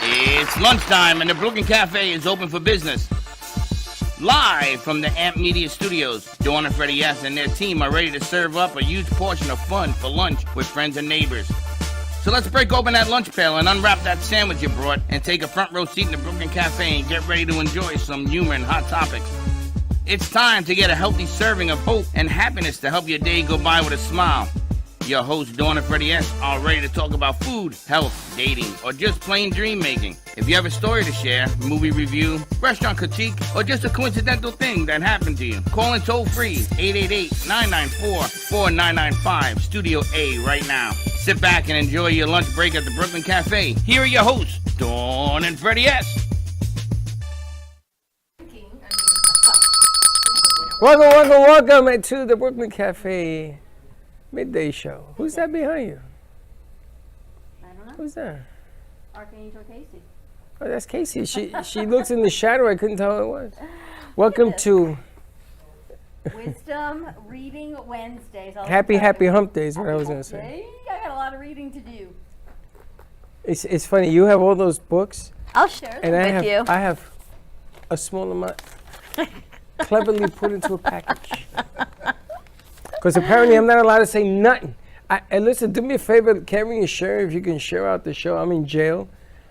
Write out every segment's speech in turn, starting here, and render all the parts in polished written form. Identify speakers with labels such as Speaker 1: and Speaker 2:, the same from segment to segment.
Speaker 1: It's lunchtime and the Brooklyn Cafe is open for business. Live from the AMP Media Studios, Dawn and Freddie S. and their team are ready to serve up a huge portion of fun for lunch with friends and neighbors. So let's break open that lunch pail and unwrap that sandwich you brought and take a front row seat in the Brooklyn Cafe and get ready to enjoy some humor and hot topics. It's time to get a healthy serving of hope and happiness to help your day go by with a smile. Your hosts, Dawn and Freddie S., are ready to talk about food, health, dating, or just plain dream making. If you have a story to share, movie review, restaurant critique, or just a coincidental thing that happened to you, call in toll free 888-994-4995, Studio A right now. Sit back and enjoy your lunch break at the Brooklyn Cafe. Here are your hosts, Dawn and Freddie S.
Speaker 2: Welcome to the Brooklyn Cafe Midday Show. Who's that behind you?
Speaker 3: I don't know.
Speaker 2: Who's that?
Speaker 3: Archangel Casey.
Speaker 2: Oh, that's Casey. She looks in the shadow. I couldn't tell who it was. Welcome to
Speaker 3: Wisdom Reading Wednesdays.
Speaker 2: Happy Hump Day is what I was going to say.
Speaker 3: Day. I got a lot of reading to do.
Speaker 2: It's funny. You have all those books,
Speaker 3: I'll share them
Speaker 2: and
Speaker 3: with you.
Speaker 2: I have a small amount cleverly put into a package. Because apparently I'm not allowed to say nothing. And listen, do me a favor, Karen and Sherry, if you can share out the show. I'm in jail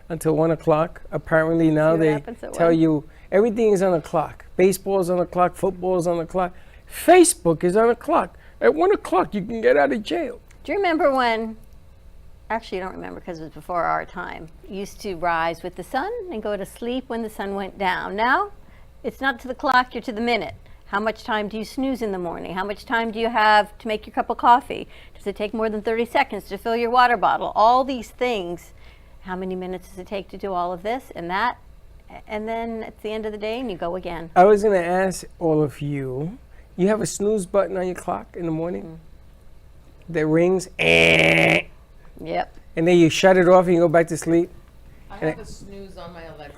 Speaker 2: until 1 o'clock. Apparently now they tell you everything is on the clock. Baseball's on the clock, football's on the clock. Facebook is on the clock. At 1 o'clock you can get out of jail.
Speaker 3: Do you remember when, actually you don't remember because it was before our time, you used to rise with the sun and go to sleep when the sun went down. Now, it's not to the clock, you're to the minute. How much time do you snooze in the morning? How much time do you have to make your cup of coffee? Does it take more than 30 seconds to fill your water bottle? All these things. How many minutes does it take to do all of this and that? And then at the end of the day, and you go again.
Speaker 2: I was going to ask all of you, you have a snooze button on your clock in the morning that rings,
Speaker 3: Yep.
Speaker 2: and then you shut it off and you go back to sleep?
Speaker 4: I have a snooze on my Alexa.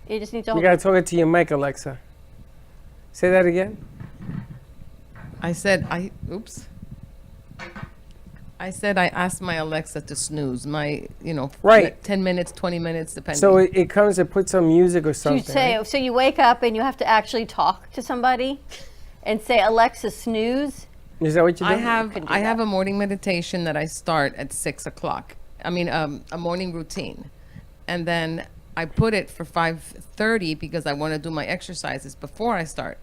Speaker 3: You just need to
Speaker 2: You
Speaker 3: hold
Speaker 2: got to talk it to your mic, Alexa. Say that again.
Speaker 4: I said I asked my Alexa to snooze my,
Speaker 2: Right.
Speaker 4: 10 minutes, 20 minutes, depending.
Speaker 2: So it comes and puts some music or
Speaker 3: you
Speaker 2: something.
Speaker 3: say,
Speaker 2: right?
Speaker 3: so you wake up and you have to actually talk to somebody and say, Alexa, snooze.
Speaker 2: Is that what you do?
Speaker 4: I have
Speaker 3: Couldn't do
Speaker 4: I have
Speaker 3: that.
Speaker 4: a morning meditation that I start at 6 o'clock. I mean, a morning routine. And then I put it for 5:30 because I want to do my exercises before I start.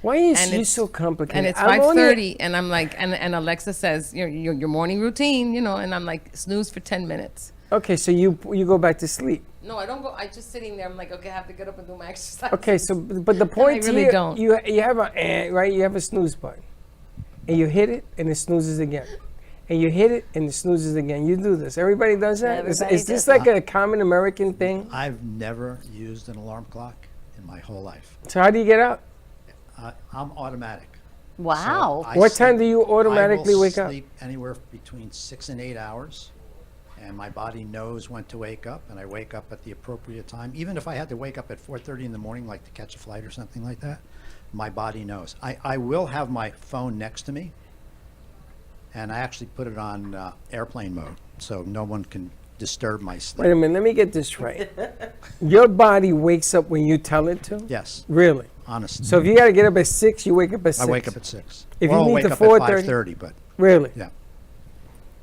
Speaker 2: Why is
Speaker 4: And
Speaker 2: you
Speaker 4: it's-
Speaker 2: so complicated?
Speaker 4: And it's
Speaker 2: I'm only-
Speaker 4: 5:30, and I'm like, and Alexa says your morning routine, and I'm like, snooze for 10 minutes.
Speaker 2: Okay, so you go back to sleep.
Speaker 4: No, I don't go. I just sitting there. I'm like, okay, I have to get up and do my exercise.
Speaker 2: Okay, so but the point
Speaker 4: really
Speaker 2: here,
Speaker 4: don't.
Speaker 2: you have a right. You have a snooze button, and you hit it, and it snoozes again, and you hit it, and it snoozes again. You do this. Everybody does that.
Speaker 3: Everybody
Speaker 2: Is this
Speaker 3: does
Speaker 2: like a common American thing?
Speaker 5: I've never used an alarm clock in my whole life.
Speaker 2: So how do you get up?
Speaker 5: I'm automatic.
Speaker 3: Wow.
Speaker 5: So I
Speaker 2: What time do you automatically
Speaker 5: I will
Speaker 2: wake up?
Speaker 5: sleep anywhere between 6 and 8 hours, and my body knows when to wake up, and I wake up at the appropriate time. Even if I had to wake up at 4:30 in the morning, like to catch a flight or something like that, my body knows. I will have my phone next to me, and I actually put it on airplane mode, so no one can disturb my
Speaker 2: Wait a
Speaker 5: sleep.
Speaker 2: minute. Let me get this right. Your body wakes up when you tell it to.
Speaker 5: Yes,
Speaker 2: Really?
Speaker 5: honestly.
Speaker 2: So if you got to get up at 6, you wake up at 6.
Speaker 5: I wake up at 6.
Speaker 2: If
Speaker 5: Or
Speaker 2: you
Speaker 5: I'll
Speaker 2: need
Speaker 5: wake
Speaker 2: to
Speaker 5: up at
Speaker 2: 4:30
Speaker 5: 5:30, but
Speaker 2: Really?
Speaker 5: yeah.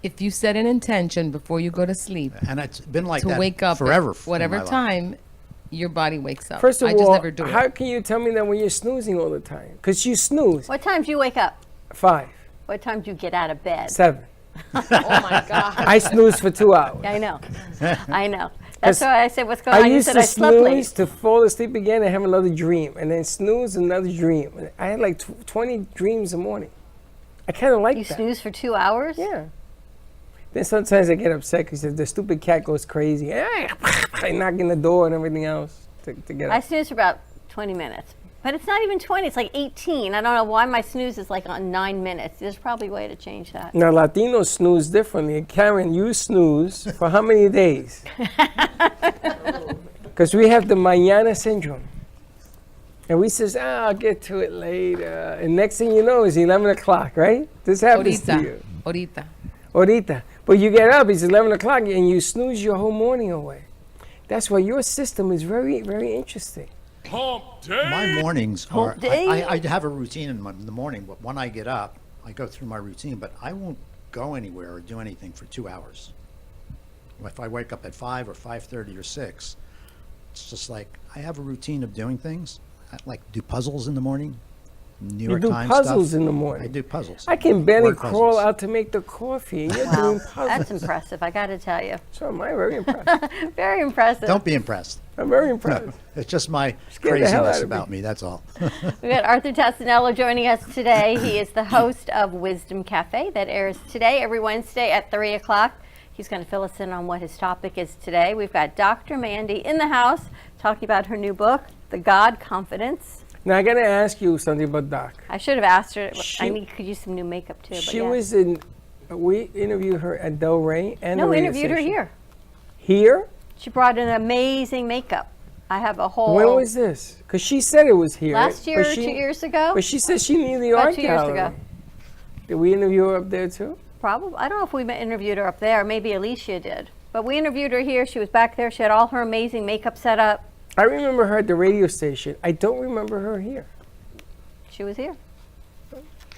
Speaker 4: If you set an intention before you go to sleep
Speaker 5: And it's been like
Speaker 4: to
Speaker 5: that
Speaker 4: wake up
Speaker 5: forever.
Speaker 4: at
Speaker 5: in
Speaker 4: whatever
Speaker 5: my life.
Speaker 4: time, your body wakes up.
Speaker 2: First of
Speaker 4: I just
Speaker 2: all,
Speaker 4: never do
Speaker 2: how
Speaker 4: it.
Speaker 2: can you tell me that when you're snoozing all the time? Because you snooze.
Speaker 3: What time do you wake up?
Speaker 2: 5,
Speaker 3: What time do you get out of bed?
Speaker 2: 7.
Speaker 4: Oh my God.
Speaker 2: I snooze for 2 hours.
Speaker 3: I know. I know. That's
Speaker 2: 'Cause
Speaker 3: why I said, what's going
Speaker 2: I
Speaker 3: on? You
Speaker 2: used
Speaker 3: said
Speaker 2: to
Speaker 3: I slept
Speaker 2: snooze
Speaker 3: late.
Speaker 2: to fall asleep again and have another dream, and then snooze another dream. And I had like 20 dreams a morning. I kind of like
Speaker 3: You
Speaker 2: that.
Speaker 3: snooze for 2 hours?
Speaker 2: Yeah. Then sometimes I get upset because the stupid cat goes crazy. I knock in the door and everything else to get
Speaker 3: I
Speaker 2: up.
Speaker 3: snooze for about 20 minutes. But it's not even 20, it's like 18. I don't know why my snooze is like on 9 minutes. There's probably a way to change that.
Speaker 2: Now, Latinos snooze differently. Karen, you snooze for how many days? Because we have the mañana syndrome. And we says, I'll get to it later. And next thing you know, it's 11 o'clock, right? This happens to
Speaker 4: Ahorita.
Speaker 2: you.
Speaker 4: Ahorita.
Speaker 2: Ahorita. But you get up, it's 11 o'clock, and you snooze your whole morning away. That's why your system is very, very interesting.
Speaker 5: My mornings are,
Speaker 3: Hump day?
Speaker 5: I have a routine in the morning, but when I get up, I go through my routine, but I won't go anywhere or do anything for 2 hours. If I wake up at 5 or 5:30 or 6, it's just like I have a routine of doing things. I like do puzzles in the morning, New
Speaker 2: You
Speaker 5: York
Speaker 2: do
Speaker 5: Times
Speaker 2: puzzles
Speaker 5: stuff.
Speaker 2: in the morning.
Speaker 5: I do puzzles.
Speaker 2: I can barely
Speaker 5: Word
Speaker 2: crawl
Speaker 5: puzzles.
Speaker 2: out to make the coffee, and you're
Speaker 3: Wow,
Speaker 2: doing
Speaker 3: that's
Speaker 2: puzzles.
Speaker 3: impressive, I gotta tell you.
Speaker 2: So am I very impressed.
Speaker 3: Very impressive.
Speaker 5: Don't be impressed.
Speaker 2: I'm very
Speaker 5: No,
Speaker 2: impressed.
Speaker 5: it's just my
Speaker 2: Scared the hell out
Speaker 5: craziness
Speaker 2: of me.
Speaker 5: about me. That's all.
Speaker 3: We've got Arthur Tassinello joining us today. He is the host of Wisdom Cafe that airs today, every Wednesday at 3 o'clock. He's going to fill us in on what his topic is today. We've got Dr. Mandy in the house talking about her new book, The God Confidence.
Speaker 2: Now I gotta ask you something about Doc.
Speaker 3: I should have asked her.
Speaker 2: She-
Speaker 3: I could use some new makeup too. But
Speaker 2: She
Speaker 3: yeah.
Speaker 2: was in. We interviewed her at Del Rey and the
Speaker 3: No,
Speaker 2: radio
Speaker 3: interviewed her
Speaker 2: station.
Speaker 3: here.
Speaker 2: Here?
Speaker 3: She brought in amazing makeup. I have a whole.
Speaker 2: When was this? Because she said it was here.
Speaker 3: Last year,
Speaker 2: but
Speaker 3: or
Speaker 2: she,
Speaker 3: 2 years ago?
Speaker 2: But she said she knew the
Speaker 3: About
Speaker 2: art
Speaker 3: 2 years
Speaker 2: gallery.
Speaker 3: ago.
Speaker 2: Did we interview her up there too?
Speaker 3: Probably. I don't know if we interviewed her up there. Maybe Alicia did. But we interviewed her here. She was back there. She had all her amazing makeup set up.
Speaker 2: I remember her at the radio station. I don't remember her here.
Speaker 3: She was here.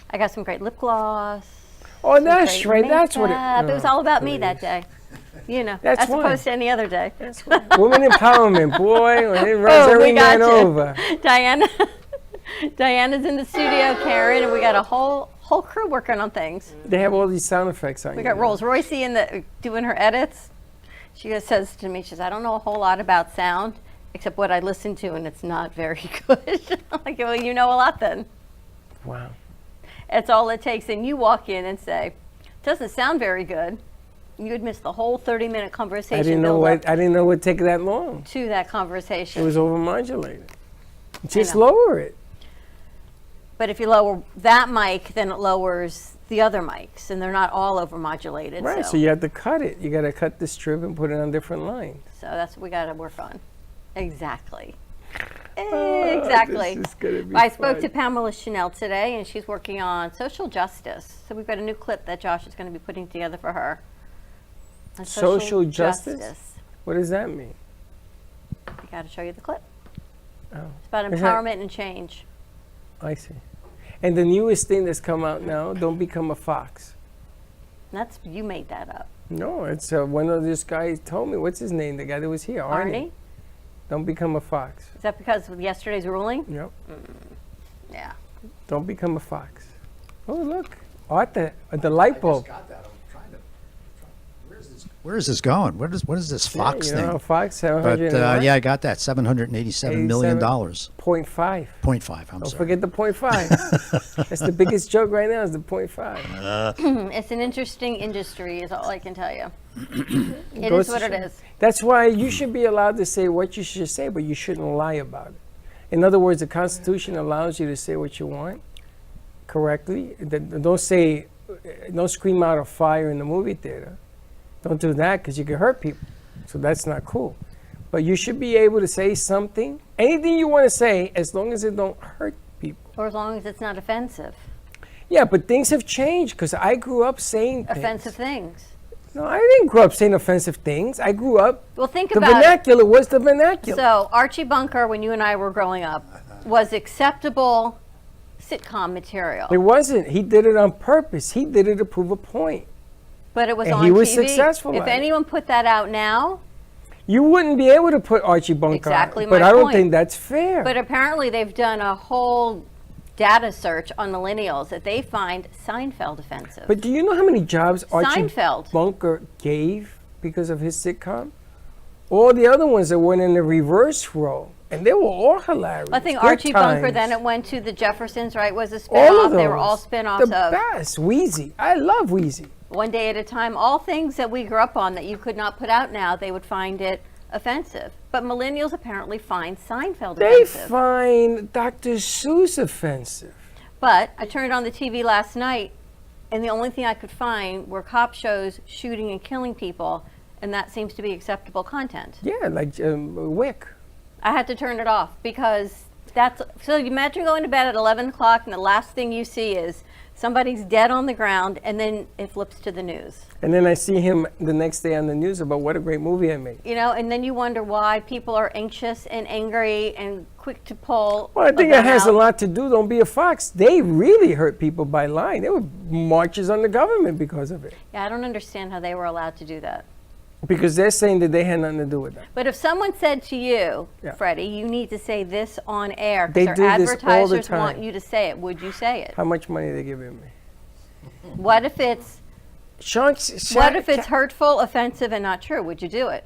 Speaker 3: I got some great lip gloss.
Speaker 2: Oh,
Speaker 3: some
Speaker 2: that's
Speaker 3: great
Speaker 2: right. That's what it.
Speaker 3: makeup. It was all about me that day. You know,
Speaker 2: That's
Speaker 3: as
Speaker 2: why.
Speaker 3: opposed to any other day.
Speaker 2: Women empowerment, boy. When it runs
Speaker 3: Oh, we
Speaker 2: every man
Speaker 3: got you.
Speaker 2: over.
Speaker 3: Diana, Diana's in the studio, Karen, and we got a whole crew working on things.
Speaker 2: They have all these sound effects on
Speaker 3: We
Speaker 2: you.
Speaker 3: got Rolls Royce in the doing her edits. She just says to me, she says, I don't know a whole lot about sound except what I listen to, and it's not very good. I'm like, well, you know a lot then.
Speaker 2: Wow.
Speaker 3: That's all it takes. And you walk in and say, doesn't sound very good. You'd miss the whole 30-minute conversation
Speaker 2: I didn't know
Speaker 3: build up
Speaker 2: what. I didn't know it would take that long.
Speaker 3: to that
Speaker 2: It
Speaker 3: conversation.
Speaker 2: was overmodulated. Just
Speaker 3: know.
Speaker 2: lower it.
Speaker 3: But if you lower that mic, then it lowers the other mics, and they're not all overmodulated.
Speaker 2: Right. So you have to cut it. You got to cut the strip and put it on different lines.
Speaker 3: So that's what we got to work on. Exactly.
Speaker 2: Oh,
Speaker 3: Exactly.
Speaker 2: this is gonna be
Speaker 3: I spoke
Speaker 2: fun.
Speaker 3: to Pamela Chanel today, and she's working on social justice. So we've got a new clip that Josh is going to be putting together for her. On
Speaker 2: Social justice? What does that mean?
Speaker 3: I got to show you the clip.
Speaker 2: Oh,
Speaker 3: It's about
Speaker 2: Is that-
Speaker 3: empowerment and change.
Speaker 2: I see. And the newest thing that's come out now, don't become a fox.
Speaker 3: That's you made that up,
Speaker 2: No, it's one of these guys told me. What's his name? The guy that was here,
Speaker 3: Arnie.
Speaker 2: Don't become a fox.
Speaker 3: Is that because of yesterday's ruling?
Speaker 2: Yep.
Speaker 3: Yeah.
Speaker 2: Don't become a fox. Oh, look. Arthur, the light bulb.
Speaker 5: got that. I'm trying to. Where is this going? What is this Fox
Speaker 2: You know,
Speaker 5: thing?
Speaker 2: a fox,
Speaker 5: But
Speaker 2: 700
Speaker 5: yeah, I got that. $787 million.
Speaker 2: 0.5.
Speaker 5: 0.5. I'm
Speaker 2: Don't
Speaker 5: sorry.
Speaker 2: forget the 0.5. That's the biggest joke right now is the 0.5.
Speaker 3: It's an interesting industry, is all I can tell you. It
Speaker 2: Goes
Speaker 3: is what
Speaker 2: to
Speaker 3: it
Speaker 2: show.
Speaker 3: is.
Speaker 2: That's why you should be allowed to say what you should say, but you shouldn't lie about it. In other words, the Constitution allows you to say what you want correctly. Don't say, don't scream out of fire in the movie theater. Don't do that because you can hurt people. So that's not cool. But you should be able to say something, anything you want to say, as long as it don't hurt people.
Speaker 3: Or as long as it's not offensive.
Speaker 2: Yeah, but things have changed because I grew up saying things.
Speaker 3: Offensive things.
Speaker 2: No, I didn't grow up saying offensive things. I grew up,
Speaker 3: Well, think
Speaker 2: the
Speaker 3: about it.
Speaker 2: vernacular was the vernacular.
Speaker 3: So Archie Bunker, when you and I were growing up, was acceptable sitcom material.
Speaker 2: It wasn't. He did it on purpose. He did it to prove a point.
Speaker 3: But it was
Speaker 2: And
Speaker 3: on
Speaker 2: he was
Speaker 3: TV.
Speaker 2: successful
Speaker 3: If
Speaker 2: at it.
Speaker 3: anyone put that out now,
Speaker 2: You wouldn't be able to put Archie Bunker
Speaker 3: Exactly
Speaker 2: on, but
Speaker 3: my
Speaker 2: I don't
Speaker 3: point.
Speaker 2: think that's fair.
Speaker 3: but apparently they've done a whole data search on millennials that they find Seinfeld offensive.
Speaker 2: But do you know how many jobs Archie
Speaker 3: Seinfeld.
Speaker 2: Bunker gave because of his sitcom? All the other ones that went in the reverse role, and they were all hilarious.
Speaker 3: I think
Speaker 2: Good
Speaker 3: Archie Bunker,
Speaker 2: times.
Speaker 3: then it went to the Jeffersons, right, was a spinoff.
Speaker 2: all of those.
Speaker 3: They were all spinoffs
Speaker 2: The
Speaker 3: of
Speaker 2: best. Wheezy. I love Wheezy.
Speaker 3: One Day at a Time. All things that we grew up on that you could not put out now, they would find it offensive. But millennials apparently find Seinfeld
Speaker 2: They
Speaker 3: offensive.
Speaker 2: find Dr. Seuss offensive.
Speaker 3: But I turned on the TV last night, and the only thing I could find were cop shows shooting and killing people, and that seems to be acceptable content.
Speaker 2: Yeah, like Wick.
Speaker 3: I had to turn it off because that's so. You imagine going to bed at 11 o'clock, and the last thing you see is Somebody's dead on the ground, and then it flips to the news.
Speaker 2: And then I see him the next day on the news about what a great movie I made.
Speaker 3: You know, and then you wonder why people are anxious and angry and quick to pull.
Speaker 2: Well, I think
Speaker 3: a
Speaker 2: it
Speaker 3: gun
Speaker 2: has a
Speaker 3: out.
Speaker 2: lot to do. Don't be a fox. They really hurt people by lying. There were marches on the government because of it.
Speaker 3: Yeah, I don't understand how they were allowed to do that.
Speaker 2: Because they're saying that they had nothing to do with that.
Speaker 3: But if someone said to you,
Speaker 2: Yeah.
Speaker 3: Freddie, you need to say this on air
Speaker 2: They
Speaker 3: because
Speaker 2: do
Speaker 3: our
Speaker 2: this all the
Speaker 3: advertisers want
Speaker 2: time.
Speaker 3: you to say it, would you say it?
Speaker 2: How much money they giving me?
Speaker 3: What if it's
Speaker 2: Sean,
Speaker 3: hurtful, offensive, and not true? Would you do it?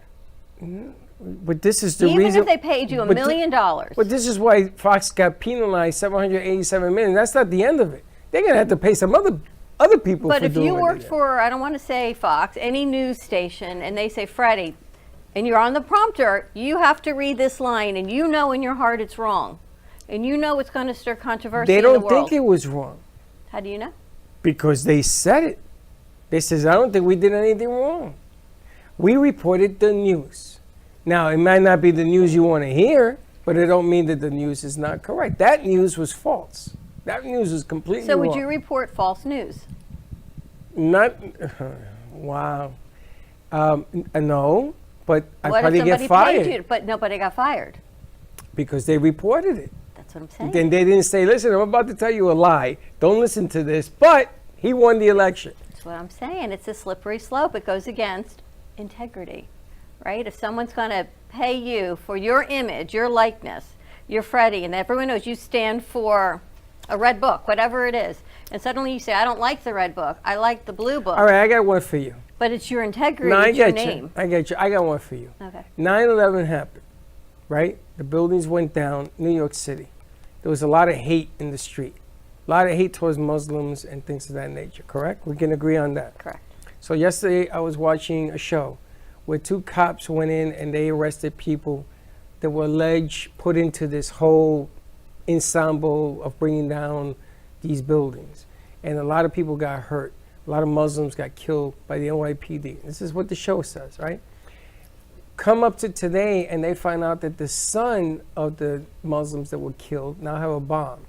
Speaker 2: But this is the
Speaker 3: Even
Speaker 2: reason.
Speaker 3: if they paid you $1
Speaker 2: but
Speaker 3: million.
Speaker 2: But this is why Fox got penalized $787 million. That's not the end of it. They're gonna have to pay some other people.
Speaker 3: But
Speaker 2: for
Speaker 3: if
Speaker 2: doing
Speaker 3: you
Speaker 2: what they
Speaker 3: worked
Speaker 2: did.
Speaker 3: for, I don't want to say Fox, any news station, and they say, Freddie, and you're on the prompter, you have to read this line, and you know in your heart it's wrong, and you know it's going to stir controversy
Speaker 2: they
Speaker 3: in the
Speaker 2: don't
Speaker 3: world.
Speaker 2: think it was wrong
Speaker 3: How do you know?
Speaker 2: because they said it. They says, I don't think we did anything wrong. We reported the news. Now, it might not be the news you want to hear, but it don't mean that the news is not correct. That news was false. That news was completely
Speaker 3: So
Speaker 2: wrong.
Speaker 3: would you report false news?
Speaker 2: Not, wow. No, but I
Speaker 3: What if
Speaker 2: probably
Speaker 3: somebody
Speaker 2: get fired
Speaker 3: paid you, but nobody got fired?
Speaker 2: because they reported it.
Speaker 3: That's what I'm saying.
Speaker 2: Then they didn't say, listen, I'm about to tell you a lie. Don't listen to this. But he won the election.
Speaker 3: That's what I'm saying. It's a slippery slope. It goes against integrity, right? If someone's going to pay you for your image, your likeness, you're Freddie, and everyone knows you stand for a red book, whatever it is, and suddenly you say, I don't like the red book, I like the blue book,
Speaker 2: All right, I got one for you.
Speaker 3: but it's your integrity,
Speaker 2: No, I
Speaker 3: it's your
Speaker 2: get
Speaker 3: name.
Speaker 2: you. I get you. I got one for you.
Speaker 3: Okay.
Speaker 2: 9/11 happened, right? The buildings went down, New York City. There was a lot of hate in the street. A lot of hate towards Muslims and things of that nature, correct? We can agree on that.
Speaker 3: Correct.
Speaker 2: So yesterday I was watching a show where 2 cops went in and they arrested people that were alleged put into this whole ensemble of bringing down these buildings. And a lot of people got hurt. A lot of Muslims got killed by the NYPD. This is what the show says, right? Come up to today and they find out that the son of the Muslims that were killed now have a bomb.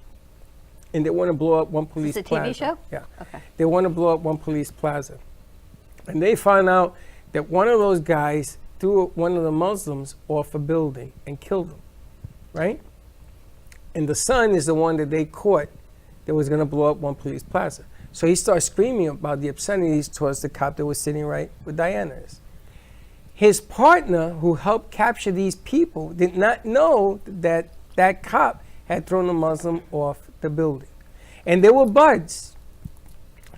Speaker 2: And they want to blow up one police
Speaker 3: Is this a
Speaker 2: plaza.
Speaker 3: TV show?
Speaker 2: Yeah.
Speaker 3: Okay.
Speaker 2: They want to blow up one police plaza. And they found out that one of those guys threw one of the Muslims off a building and killed him, right? And the son is the one that they caught that was going to blow up one police plaza. So he starts screaming about the obscenities towards the cop that was sitting right where Diana is. His partner, who helped capture these people, did not know that that cop had thrown a Muslim off the building. And they were buds.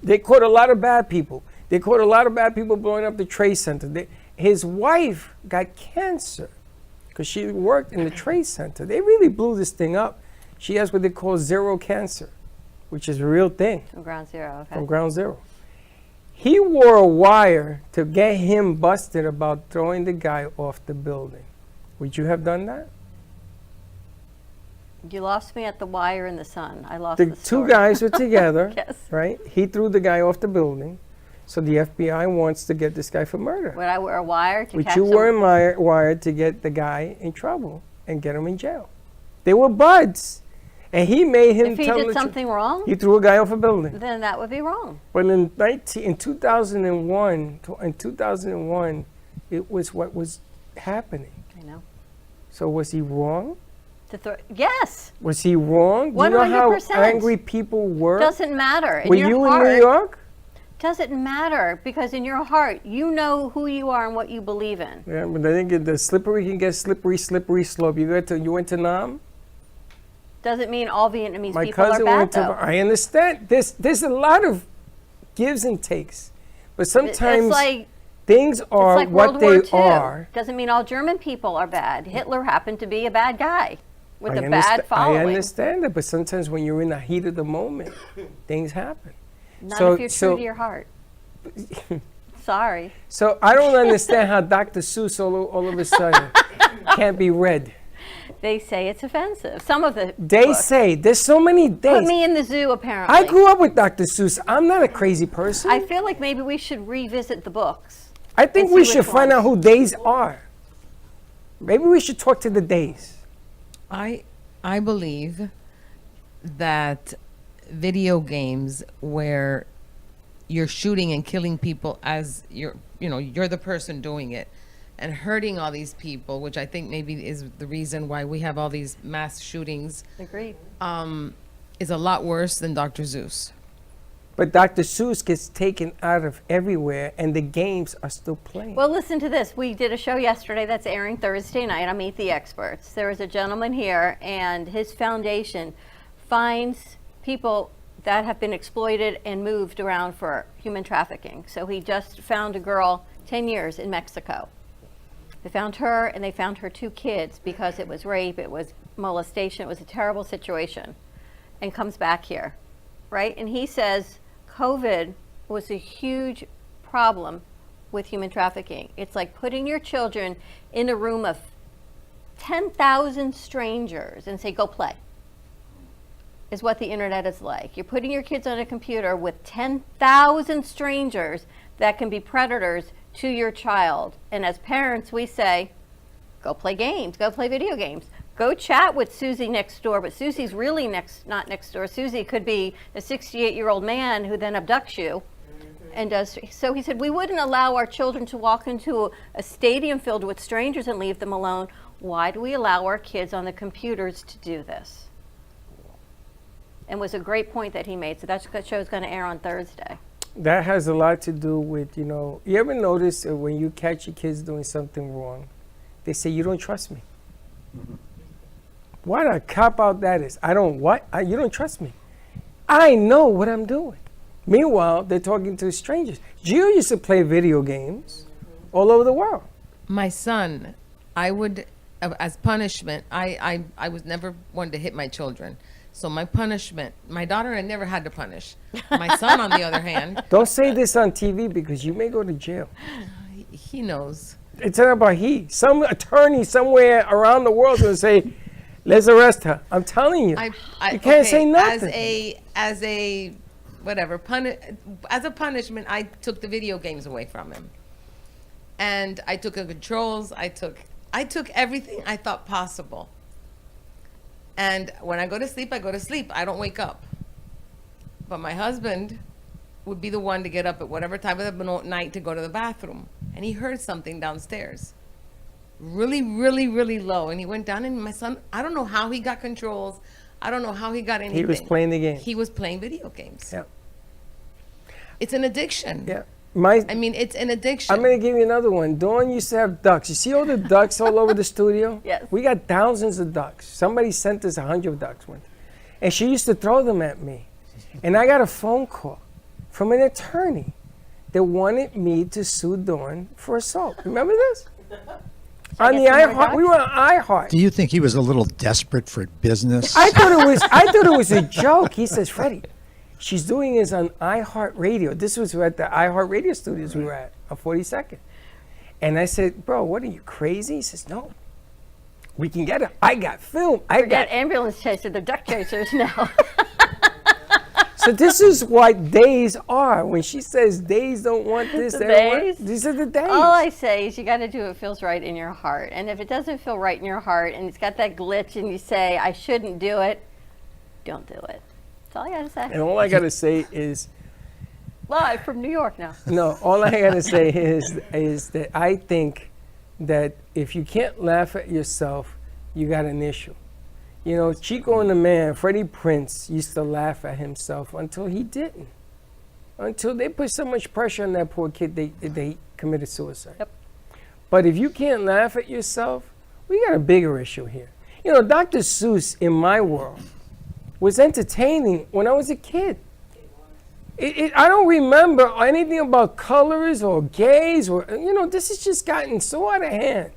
Speaker 2: They caught a lot of bad people. They caught a lot of bad people blowing up the Trade Center. His wife got cancer because she worked in the Trade Center. They really blew this thing up. She has what they call zero cancer, which is a real thing
Speaker 3: From ground zero, okay.
Speaker 2: from ground zero. He wore a wire to get him busted about throwing the guy off the building. Would you have done that?
Speaker 3: You lost me at the wire in the sun. I lost
Speaker 2: The
Speaker 3: the
Speaker 2: two
Speaker 3: story.
Speaker 2: guys were together,
Speaker 3: Yes.
Speaker 2: right? He threw the guy off the building. So the FBI wants to get this guy for murder.
Speaker 3: Would I wear a wire to
Speaker 2: Which
Speaker 3: catch
Speaker 2: you were
Speaker 3: someone?
Speaker 2: wired to get the guy in trouble and get him in jail. They were buds. And he made him
Speaker 3: If he
Speaker 2: tell
Speaker 3: did
Speaker 2: the truth.
Speaker 3: something wrong,
Speaker 2: He threw a guy off a building.
Speaker 3: then that would be wrong.
Speaker 2: But in 2001, it was what was happening.
Speaker 3: I know.
Speaker 2: So was he wrong?
Speaker 3: Yes,
Speaker 2: Was he wrong? Do you know how
Speaker 3: 100%.
Speaker 2: angry people were?
Speaker 3: doesn't matter. In
Speaker 2: Were
Speaker 3: your
Speaker 2: you
Speaker 3: heart,
Speaker 2: in New York?
Speaker 3: doesn't matter because in your heart, you know who you are and what you believe in.
Speaker 2: Yeah, but I think the slippery can get slippery slope. You went to Nam?
Speaker 3: Doesn't mean all Vietnamese
Speaker 2: My
Speaker 3: people are
Speaker 2: cousin
Speaker 3: bad,
Speaker 2: went to.
Speaker 3: though.
Speaker 2: I understand. There's a lot of gives and takes, but sometimes
Speaker 3: It's like
Speaker 2: things are
Speaker 3: like
Speaker 2: what
Speaker 3: World War
Speaker 2: they
Speaker 3: II.
Speaker 2: are.
Speaker 3: Doesn't mean all German people are bad. Hitler happened to be a bad guy with a
Speaker 2: I
Speaker 3: bad following.
Speaker 2: I understand that, but sometimes when you're in the heat of the moment, things happen.
Speaker 3: Not
Speaker 2: So-
Speaker 3: if you're
Speaker 2: so-
Speaker 3: true to your heart. Sorry.
Speaker 2: So I don't understand how Dr. Seuss all of a sudden can't be read.
Speaker 3: They say it's offensive. Some of the
Speaker 2: They
Speaker 3: books.
Speaker 2: say there's so many
Speaker 3: Put
Speaker 2: days.
Speaker 3: me in the zoo, apparently.
Speaker 2: I grew up with Dr. Seuss. I'm not a crazy person.
Speaker 3: I feel like maybe we should revisit the books.
Speaker 2: I think
Speaker 3: and
Speaker 2: we
Speaker 3: see
Speaker 2: should
Speaker 3: which
Speaker 2: find out
Speaker 3: ones.
Speaker 2: who days are. Maybe we should talk to the days.
Speaker 4: I believe that video games where you're shooting and killing people as you're the person doing it and hurting all these people, which I think maybe is the reason why we have all these mass shootings,
Speaker 3: Agreed.
Speaker 4: is a lot worse than Dr. Zeus.
Speaker 2: But Dr. Seuss gets taken out of everywhere, and the games are still playing.
Speaker 3: Well, listen to this. We did a show yesterday that's airing Thursday night on Meet the Experts. There was a gentleman here, and his foundation finds people that have been exploited and moved around for human trafficking. So he just found a girl 10 years in Mexico. They found her, and they found her 2 kids because it was rape, it was molestation, it was a terrible situation, and comes back here, right? And he says COVID was a huge problem with human trafficking. It's like putting your children in a room of 10,000 strangers and say, go play, is what the internet is like. You're putting your kids on a computer with 10,000 strangers that can be predators to your child. And as parents, we say, go play games, go play video games. Go chat with Susie next door, but Susie's really not next door. Susie could be a 68-year-old man who then abducts you and does. So he said, we wouldn't allow our children to walk into a stadium filled with strangers and leave them alone. Why do we allow our kids on the computers to do this? And was a great point that he made. So that show's going to air on Thursday.
Speaker 2: That has a lot to do with, you ever notice when you catch your kids doing something wrong, they say, you don't trust me. What a cop-out that is. I don't what? You don't trust me. I know what I'm doing. Meanwhile, they're talking to strangers. Gio used to play video games all over the world.
Speaker 4: My son, I would, as punishment, I was never one to hit my children. So my punishment, my daughter I never had to punish. My son, on the other hand,
Speaker 2: Don't say this on TV because you may go to jail.
Speaker 4: he knows.
Speaker 2: It's not about he. Some attorney somewhere around the world is going to say, let's arrest her. I'm telling you. You can't say nothing.
Speaker 4: As a whatever, as a punishment, I took the video games away from him. And I took the controls, I took everything I thought possible. And when I go to sleep, I go to sleep. I don't wake up. But my husband would be the one to get up at whatever time of the night to go to the bathroom. And he heard something downstairs. Really, really, really low. And he went down, and my son, I don't know how he got controls. I don't know how he got anything.
Speaker 2: He was playing the game.
Speaker 4: He was playing video games.
Speaker 2: Yeah.
Speaker 4: It's an addiction.
Speaker 2: Yeah.
Speaker 4: I mean, it's an addiction.
Speaker 2: I'm going to give you another one. Dawn used to have ducks. You see all the ducks all over the studio?
Speaker 3: Yes.
Speaker 2: We got thousands of ducks. Somebody sent us 100 ducks once. And she used to throw them at me. And I got a phone call from an attorney that wanted me to sue Dawn for assault. Remember this? On the
Speaker 3: get some more
Speaker 2: iHeart. We were on iHeart.
Speaker 5: Do you think he was a little desperate for business?
Speaker 2: I thought it was a joke. He says, Freddie, she's doing this on iHeartRadio. This was at the iHeartRadio studios we were at on 42nd. And I said, bro, what are you, crazy? He says, no. We can get her. I got film.
Speaker 3: Forget ambulance chaser, they're duck chasers now.
Speaker 2: So this is what days are. When she says days don't want this,
Speaker 3: The
Speaker 2: they don't want,
Speaker 3: days?
Speaker 2: these are the days.
Speaker 3: All I say is you got to do what feels right in your heart. And if it doesn't feel right in your heart and it's got that glitch and you say, I shouldn't do it, don't do it. That's all I got to say.
Speaker 2: And all I got to say is,
Speaker 3: Live from New York now.
Speaker 2: no, all I got to say is that I think that if you can't laugh at yourself, you got an issue. You know, Chico and the Man, Freddie Prinze used to laugh at himself until he didn't. Until they put so much pressure on that poor kid, they committed suicide.
Speaker 3: Yep.
Speaker 2: But if you can't laugh at yourself, we got a bigger issue here. You know, Dr. Seuss, in my world, was entertaining when I was a kid. I don't remember anything about colors or gays or, this has just gotten so out of hand.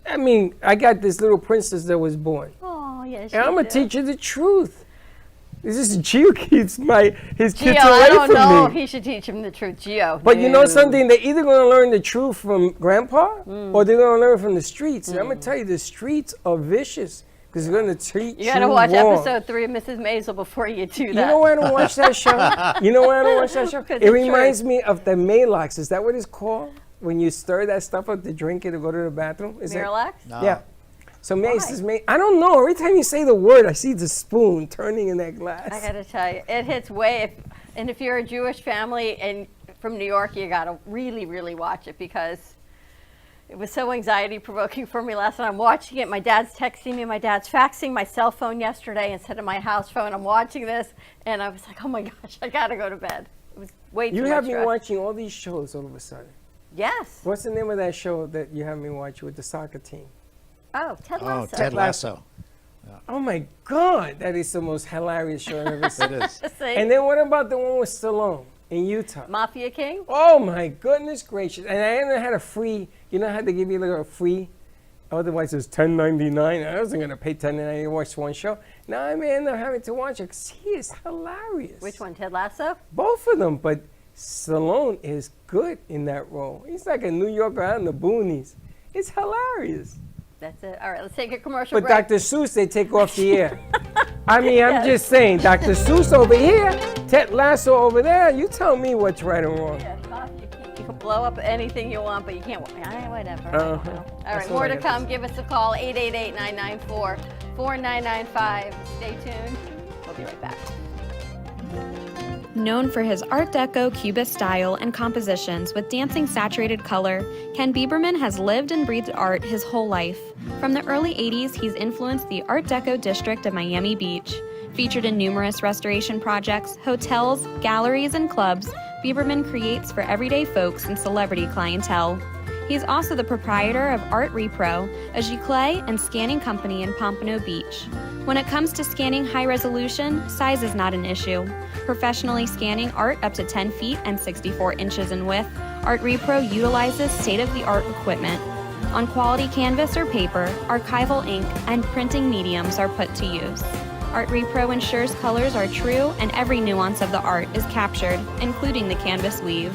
Speaker 2: I mean, I got this little princess that was born.
Speaker 3: Oh, yes.
Speaker 2: And I'm going to teach her the truth. This is Gio keeps his kids
Speaker 3: Gio,
Speaker 2: away
Speaker 3: I don't
Speaker 2: from
Speaker 3: know if
Speaker 2: me.
Speaker 3: he should teach him the truth, Gio.
Speaker 2: But you know
Speaker 3: No.
Speaker 2: something? They're either going to learn the truth from grandpa or they're going to learn from the streets. And I'm going to tell you, the streets are vicious because they're going to treat you
Speaker 3: You got to watch
Speaker 2: wrong.
Speaker 3: episode 3 of Mrs. Maisel before you do that.
Speaker 2: You know why I don't watch that show? You know why I don't watch that show?
Speaker 3: 'Cause
Speaker 2: It
Speaker 3: it's
Speaker 2: reminds
Speaker 3: true.
Speaker 2: me of the Maalox. Is that what it's called? When you stir that stuff up to drink it or go to the bathroom? Is that?
Speaker 3: Miralax?
Speaker 5: No.
Speaker 2: Yeah. So Macy's, I don't know. Every time you say the word, I see the spoon turning in that glass.
Speaker 3: I gotta tell you, it hits and if you're a Jewish family and from New York, you gotta really, really watch it because it was so anxiety provoking for me last night. I'm watching it. My dad's texting me. My dad's faxing my cell phone yesterday instead of my house phone. I'm watching this and I was like, oh my gosh, I gotta go to bed. It was way too much
Speaker 2: You have me
Speaker 3: stress.
Speaker 2: watching all these shows all of a sudden.
Speaker 3: Yes.
Speaker 2: What's the name of that show that you have me watch with the soccer team?
Speaker 3: Oh, Ted
Speaker 5: Oh,
Speaker 3: Lasso.
Speaker 5: Ted Lasso.
Speaker 2: Oh my God, that is the most hilarious show I've ever seen.
Speaker 5: It is.
Speaker 3: See?
Speaker 2: And then what about the one with Stallone in Utah?
Speaker 3: Mafia King.
Speaker 2: Oh my goodness gracious! And I even had a free. You know how they give you like a free. Otherwise, it's $10.99. I wasn't gonna pay $10.99 to watch one show. Now I may end up having to watch it because he is hilarious.
Speaker 3: Which one? Ted Lasso?
Speaker 2: Both of them, but Stallone is good in that role. He's like a New Yorker out in the boonies. It's hilarious.
Speaker 3: That's it. All right, let's take a commercial
Speaker 2: But
Speaker 3: break.
Speaker 2: Dr. Seuss, they take off the air. I mean, I'm just saying, Dr. Seuss over here, Ted Lasso over there. You tell me what's right and wrong.
Speaker 3: Yeah, Mafia King. You can blow up anything you want, but you can't. Whatever.
Speaker 2: Uh-huh.
Speaker 3: All
Speaker 2: That's
Speaker 3: right,
Speaker 2: what
Speaker 3: more
Speaker 2: I
Speaker 3: to
Speaker 2: got
Speaker 3: come.
Speaker 2: to
Speaker 3: Give us a call, 888-994-4995. Stay tuned. We'll be right back.
Speaker 6: Known for his Art Deco Cubist style and compositions with dancing saturated color, Ken Bieberman has lived and breathed art his whole life. From the early 80s, he's influenced the Art Deco district of Miami Beach. Featured in numerous restoration projects, hotels, galleries, and clubs, Bieberman creates for everyday folks and celebrity clientele. He's also the proprietor of Art Repro, a giclée and scanning company in Pompano Beach. When it comes to scanning high resolution, size is not an issue. Professionally scanning art up to 10 feet and 64 inches in width, Art Repro utilizes state-of-the-art equipment. On quality canvas or paper, archival ink and printing mediums are put to use. Art Repro ensures colors are true and every nuance of the art is captured, including the canvas weave.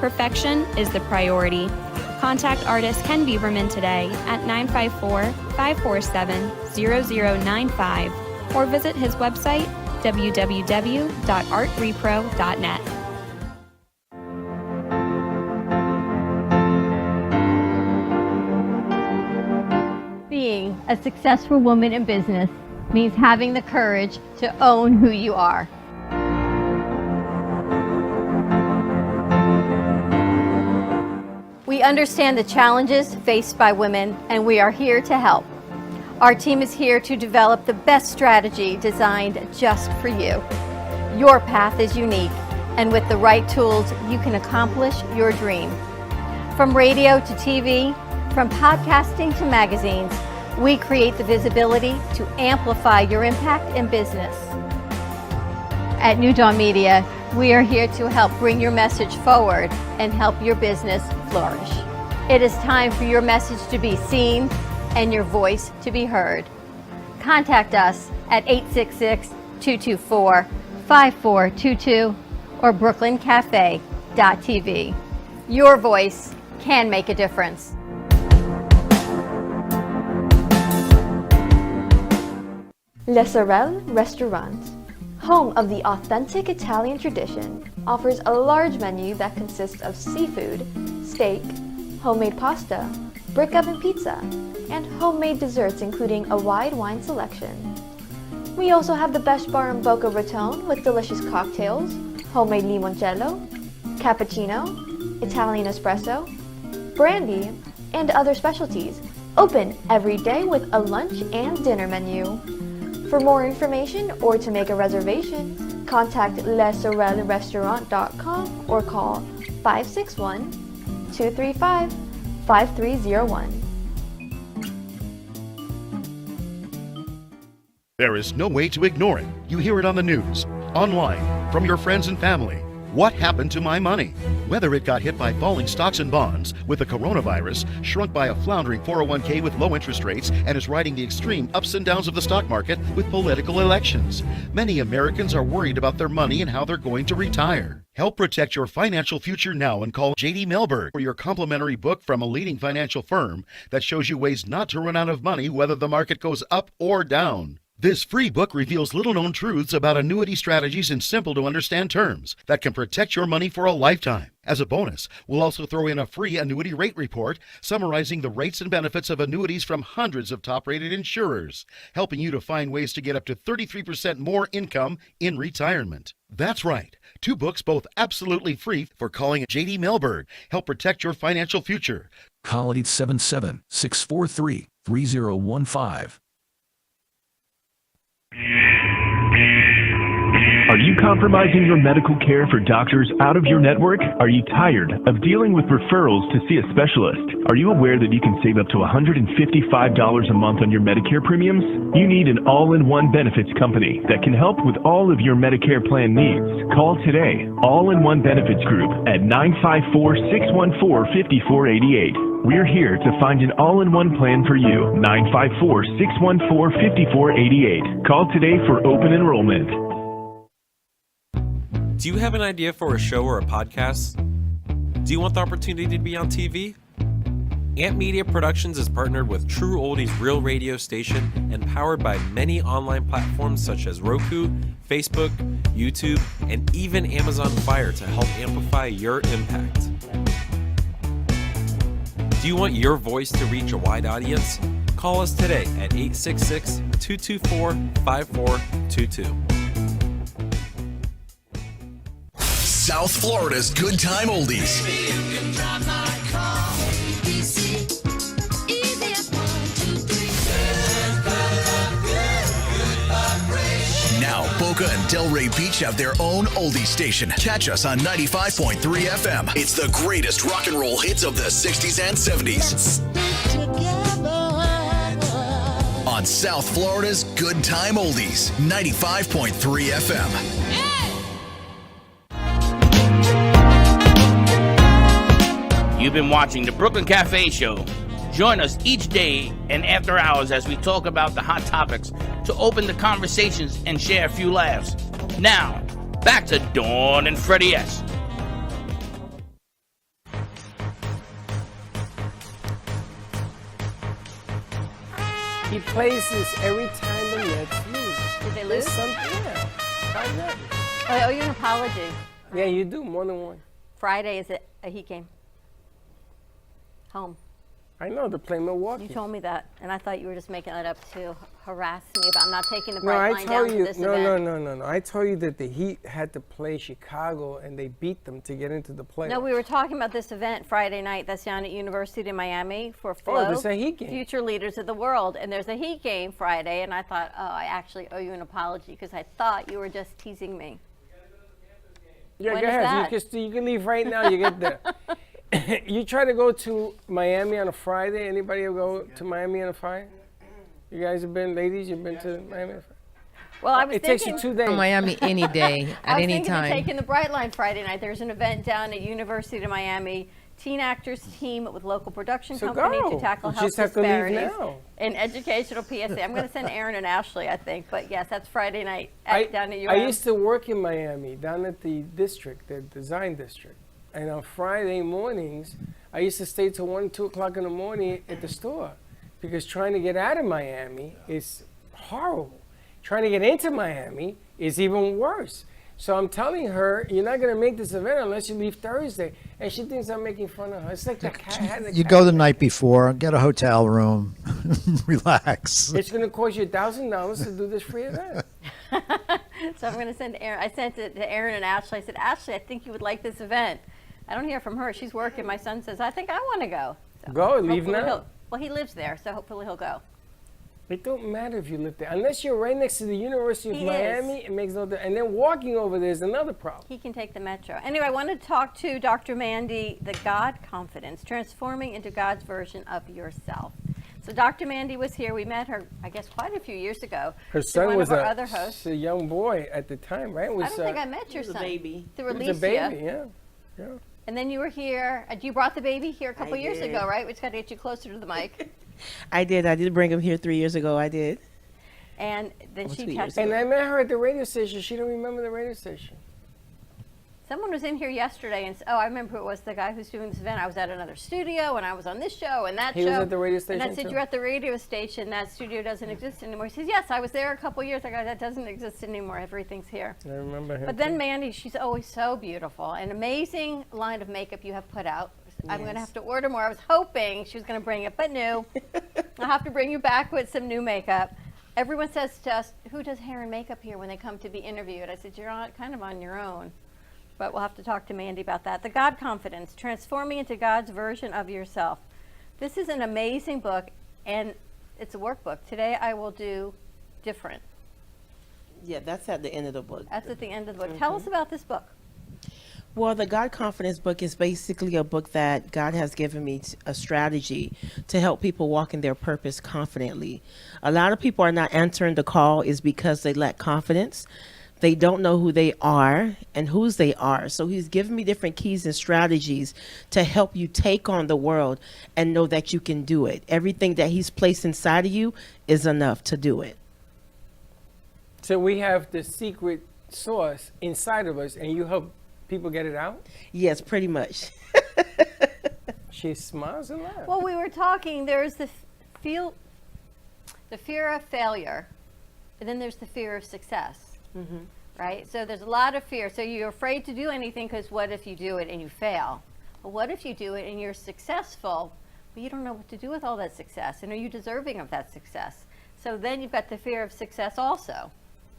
Speaker 6: Perfection is the priority. Contact artist Ken Bieberman today at 954-547-0095 or visit his website www.artrepro.net.
Speaker 3: Being a successful woman in business means having the courage to own who you are. We understand the challenges faced by women, and we are here to help. Our team is here to develop the best strategy designed just for you. Your path is unique, and with the right tools, you can accomplish your dream. From radio to TV, from podcasting to magazines, we create the visibility to amplify your impact in business. At New Dawn Media, we are here to help bring your message forward and help your business flourish. It is time for your message to be seen and your voice to be heard. Contact us at 866-224-5422 or brooklyncafe.tv. Your voice can make a difference.
Speaker 7: Le Sorel Restaurant, home of the authentic Italian tradition, offers a large menu that consists of seafood, steak, homemade pasta, brick oven pizza, and homemade desserts including a wide wine selection. We also have the best bar in Boca Raton with delicious cocktails, homemade limoncello, cappuccino, Italian espresso, brandy, and other specialties, open every day with a lunch and dinner menu. For more information or to make a reservation, contact lesorelrestaurant.com or call 561-235-5301.
Speaker 8: There is no way to ignore it. You hear it on the news, online, from your friends and family. What happened to my money? Whether it got hit by falling stocks and bonds, with the coronavirus, shrunk by a floundering 401k with low interest rates, and is riding the extreme ups and downs of the stock market with political elections. Many Americans are worried about their money and how they're going to retire. Help protect your financial future now and call J.D. Melberg for your complimentary book from a leading financial firm that shows you ways not to run out of money whether the market goes up or down. This free book reveals little-known truths about annuity strategies in simple-to-understand terms that can protect your money for a lifetime. As a bonus, we'll also throw in a free annuity rate report summarizing the rates and benefits of annuities from hundreds of top-rated insurers, helping you to find ways to get up to 33% more income in retirement. That's right. 2 books, both absolutely free, for calling J.D. Mellberg. Help protect your financial future.
Speaker 9: Call 877-643-3015.
Speaker 10: Are you compromising your medical care for doctors out of your network? Are you tired of dealing with referrals to see a specialist? Are you aware that you can save up to $155 a month on your Medicare premiums? You need an all-in-one benefits company that can help with all of your Medicare plan needs. Call today, All-in-One Benefits Group at 954-614-5488. We're here to find an all-in-one plan for you. 954-614-5488. Call today for open enrollment.
Speaker 11: Do you have an idea for a show or a podcast? Do you want the opportunity to be on TV? Amp Media Productions is partnered with True Oldies Real Radio Station and powered by many online platforms such as Roku, Facebook, YouTube, and even Amazon Fire to help amplify your impact. Do you want your voice to reach a wide audience? Call us today at 866-224-5422.
Speaker 12: South Florida's Good Time Oldies. Now, Boca and Delray Beach have their own oldie station. Catch us on 95.3 FM. It's the greatest rock and roll hits of the 60s and 70s. On South Florida's Good Time Oldies, 95.3 FM.
Speaker 1: You've been watching the Brooklyn Cafe Show. Join us each day and after hours as we talk about the hot topics to open the conversations and share a few laughs. Now, back to Dawn and Freddie S.
Speaker 2: He plays this every time the Mets lose.
Speaker 3: Did they lose?
Speaker 2: Yeah.
Speaker 3: I owe you an apology.
Speaker 2: Yeah, you do, more than one.
Speaker 3: Friday is a Heat game. Home.
Speaker 2: I know, they're playing Milwaukee.
Speaker 3: You told me that, and I thought you were just making that up to harass me about not taking the
Speaker 2: No,
Speaker 3: bright
Speaker 2: I
Speaker 3: line
Speaker 2: told
Speaker 3: down
Speaker 2: you,
Speaker 3: to this
Speaker 2: no,
Speaker 3: event.
Speaker 2: no. I told you that the Heat had to play Chicago, and they beat them to get into the playoffs.
Speaker 3: No, we were talking about this event Friday night that's down at University of Miami for Flow.
Speaker 2: there's a Heat game.
Speaker 3: Future Leaders of the World. And there's a Heat game Friday, and I thought, oh, I actually owe you an apology because I thought you were just teasing me.
Speaker 2: Yeah,
Speaker 3: When
Speaker 2: go
Speaker 3: is
Speaker 2: ahead.
Speaker 3: that?
Speaker 2: You can leave right now. You get there. You try to go to Miami on a Friday. Anybody ever go to Miami on a Friday? You guys have been, ladies, you've been to Miami on a Friday?
Speaker 3: Well, I was
Speaker 2: It
Speaker 3: thinking,
Speaker 2: takes you 2 days.
Speaker 4: Miami any day, at any
Speaker 3: I was thinking
Speaker 4: time.
Speaker 3: of taking the Bright Line Friday night. There's an event down at University of Miami. Teen actors team with local production
Speaker 2: So
Speaker 3: company
Speaker 2: go.
Speaker 3: to tackle
Speaker 2: You
Speaker 3: health
Speaker 2: just have to leave
Speaker 3: disparities
Speaker 2: now.
Speaker 3: in educational PSA. I'm going to send Aaron and Ashley, I think. But yes, that's Friday night down at UM.
Speaker 2: I used to work in Miami, down at the district, the design district. And on Friday mornings, I used to stay till 1, 2 o'clock in the morning at the store because trying to get out of Miami is horrible. Trying to get into Miami is even worse. So I'm telling her, you're not going to make this event unless you leave Thursday. And she thinks I'm making fun of her. It's like the cat.
Speaker 5: You go the night before, get a hotel room, relax.
Speaker 2: It's going to cost you $1,000 to do this free event.
Speaker 3: So I'm going to send Aaron. I sent it to Aaron and Ashley. I said, Ashley, I think you would like this event. I don't hear from her. She's working. My son says, I think I want to go. So
Speaker 2: Go, leave
Speaker 3: hopefully
Speaker 2: now.
Speaker 3: Well, he lives there, so hopefully he'll go.
Speaker 2: It don't matter if you live there. Unless you're right next to the University of
Speaker 3: He
Speaker 2: Miami, it makes no difference. And then walking over there is another problem.
Speaker 3: He can take the metro. Anyway, I wanted to talk to Dr. Mandy, the God Confidence, transforming into God's version of yourself. So Dr. Mandy was here. We met her, I guess, quite a few years ago.
Speaker 2: Her
Speaker 3: through
Speaker 2: son
Speaker 3: one
Speaker 2: was
Speaker 3: of our other hosts.
Speaker 2: a young boy at the time, right?
Speaker 3: I don't think I met your son.
Speaker 2: He
Speaker 3: Through
Speaker 2: was
Speaker 3: Alicia.
Speaker 2: a baby, yeah.
Speaker 3: And then you were here. You brought the baby here a couple
Speaker 13: I
Speaker 3: years
Speaker 13: did.
Speaker 3: ago, right? We just got to get you closer to the mic.
Speaker 13: I did bring him here 3 years ago. I did.
Speaker 3: And then
Speaker 13: Almost
Speaker 3: she
Speaker 13: 2 years
Speaker 3: texted
Speaker 2: And I met her at the radio station. She don't remember the radio station.
Speaker 3: Someone was in here yesterday and I remember who it was, the guy who's doing this event. I was at another studio and I was on this show and that show.
Speaker 2: He was at the radio
Speaker 3: And I
Speaker 2: station
Speaker 3: said,
Speaker 2: too?
Speaker 3: you're at the radio station. That studio doesn't exist anymore. He says, yes, I was there a couple years ago. That doesn't exist anymore. Everything's here.
Speaker 2: I remember him.
Speaker 3: But then
Speaker 2: too.
Speaker 3: Mandy, she's always so beautiful. An amazing line of makeup you have put out. I'm going to have to order more. I was hoping she was going to bring it, but no. I'll have to bring you back with some new makeup. Everyone says to us, who does hair and makeup here when they come to be interviewed? I said, you're kind of on your own. But we'll have to talk to Mandy about that. The God Confidence, Transforming into God's Version of Yourself. This is an amazing book, and it's a workbook. Today I will do different.
Speaker 13: Yeah, that's at the end of the book.
Speaker 3: That's at the end of the book. Tell us about this book.
Speaker 13: Well, the God Confidence book is basically a book that God has given me a strategy to help people walk in their purpose confidently. A lot of people are not answering the call is because they lack confidence. They don't know who they are and whose they are. So he's given me different keys and strategies to help you take on the world and know that you can do it. Everything that he's placed inside of you is enough to do it.
Speaker 2: So we have the secret sauce inside of us, and you help people get it out?
Speaker 13: Yes, pretty much.
Speaker 2: She smiles and laughs.
Speaker 3: Well, we were talking, there's the fear of failure, and then there's the fear of success. Right? So there's a lot of fear. So you're afraid to do anything because what if you do it and you fail? But what if you do it and you're successful, but you don't know what to do with all that success? And are you deserving of that success? So then you've got the fear of success also.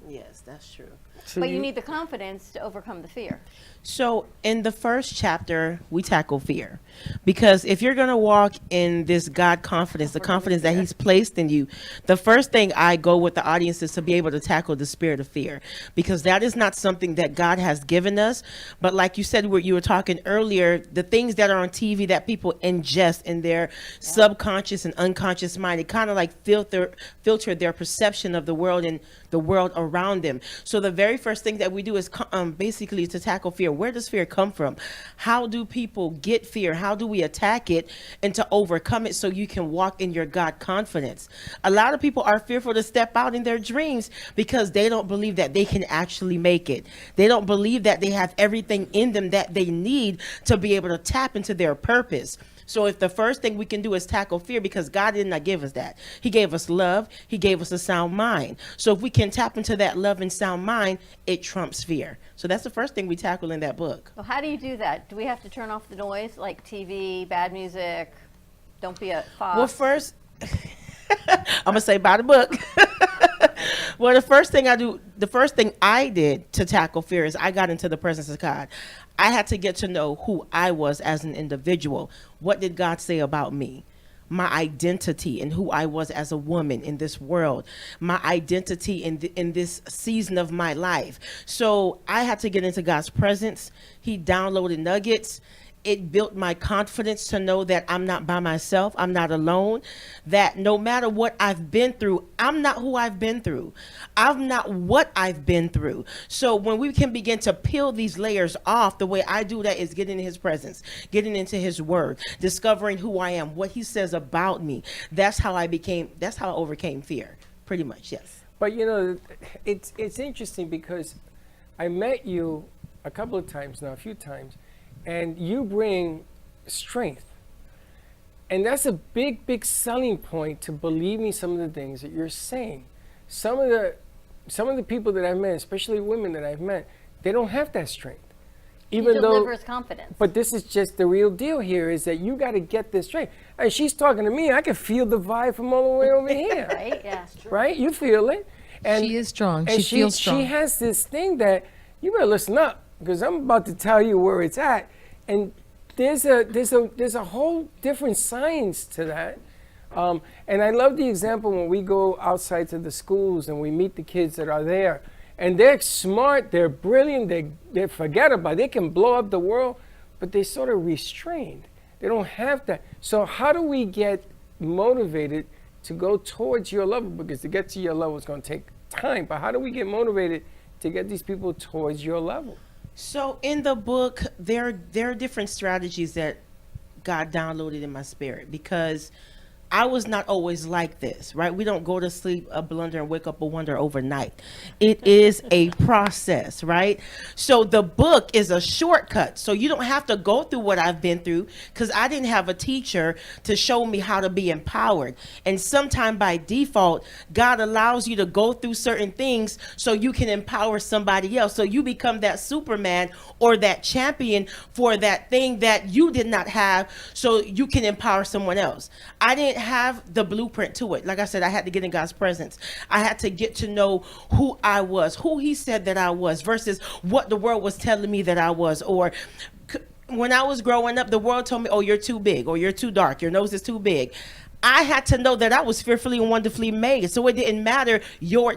Speaker 13: Yes, that's true.
Speaker 2: So
Speaker 3: But you need the confidence to overcome the fear.
Speaker 13: So in the first chapter, we tackle fear. Because if you're going to walk in this God confidence, the confidence that he's placed in you, the first thing I go with the audience is to be able to tackle the spirit of fear. Because that is not something that God has given us. But like you said, you were talking earlier, the things that are on TV that people ingest in their subconscious and unconscious mind, it kind of like filter their perception of the world and the world around them. So the very first thing that we do is basically to tackle fear. Where does fear come from? How do people get fear? How do we attack it and to overcome it so you can walk in your God confidence? A lot of people are fearful to step out in their dreams because they don't believe that they can actually make it. They don't believe that they have everything in them that they need to be able to tap into their purpose. So if the first thing we can do is tackle fear, because God did not give us that. He gave us love. He gave us a sound mind. So if we can tap into that love and sound mind, it trumps fear. So that's the first thing we tackle in that book.
Speaker 3: Well, how do you do that? Do we have to turn off the noise, like TV, bad music? Don't be a fox.
Speaker 13: Well, first, I'm going to say by the book. Well, the first thing I did to tackle fear is I got into the presence of God. I had to get to know who I was as an individual. What did God say about me? My identity and who I was as a woman in this world, my identity in this season of my life. So I had to get into God's presence. He downloaded nuggets. It built my confidence to know that I'm not by myself. I'm not alone. That no matter what I've been through, I'm not who I've been through. I'm not what I've been through. So when we can begin to peel these layers off, the way I do that is getting in his presence, getting into his word, discovering who I am, what he says about me. That's how I overcame fear. Pretty much, yes.
Speaker 2: But you know, it's interesting because I met you a couple of times now, a few times, and you bring strength. And that's a big, big selling point to believing some of the things that you're saying. Some of the people that I've met, especially women that I've met, they don't have that strength. Even
Speaker 3: he delivers confidence.
Speaker 2: But this is just the real deal here is that you got to get this straight. And she's talking to me, I can feel the vibe from all the way over here.
Speaker 3: Right, yeah.
Speaker 2: Right? You feel it. And
Speaker 4: she is strong.
Speaker 2: And
Speaker 4: she feels strong.
Speaker 2: She has this thing that you better listen up because I'm about to tell you where it's at. And there's a whole different science to that. And I love the example when we go outside to the schools and we meet the kids that are there. And they're smart, they're brilliant, they're forgettable. They can blow up the world, but they're sort of restrained. They don't have that. So how do we get motivated to go towards your level? Because to get to your level is going to take time. But how do we get motivated to get these people towards your level?
Speaker 13: So in the book, there are different strategies that God downloaded in my spirit because I was not always like this, right? We don't go to sleep a blunder and wake up a wonder overnight. It is a process, right? So the book is a shortcut. So you don't have to go through what I've been through, because I didn't have a teacher to show me how to be empowered. And sometime by default, God allows you to go through certain things so you can empower somebody else. So you become that Superman or that champion for that thing that you did not have, so you can empower someone else. I didn't have the blueprint to it. Like I said, I had to get in God's presence. I had to get to know who I was, who he said that I was, versus what the world was telling me that I was. Or when I was growing up, the world told me, oh, you're too big, or you're too dark, your nose is too big. I had to know that I was fearfully and wonderfully made. So it didn't matter,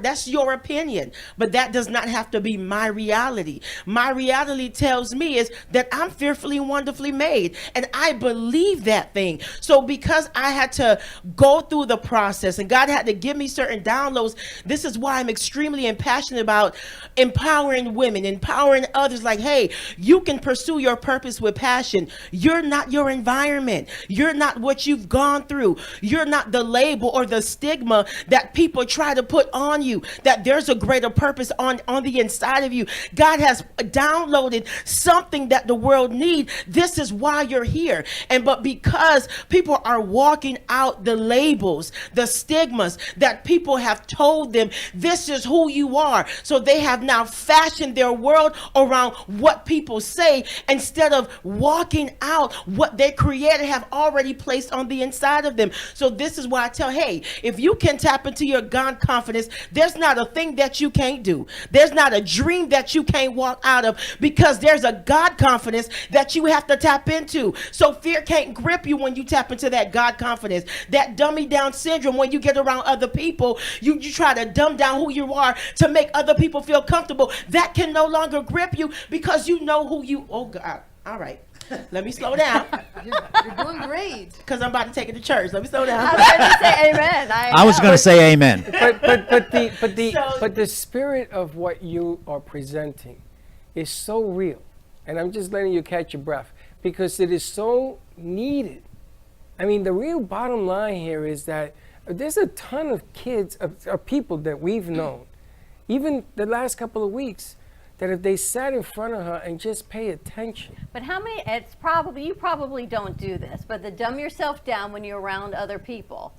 Speaker 13: that's your opinion, but that does not have to be my reality. My reality tells me is that I'm fearfully and wonderfully made, and I believe that thing. So because I had to go through the process and God had to give me certain downloads, this is why I'm extremely passionate about empowering women, empowering others. Like, hey, you can pursue your purpose with passion. You're not your environment. You're not what you've gone through. You're not the label or the stigma that people try to put on you, that there's a greater purpose on the inside of you. God has downloaded something that the world needs. This is why you're here. But because people are walking out the labels, the stigmas that people have told them, this is who you are. So they have now fashioned their world around what people say, instead of walking out what they created have already placed on the inside of them. So this is why I tell, hey, if you can tap into your God confidence, there's not a thing that you can't do. There's not a dream that you can't walk out of, because there's a God confidence that you have to tap into. So fear can't grip you when you tap into that God confidence. That dummy down syndrome, when you get around other people, you try to dumb down who you are to make other people feel comfortable. That can no longer grip you, because you know who you, oh God, all right. Let me slow down.
Speaker 4: You're doing great.
Speaker 13: Because I'm about to take it to church. Let me slow down.
Speaker 3: I was going to say amen.
Speaker 5: I was going to say amen.
Speaker 2: But the spirit of what you are presenting is so real, and I'm just letting you catch your breath, because it is so needed. I mean, the real bottom line here is that there's a ton of kids, of people that we've known, even the last couple of weeks, that if they sat in front of her and just pay attention.
Speaker 3: But how many, you probably don't do this, but to dumb yourself down when you're around other people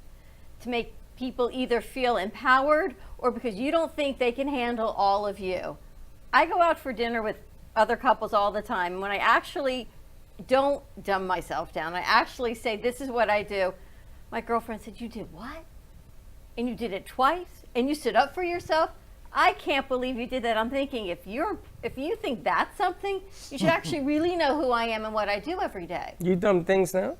Speaker 3: to make people either feel empowered or because you don't think they can handle all of you. I go out for dinner with other couples all the time, and when I actually don't dumb myself down, I actually say, this is what I do. My girlfriend said, you did what? And you did it twice? And you stood up for yourself? I can't believe you did that. I'm thinking, if you think that's something, you should actually really know who I am and what I do every day.
Speaker 2: You dumb things now?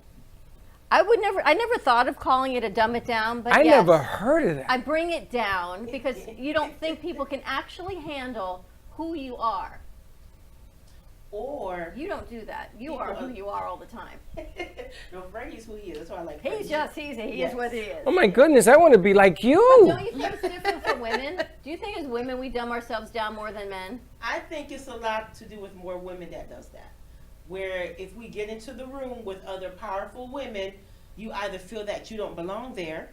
Speaker 3: I never thought of calling it a dumb it down, but
Speaker 2: I
Speaker 3: yes,
Speaker 2: never heard of that.
Speaker 3: I bring it down because you don't think people can actually handle who you are.
Speaker 13: Or
Speaker 3: you don't do that. You are who you are all the time.
Speaker 13: No, Freddie's who he is. That's why I like
Speaker 3: Freddie. He is what he is.
Speaker 2: Oh my goodness, I want to be like you.
Speaker 3: But don't you think it's different for women? Do you think as women we dumb ourselves down more than men?
Speaker 13: I think it's a lot to do with more women that does that. Where if we get into the room with other powerful women, you either feel that you don't belong there,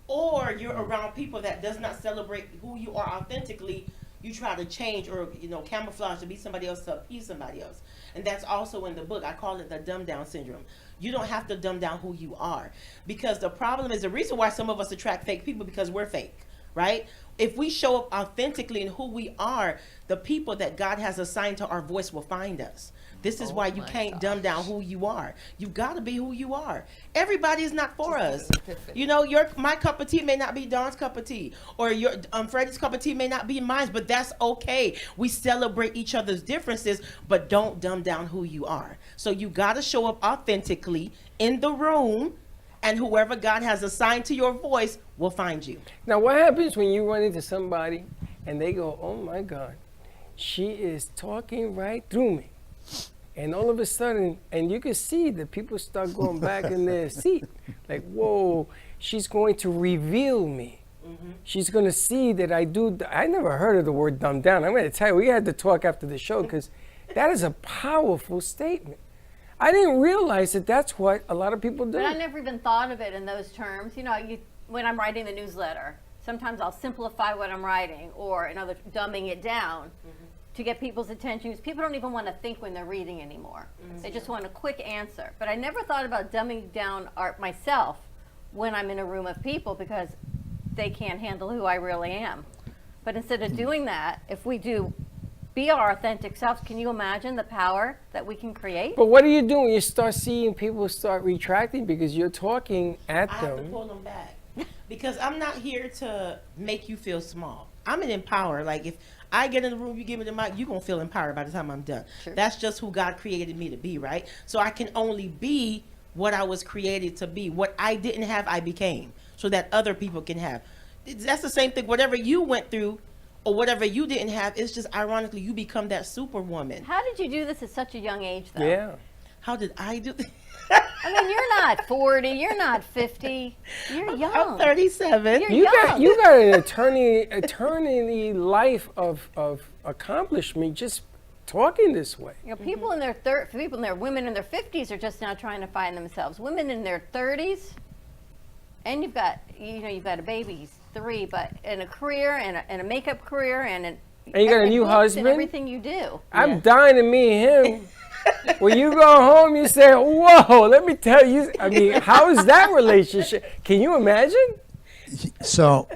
Speaker 13: or you're around people that does not celebrate who you are authentically. You try to change or camouflage to be somebody else, to appease somebody else. And that's also in the book. I call it the dumb down syndrome. You don't have to dumb down who you are, because the problem is, the reason why some of us attract fake people, because we're fake, right? If we show up authentically in who we are, the people that God has assigned to our voice will find us. This is why you can't dumb down who you are. You got to be who you are. Everybody is not for us. My cup of tea may not be Dawn's cup of tea, or your Freddie's cup of tea may not be mine, but that's okay. We celebrate each other's differences, but don't dumb down who you are. So you got to show up authentically in the room, and whoever God has assigned to your voice will find you.
Speaker 2: Now, what happens when you run into somebody and they go, oh my God, she is talking right through me? And all of a sudden, and you can see that people start going back in their seat. Like, whoa, she's going to reveal me. Mm-hmm. She's going to see that I do. I never heard of the word dumb down. I'm going to tell you, we had to talk after the show, because that is a powerful statement. I didn't realize that that's what a lot of people do.
Speaker 3: But I never even thought of it in those terms. You know, when I'm writing the newsletter, sometimes I'll simplify what I'm writing, or in other dumbing it down to get people's attention. Because people don't even want to think when they're reading anymore. They just want a quick answer. But I never thought about dumbing down art myself when I'm in a room of people, because they can't handle who I really am. But instead of doing that, if we do be our authentic selves, can you imagine the power that we can create?
Speaker 2: But what do you do when you start seeing people start retracting because you're talking at
Speaker 13: I have to
Speaker 2: them?
Speaker 13: pull them back because I'm not here to make you feel small. I'm an empower. Like, if I get in the room, you give me the mic, you're going to feel empowered by the time I'm done.
Speaker 3: Sure.
Speaker 13: That's just who God created me to be, right? So I can only be what I was created to be. What I didn't have, I became, so that other people can have. That's the same thing. Whatever you went through or whatever you didn't have, it's just ironically you become that superwoman.
Speaker 3: How did you do this at such a young age, though?
Speaker 2: Yeah.
Speaker 13: How did I do this?
Speaker 3: I mean, you're not 40, you're not 50, you're young.
Speaker 13: I'm 37.
Speaker 3: You're
Speaker 2: You
Speaker 3: young.
Speaker 2: got an eternity life of accomplishment just talking this way.
Speaker 3: You know, people in their women in their 50s are just now trying to find themselves. Women in their 30s, and you've got a baby, he's 3, but in a career and a makeup career and
Speaker 2: you got a new
Speaker 3: books
Speaker 2: husband?
Speaker 3: and everything you do.
Speaker 2: I'm dying to meet him. When you go home, you say, whoa, let me tell you. I mean, how is that relationship? Can you imagine?
Speaker 5: So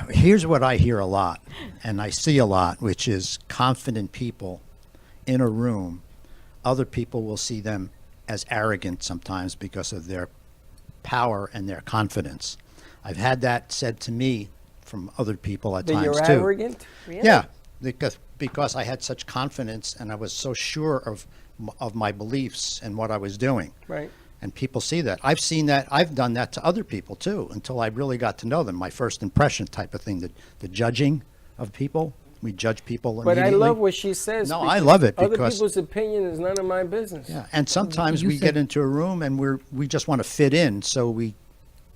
Speaker 5: here's what I hear a lot, and I see a lot, which is confident people in a room. Other people will see them as arrogant sometimes because of their power and their confidence. I've had that said to me from other people at
Speaker 2: That
Speaker 5: times
Speaker 2: you're
Speaker 5: too.
Speaker 2: arrogant?
Speaker 3: Really?
Speaker 5: Yeah, because I had such confidence and I was so sure of my beliefs and what I was doing.
Speaker 2: Right.
Speaker 5: And people see that. I've seen that. I've done that to other people too, until I really got to know them. My first impression type of thing, the judging of people. We judge people
Speaker 2: But I
Speaker 5: immediately.
Speaker 2: love what she says.
Speaker 5: No, I
Speaker 2: because
Speaker 5: love it
Speaker 2: other
Speaker 5: because-
Speaker 2: people's opinion is none of my business.
Speaker 5: Yeah, and sometimes we get into a room and we just want to fit in, so we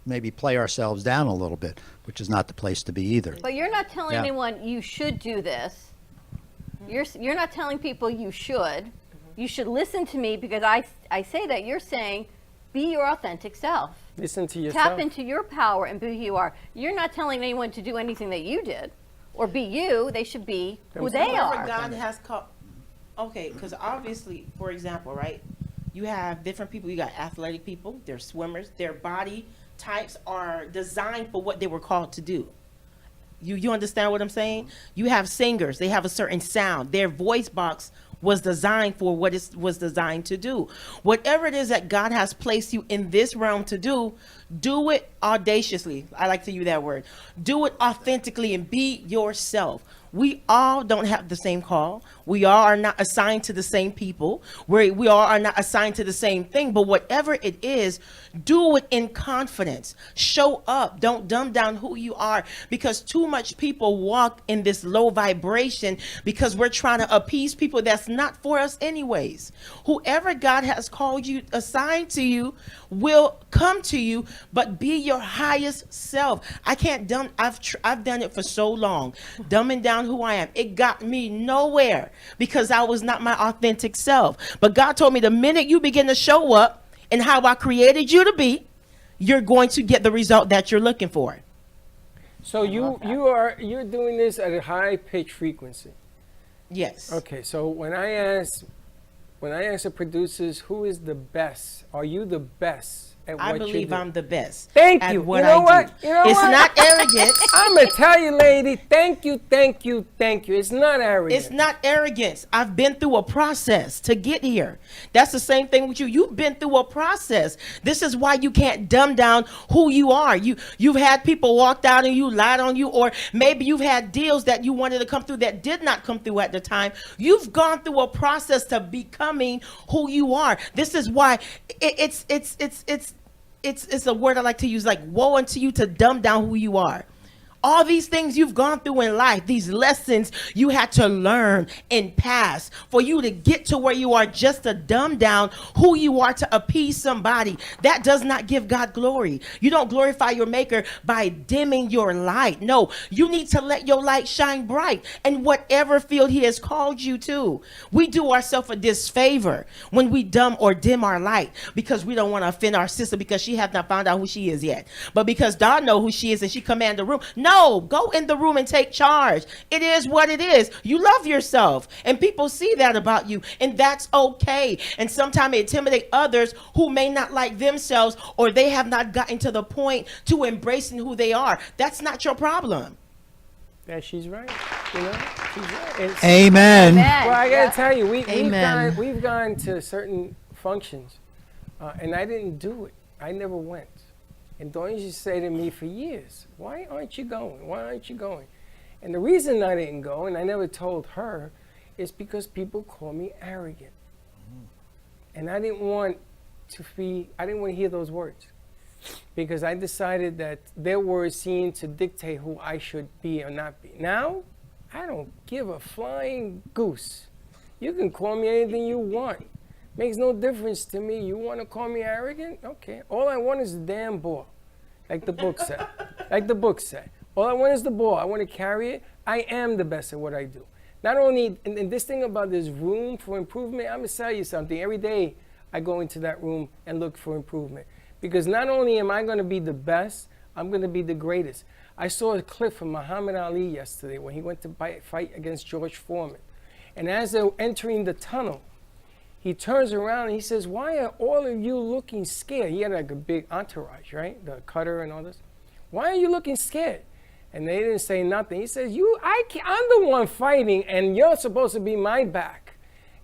Speaker 5: maybe play ourselves down a little bit, which is not the place to be either.
Speaker 3: But you're not telling
Speaker 5: Yeah.
Speaker 3: anyone you should do this. You're not telling people you should. You should listen to me because I say that. You're saying be your authentic self.
Speaker 2: Listen to yourself.
Speaker 3: Tap into your power and be who you are. You're not telling anyone to do anything that you did or be you. They should be who they
Speaker 13: Whoever
Speaker 3: are.
Speaker 13: God has called. Okay, because obviously, for example, right, you have different people. You got athletic people. They're swimmers. Their body types are designed for what they were called to do. You understand what I'm saying? You have singers. They have a certain sound. Their voice box was designed for what it was designed to do. Whatever it is that God has placed you in this realm to do it audaciously. I like to use that word. Do it authentically and be yourself. We all don't have the same call. We all are not assigned to the same people. We all are not assigned to the same thing. But whatever it is, do it in confidence. Show up. Don't dumb down who you are, because too much people walk in this low vibration because we're trying to appease people that's not for us anyways. Whoever God has called you, assigned to you, will come to you, but be your highest self. I can't dumb. I've done it for so long, dumbing down who I am. It got me nowhere because I was not my authentic self. But God told me the minute you begin to show up and how I created you to be, you're going to get the result that you're looking for.
Speaker 2: So you're doing this at a high pitch frequency.
Speaker 13: Yes.
Speaker 2: Okay, so when I ask the producers who is the best, are you the best at what
Speaker 13: I
Speaker 2: you
Speaker 13: believe
Speaker 2: do?
Speaker 13: I'm the best.
Speaker 2: Thank
Speaker 13: at
Speaker 2: you.
Speaker 13: What
Speaker 2: You know
Speaker 13: I
Speaker 2: what?
Speaker 13: do.
Speaker 2: You know
Speaker 13: it's
Speaker 2: what?
Speaker 13: not arrogance.
Speaker 2: I'm gonna tell you, lady. Thank you. It's not arrogance.
Speaker 13: It's not arrogance. I've been through a process to get here. That's the same thing with you. You've been through a process. This is why you can't dumb down who you are. You've had people walked out and you lied on you, or maybe you've had deals that you wanted to come through that did not come through at the time. You've gone through a process to becoming who you are. This is why it's a word I like to use, like woe unto you to dumb down who you are. All these things you've gone through in life, these lessons you had to learn and pass for you to get to where you are, just to dumb down who you are to appease somebody. That does not give God glory. You don't glorify your maker by dimming your light. No, you need to let your light shine bright in whatever field he has called you to. We do ourselves a disfavor when we dim our light because we don't want to offend our sister because she has not found out who she is yet. But because God knows who she is and she command the room. No, go in the room and take charge. It is what it is. You love yourself and people see that about you, and that's okay. And sometimes it intimidate others who may not like themselves, or they have not gotten to the point to embracing who they are. That's not your problem.
Speaker 2: Yeah, she's right. You know, she's right. And
Speaker 5: Amen.
Speaker 2: well, I gotta tell you,
Speaker 4: Amen.
Speaker 2: we've gone to certain functions, and I didn't do it. I never went. And Dawn used to say to me for years, "Why aren't you going? Why aren't you going?" And the reason I didn't go, and I never told her, is because people call me arrogant, and I didn't want to hear those words. Because I decided that their words seemed to dictate who I should be or not be. Now, I don't give a flying goose. You can call me anything you want. Makes no difference to me. You want to call me arrogant? Okay. All I want is the damn ball, like the book said. Like the book said. All I want is the ball. I want to carry it. I am the best at what I do. Not only, and this thing about this room for improvement, I'm going to tell you something. Every day I go into that room and look for improvement. Because not only am I going to be the best, I'm going to be the greatest. I saw a clip from Muhammad Ali yesterday when he went to fight against George Foreman. And as they're entering the tunnel, he turns around and he says, "Why are all of you looking scared?" He had like a big entourage, right? The cutter and all this. "Why are you looking scared?" And they didn't say nothing. He says, I'm the one fighting and you're supposed to be my back.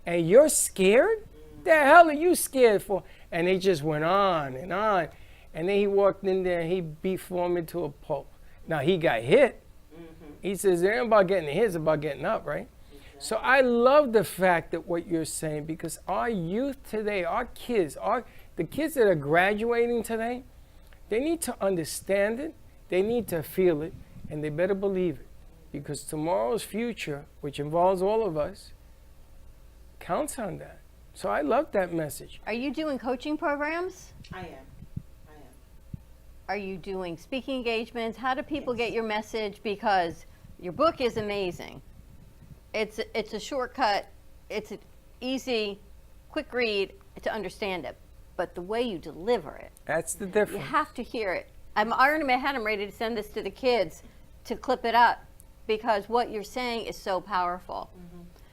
Speaker 2: And you're scared? The hell are you scared for? And they just went on and on. And then he walked in there and he beat Foreman to a pulp. Now he got hit. He says, it ain't about getting hit, it's about getting up, right? So I love the fact that what you're saying, because our youth today, our kids, the kids that are graduating today, they need to understand it, they need to feel it, and they better believe it. Because tomorrow's future, which involves all of us, counts on that. So I love that message.
Speaker 3: Are you doing coaching programs?
Speaker 13: I am.
Speaker 3: Are you doing speaking engagements? How do people get your message? Because your book is amazing. It's a shortcut. It's an easy, quick read to understand it. But the way you deliver it,
Speaker 2: that's the difference.
Speaker 3: You have to hear it. I'm already in my head. I'm ready to send this to the kids to clip it up, because what you're saying is so powerful.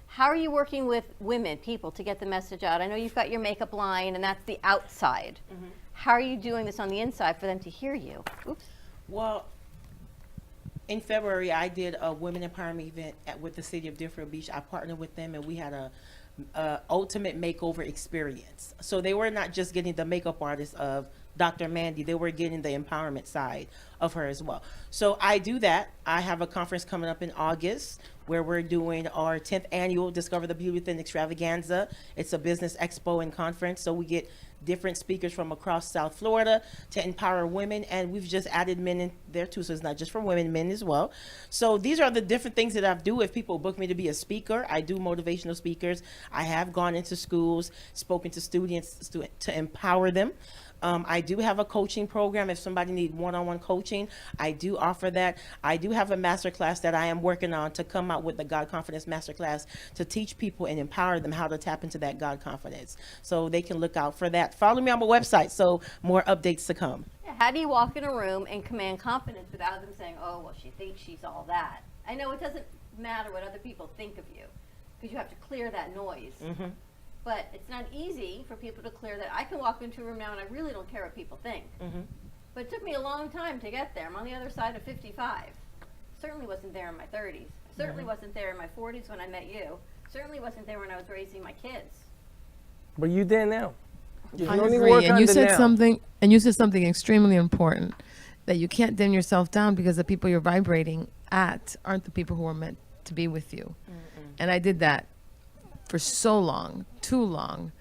Speaker 3: How are you working with women, people, to get the message out? I know you've got your makeup line, and that's the outside. How are you doing this on the inside for them to hear you? Oops.
Speaker 13: Well, in February, I did a women empowerment event with the city of Deerfield Beach. I partnered with them, and we had a ultimate makeover experience. So they were not just getting the makeup artist of Dr. Mandy, they were getting the empowerment side of her as well. So I do that. I have a conference coming up in August where we're doing our 10th annual Discover the Beauty Within extravaganza. It's a business expo and conference. So we get different speakers from across South Florida to empower women, and we've just added men in there too, so it's not just for women, men as well. So these are the different things that I do. If people book me to be a speaker, I do motivational speakers. I have gone into schools, spoken to students to empower them. I do have a coaching program. If somebody needs one-on-one coaching, I do offer that. I do have a masterclass that I am working on to come out with the God Confidence Masterclass to teach people and empower them how to tap into that God confidence. So they can look out for that. Follow me on my website, so more updates to come.
Speaker 3: How do you walk in a room and command confidence without them saying, oh, well, she thinks she's all that? I know it doesn't matter what other people think of you, because you have to clear that noise. But it's not easy for people to clear that. I can walk into a room now and I really don't care what people think. But it took me a long time to get there. I'm on the other side of 55. Certainly wasn't there in my 30s. Certainly wasn't there in my 40s when I met you. Certainly wasn't there when I was raising my kids.
Speaker 2: But you there now. You
Speaker 4: I
Speaker 2: can only
Speaker 4: agree.
Speaker 2: work
Speaker 4: And
Speaker 2: on
Speaker 4: you
Speaker 2: the
Speaker 4: said
Speaker 2: now.
Speaker 4: something extremely important, that you can't dim yourself down because the people you're vibrating at aren't the people who are meant to be with you. And I did that for so long, too long.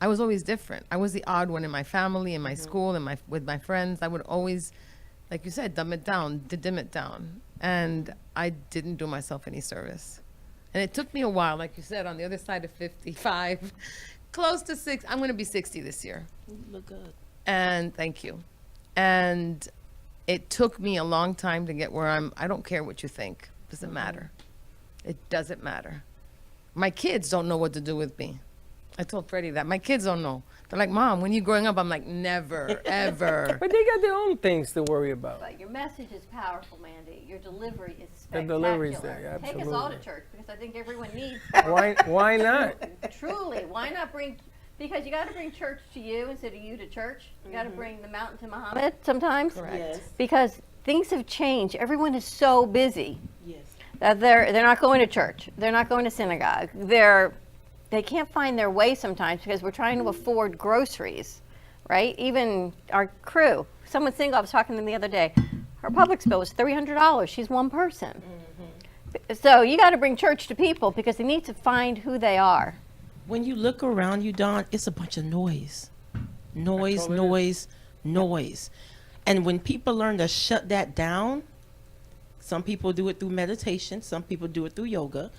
Speaker 4: I was always different. I was the odd one in my family, in my school, and with my friends. I would always like you said, dumb it down, to dim it down. And I didn't do myself any service. And it took me a while, like you said, on the other side of 55, close to 6. I'm going to be 60 this year.
Speaker 13: You look good.
Speaker 4: And thank you. And it took me a long time to get where I don't care what you think. Doesn't matter. It doesn't matter. My kids don't know what to do with me. I told Freddie that. My kids don't know. They're like, Mom, when you growing up? I'm like, never, ever.
Speaker 2: But they got their own things to worry about.
Speaker 3: But your message is powerful, Mandy. Your delivery is
Speaker 2: The
Speaker 3: spectacular.
Speaker 2: delivery's there,
Speaker 3: Take us all to
Speaker 2: absolutely.
Speaker 3: church because I think everyone needs.
Speaker 2: Why not?
Speaker 3: Truly, why not bring? Because you got to bring church to you instead of you to church. You got to bring the mountain to Muhammad sometimes.
Speaker 4: Correct. Yes.
Speaker 3: Because things have changed. Everyone is so busy
Speaker 13: Yes.
Speaker 3: that they're not going to church. They're not going to synagogue. They can't find their way sometimes because we're trying to afford groceries, right? Even our crew. Someone single, I was talking to them the other day. Her Publix bill was $300. She's one person. So you got to bring church to people because they need to find who they are.
Speaker 13: When you look around you, Dawn, it's a bunch of noise. Noise. And when people learn to shut that down, some people do it through meditation, some people do it through yoga,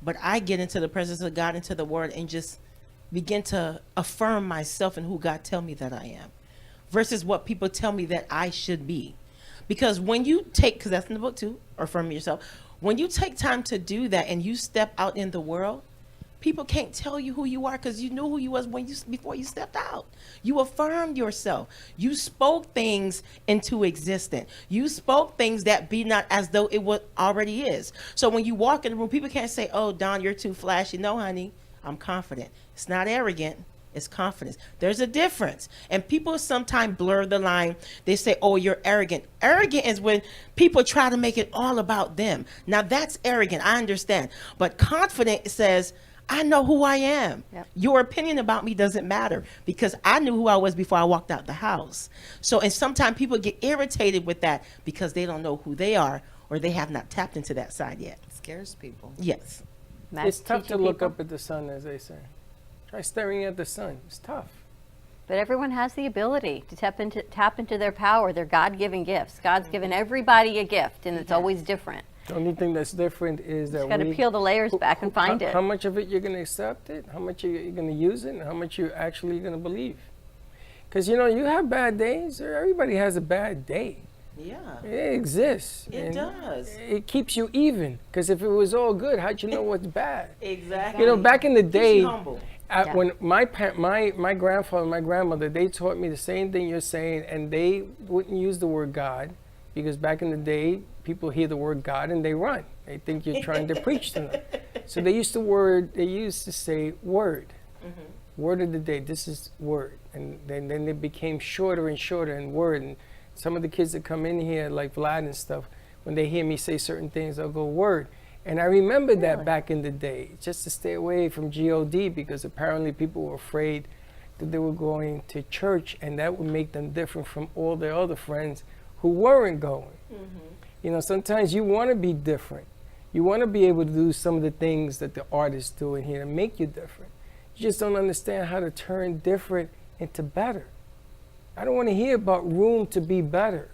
Speaker 13: but I get into the presence of God, into the Word, and just begin to affirm myself and who God tell me that I am, versus what people tell me that I should be. Because when you take, because that's in the book too, affirm yourself, when you take time to do that and you step out in the world, people can't tell you who you are because you knew who you was before you stepped out. You affirmed yourself. You spoke things into existence. You spoke things that be not as though it was already is. So when you walk in the room, people can't say, "Oh, Dawn, you're too flashy." No, honey, I'm confident. It's not arrogant. It's confidence. There's a difference. And people sometimes blur the line. They say, "Oh, you're arrogant." Arrogant is when people try to make it all about them. Now that's arrogant. I understand. But confident says, I know who I am. Yep. Your opinion about me doesn't matter because I knew who I was before I walked out the house. So, and sometimes people get irritated with that because they don't know who they are or they have not tapped into that side yet.
Speaker 4: It scares people.
Speaker 13: Yes.
Speaker 2: It's tough to look up at the sun, as they say. Try staring at the sun. It's tough.
Speaker 3: But everyone has the ability to tap into their power, their God-given gifts. God's given everybody a gift, and it's always different.
Speaker 2: The only thing that's different is that
Speaker 3: You got to peel the layers back and find it.
Speaker 2: How much of it you're going to accept it, how much you're going to use it, and how much you're actually going to believe. Because, you have bad days. Everybody has a bad day.
Speaker 13: Yeah.
Speaker 2: It exists.
Speaker 13: It does.
Speaker 2: It keeps you even. Because if it was all good, how'd you know what's bad?
Speaker 13: Exactly.
Speaker 2: Back in the day,
Speaker 13: humble.
Speaker 2: when my grandfather and my grandmother, they taught me the same thing you're saying, and they wouldn't use the word God. Because back in the day, people hear the word God and they run. They think you're trying to preach to them. So they used to say word. Word of the day, this is word. And then it became shorter and shorter and word. And some of the kids that come in here, like Vlad and stuff, when they hear me say certain things, they'll go word. And I remember that back in the day, just to stay away from God, because apparently people were afraid that they were going to church and that would make them different from all their other friends who weren't going. Sometimes you want to be different. You want to be able to do some of the things that the artists do in here to make you different. You just don't understand how to turn different into better. I don't want to hear about room to be better.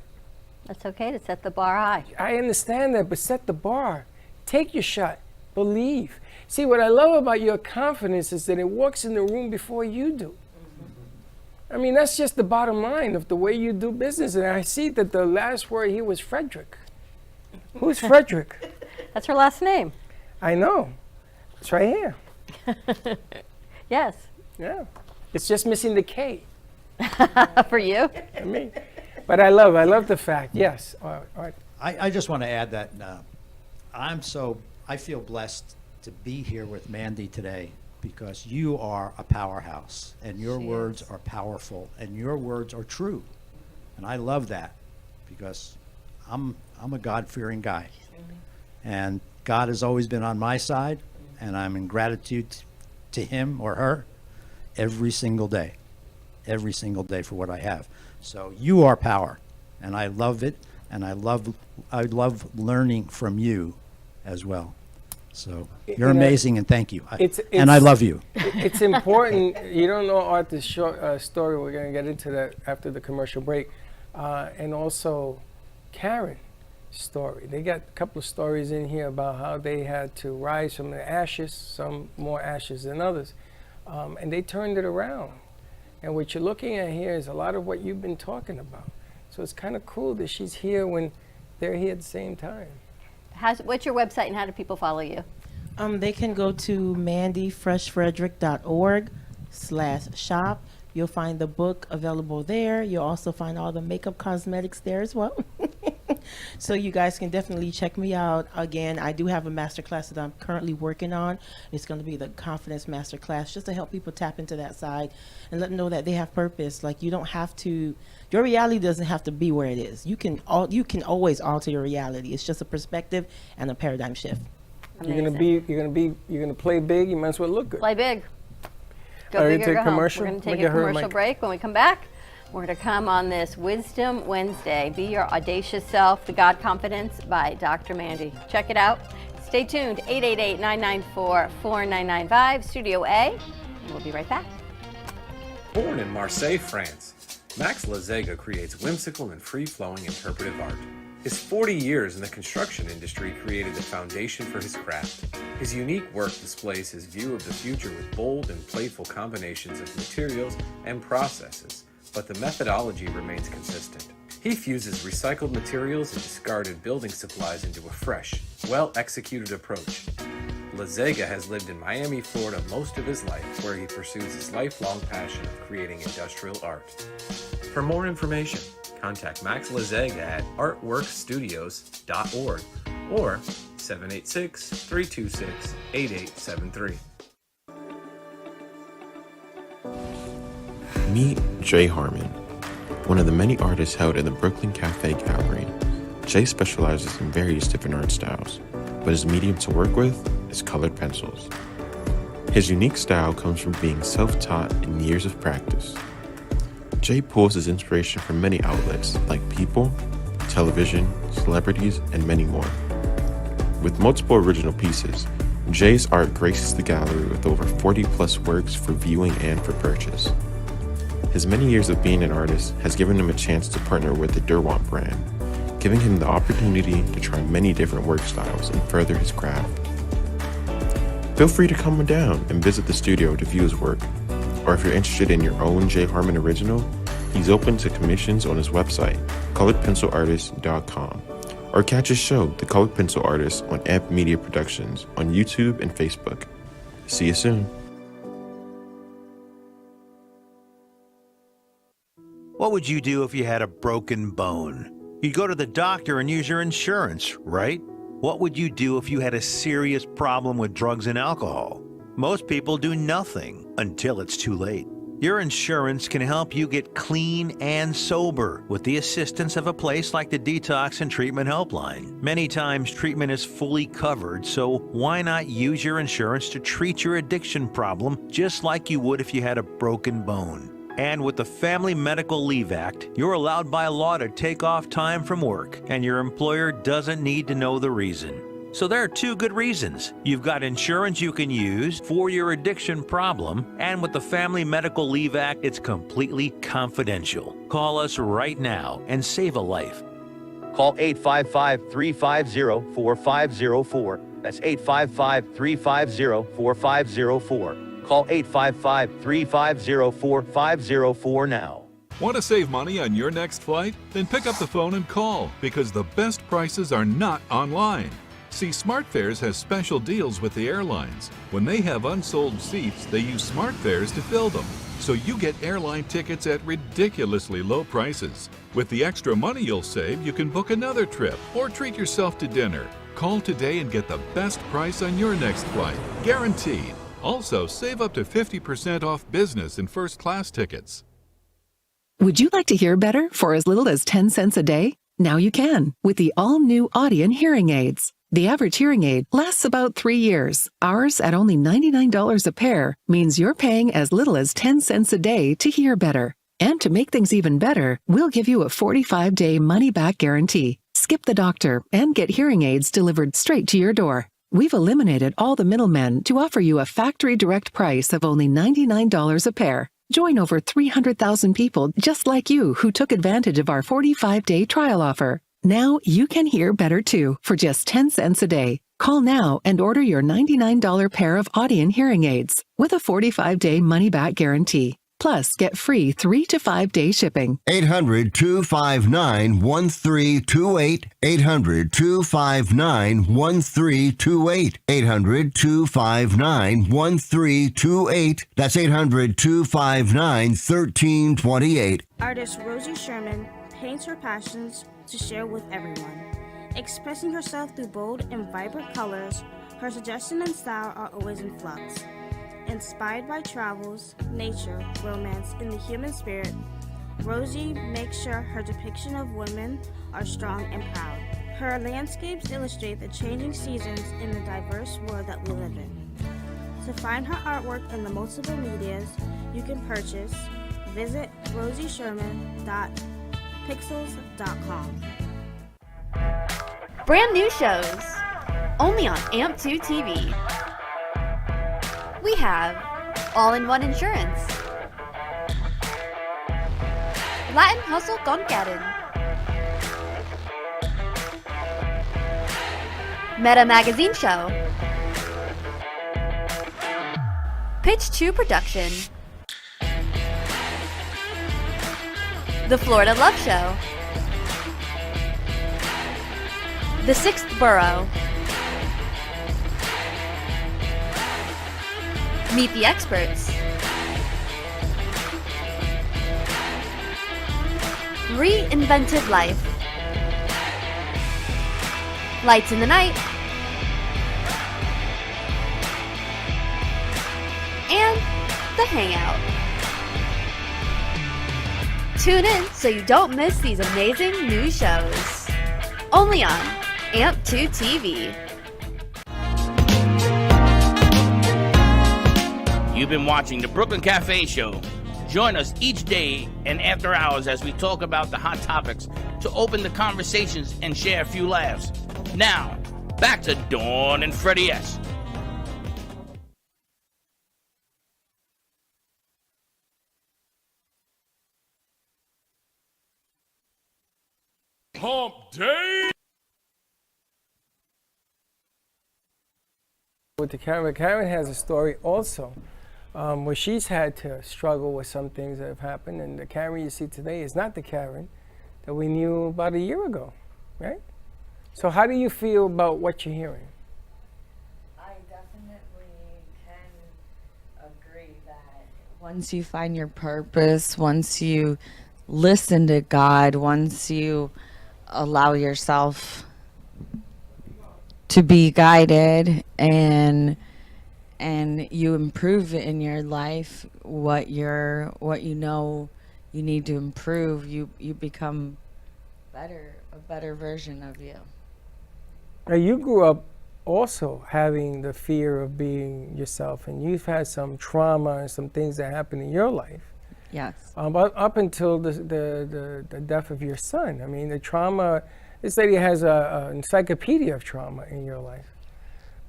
Speaker 3: That's okay to set the bar high.
Speaker 2: I understand that, but set the bar. Take your shot. Believe. See, what I love about your confidence is that it walks in the room before you do. I mean, that's just the bottom line of the way you do business. And I see that the last word here was Frederick. Who's Frederick?
Speaker 3: That's her last name.
Speaker 2: I know. It's right here.
Speaker 3: Yes.
Speaker 2: Yeah. It's just missing the K.
Speaker 3: For you?
Speaker 2: For me. But I love the fact. Yes. All right.
Speaker 5: I just want to add that I feel blessed to be here with Mandy today because you are a powerhouse and your words are powerful and your words are true. And I love that because I'm a God-fearing guy. And God has always been on my side, and I'm in gratitude to him or her every single day for what I have. So you are power, and I love it, and I love learning from you as well. So you're amazing, and thank you. And I love you.
Speaker 2: It's important. You don't know Arthur's short story. We're going to get into that after the commercial break. And also, Karen story. They got a couple of stories in here about how they had to rise from the ashes, some more ashes than others, and they turned it around. And what you're looking at here is a lot of what you've been talking about. So it's kind of cool that she's here when they're here at the same time.
Speaker 3: What's your website and how do people follow you?
Speaker 13: They can go to mandyfreshfrederick.org/shop. You'll find the book available there. You'll also find all the makeup cosmetics there as well. So you guys can definitely check me out. Again, I do have a masterclass that I'm currently working on. It's going to be the Confidence Masterclass, just to help people tap into that side and let them know that they have purpose. Like, you don't have to, your reality doesn't have to be where it is. You can always alter your reality. It's just a perspective and a paradigm shift.
Speaker 3: Amazing.
Speaker 2: You're gonna play big. You might as well look good.
Speaker 3: Play big. Go
Speaker 2: All right,
Speaker 3: big or
Speaker 2: take
Speaker 3: go home.
Speaker 2: commercial.
Speaker 3: We're going to take
Speaker 2: Get
Speaker 3: a
Speaker 2: her a
Speaker 3: commercial
Speaker 2: mic.
Speaker 3: break. When we come back, we're going to come on this Wisdom Wednesday. Be Your Audacious Self, The God Confidence by Dr. Mandy. Check it out. Stay tuned. 888-994-4995, Studio A. And we'll be right back.
Speaker 11: Born in Marseille, France, Max Lazega creates whimsical and free-flowing interpretive art. His 40 years in the construction industry created the foundation for his craft. His unique work displays his view of the future with bold and playful combinations of materials and processes, but the methodology remains consistent. He fuses recycled materials and discarded building supplies into a fresh, well-executed approach. Lazega has lived in Miami, Florida most of his life, where he pursues his lifelong passion of creating industrial art. For more information, contact Max Lazega at artworkstudios.org or 786-326-8873.
Speaker 14: Meet Jay Harmon, one of the many artists held in the Brooklyn Cafe Gallery. Jay specializes in various different art styles, but his medium to work with is colored pencils. His unique style comes from being self-taught and years of practice. Jay pulls his inspiration from many outlets like people, television, celebrities, and many more. With multiple original pieces, Jay's art graces the gallery with over 40 plus works for viewing and for purchase. His many years of being an artist has given him a chance to partner with the Derwent brand, giving him the opportunity to try many different work styles and further his craft. Feel free to come down and visit the studio to view his work, or if you're interested in your own Jay Harmon original, he's open to commissions on his website, coloredpencilartist.com, or catch his show, The Colored Pencil Artist, on Amp Media Productions on YouTube and Facebook. See you soon.
Speaker 15: What would you do if you had a broken bone? You'd go to the doctor and use your insurance, right? What would you do if you had a serious problem with drugs and alcohol? Most people do nothing until it's too late. Your insurance can help you get clean and sober with the assistance of a place like the Detox and Treatment Helpline. Many times treatment is fully covered, so why not use your insurance to treat your addiction problem just like you would if you had a broken bone? And with the Family Medical Leave Act, you're allowed by law to take off time from work, and your employer doesn't need to know the reason. So there are two good reasons. You've got insurance you can use for your addiction problem, and with the Family Medical Leave Act, it's completely confidential. Call us right now and save a life.
Speaker 16: Call 855-350-4504. That's 855-350-4504. Call 855-350-4504 now.
Speaker 9: Want to save money on your next flight? Then pick up the phone and call, because the best prices are not online. See, SmartFares has special deals with the airlines. When they have unsold seats, they use SmartFares to fill them. So you get airline tickets at ridiculously low prices. With the extra money you'll save, you can book another trip or treat yourself to dinner. Call today and get the best price on your next flight, guaranteed. Also, save up to 50% off business and first class tickets.
Speaker 17: Would you like to hear better for as little as 10 cents a day? Now you can with the all-new Audien hearing aids. The average hearing aid lasts about 3 years. Ours, at only $99 a pair, means you're paying as little as 10 cents a day to hear better. And to make things even better, we'll give you a 45-day money-back guarantee. Skip the doctor and get hearing aids delivered straight to your door. We've eliminated all the middlemen to offer you a factory direct price of only $99 a pair. Join over 300,000 people just like you who took advantage of our 45-day trial offer. Now you can hear better too for just 10 cents a day. Call now and order your $99 pair of Audion hearing aids with a 45-day money-back guarantee. Plus, get free 3 to 5 day shipping.
Speaker 18: 800-259-1328. 800-259-1328. 800-259-1328. That's 800-259-1328.
Speaker 19: Artist Rosie Sherman paints her passions to share with everyone. Expressing herself through bold and vibrant colors, her suggestion and style are always in flux. Inspired by travels, nature, romance, and the human spirit, Rosie makes sure her depiction of women are strong and proud. Her landscapes illustrate the changing seasons in the diverse world that we live in. To find her artwork in the multiple medias you can purchase, visit rosiesherman.pixels.com.
Speaker 7: Brand new shows, only on AMP2 TV. We have All-in-One Insurance, Latin Hustle con Karen, Meta Magazine Show, Pitch 2 Production, The Florida Love Show, The Sixth Borough, Meet the Experts, Reinvented Life, Lights in the Night, and The Hangout. Tune in so you don't miss these amazing new shows. Only on AMP2 TV.
Speaker 1: You've been watching the Brooklyn Cafe Show. Join us each day and after hours as we talk about the hot topics to open the conversations and share a few laughs. Now, back to Dawn and Freddie S.
Speaker 20: Hump Day!
Speaker 2: With the Karen has a story also where she's had to struggle with some things that have happened, and the Karen you see today is not the Karen that we knew about a year ago, right? So how do you feel about what you're hearing?
Speaker 21: I definitely can agree that once you find your purpose, once you listen to God, once you allow yourself to be guided and you improve in your life what you know you need to improve, you become a better version of you.
Speaker 2: Now you grew up also having the fear of being yourself, and you've had some trauma and some things that happened in your life.
Speaker 21: Yes.
Speaker 2: But up until the death of your son, I mean, the trauma. This lady has an encyclopedia of trauma in your life.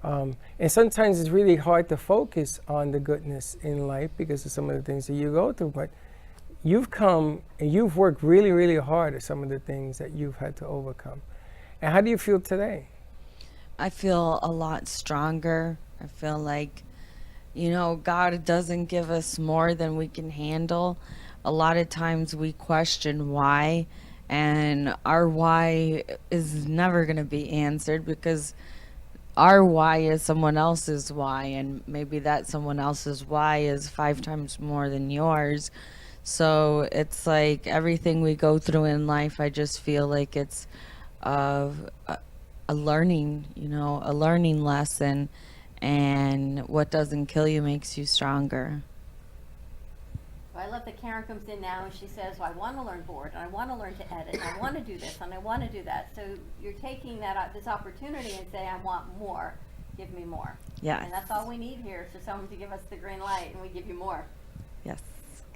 Speaker 2: And sometimes it's really hard to focus on the goodness in life because of some of the things that you go through. But you've come and you've worked really, really hard at some of the things that you've had to overcome. And how do you feel today?
Speaker 21: I feel a lot stronger. I feel like, God doesn't give us more than we can handle. A lot of times we question why. And our why is never going to be answered because our why is someone else's why, and maybe that someone else's why is 5 times more than yours. So it's like everything we go through in life, I just feel like it's a learning, a learning lesson, and what doesn't kill you makes you stronger.
Speaker 3: I love that Karen comes in now and she says, well, I want to learn board, and I want to learn to edit, and I want to do this, and I want to do that. So you're taking that this opportunity and saying, I want more, give me more.
Speaker 21: Yes.
Speaker 3: And that's all we need here, for someone to give us the green light, and we give you more.
Speaker 21: Yes.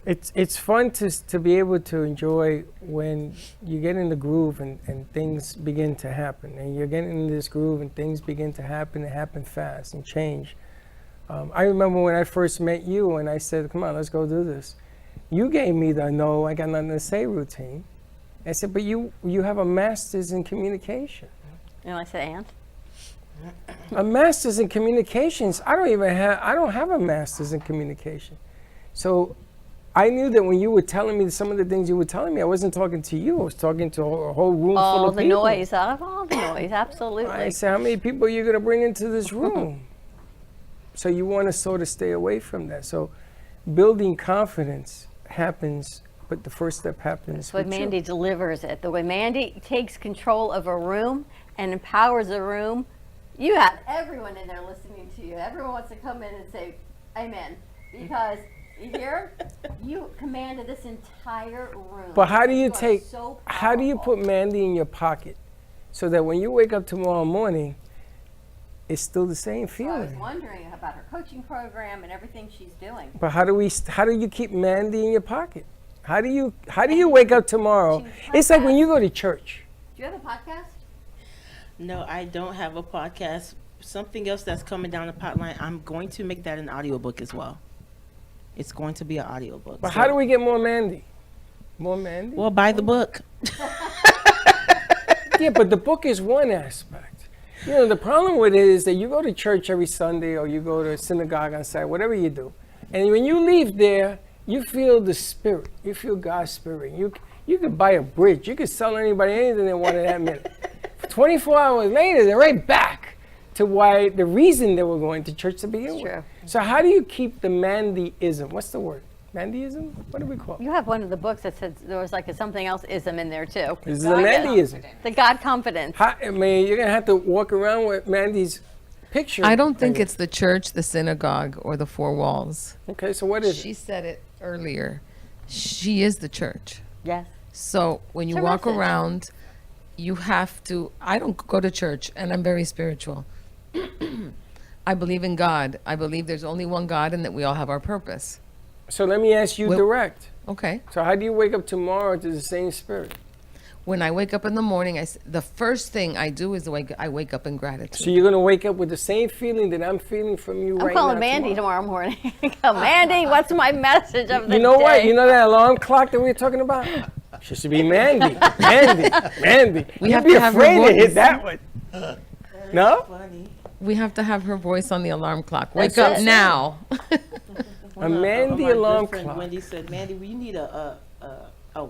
Speaker 2: It's fun to be able to enjoy when you get in the groove and things begin to happen. And you're getting in this groove and things begin to happen fast and change. I remember when I first met you and I said, come on, let's go do this. You gave me the no, I got nothing to say routine. I said, but you have a master's in communication.
Speaker 3: And I said, and?
Speaker 2: A master's in communications. I don't have a master's in communication. So I knew that when you were telling me some of the things you were telling me, I wasn't talking to you. I was talking to a whole room full
Speaker 3: All
Speaker 2: of
Speaker 3: the
Speaker 2: people.
Speaker 3: noise, all the noise, absolutely.
Speaker 2: I said, how many people are you going to bring into this room? So you want to sort of stay away from that. So building confidence happens, but the first step happens
Speaker 3: That's what
Speaker 2: with
Speaker 3: Mandy
Speaker 2: you.
Speaker 3: delivers it. The way Mandy takes control of a room and empowers a room, you have everyone in there listening to you. Everyone wants to come in and say, amen. Because you hear? You commanded this entire room.
Speaker 2: But how do you
Speaker 3: are
Speaker 2: take,
Speaker 3: so
Speaker 2: how do you put Mandy in your pocket so that when you wake up tomorrow morning, it's still the same
Speaker 3: So I was
Speaker 2: feeling?
Speaker 3: wondering about her coaching program and everything she's doing.
Speaker 2: But how do you keep Mandy in your pocket? How do you wake up tomorrow? It's like when you go to church.
Speaker 3: Do you have a podcast?
Speaker 13: No, I don't have a podcast. Something else that's coming down the pipeline, I'm going to make that an audiobook as well. It's going to be an audiobook.
Speaker 2: But how do we get more Mandy? More Mandy?
Speaker 13: Well, buy the book.
Speaker 2: Yeah, but the book is one aspect. You know, the problem with it is that you go to church every Sunday or you go to synagogue on Saturday, whatever you do. And when you leave there, you feel the spirit. You feel God's spirit. You could buy a bridge. You could sell anybody anything they want in that minute. 24 hours later, they're right back to why the reason they were going to church to begin with.
Speaker 3: True.
Speaker 2: So how do you keep the Mandyism? What's the word? Mandyism? What do we call it?
Speaker 3: You have one of the books that said there was like a something else ism in there too.
Speaker 2: This is the Mandyism.
Speaker 3: The God confidence.
Speaker 2: I mean, you're going to have to walk around with Mandy's picture.
Speaker 4: I don't think it's the church, the synagogue, or the four walls.
Speaker 2: Okay, so what is it?
Speaker 4: She said it earlier. She is the church.
Speaker 3: Yes.
Speaker 4: So when you
Speaker 3: It's a
Speaker 4: walk
Speaker 3: message.
Speaker 4: around, you have to. I don't go to church, and I'm very spiritual. I believe in God. I believe there's only one God, and that we all have our purpose.
Speaker 2: So let me ask you
Speaker 4: Well-
Speaker 2: direct.
Speaker 4: Okay.
Speaker 2: So how do you wake up tomorrow to the same spirit?
Speaker 4: When I wake up in the morning, the first thing I do is I wake up in gratitude.
Speaker 2: So you're going to wake up with the same feeling that I'm feeling from you
Speaker 3: I'm
Speaker 2: right
Speaker 3: calling
Speaker 2: now
Speaker 3: Mandy tomorrow morning. Go, Mandy, what's my message of the
Speaker 2: You know
Speaker 3: day?
Speaker 2: what? You know that alarm clock that we were talking about? She should be Mandy. Mandy.
Speaker 4: We
Speaker 2: You'd
Speaker 4: have
Speaker 2: be
Speaker 4: to have her
Speaker 2: afraid to hit
Speaker 4: voice.
Speaker 2: that one. No?
Speaker 4: We have to have her voice on the alarm clock. Wake
Speaker 2: That's
Speaker 4: up
Speaker 2: it.
Speaker 4: now.
Speaker 2: A Mandy
Speaker 13: my
Speaker 2: alarm
Speaker 13: good friend
Speaker 2: clock.
Speaker 13: Wendy said, Mandy, you need a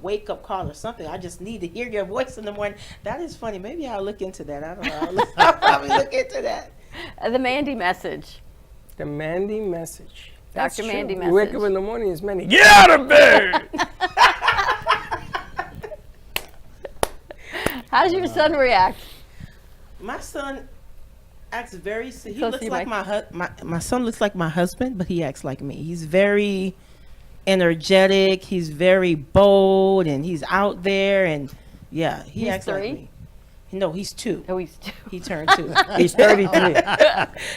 Speaker 13: wake up call or something. I just need to hear your voice in the morning. That is funny. Maybe I'll look into that. I don't know. I'll probably look into that.
Speaker 3: The Mandy message.
Speaker 2: The Mandy message. That's
Speaker 3: Dr.
Speaker 2: true.
Speaker 3: Mandy
Speaker 2: You wake up
Speaker 3: message.
Speaker 2: in the morning, it's Mandy. Get out of bed!
Speaker 3: How does your son react?
Speaker 13: My son acts very. He
Speaker 3: So
Speaker 13: looks
Speaker 3: see
Speaker 13: like
Speaker 3: my-
Speaker 13: my son looks like my husband, but he acts like me. He's very energetic. He's very bold, and he's out there. And yeah, he
Speaker 3: He's
Speaker 13: acts
Speaker 3: 3?
Speaker 13: like me. No, he's 2.
Speaker 3: Oh, he's 2.
Speaker 13: He turned 2.
Speaker 2: He's 33.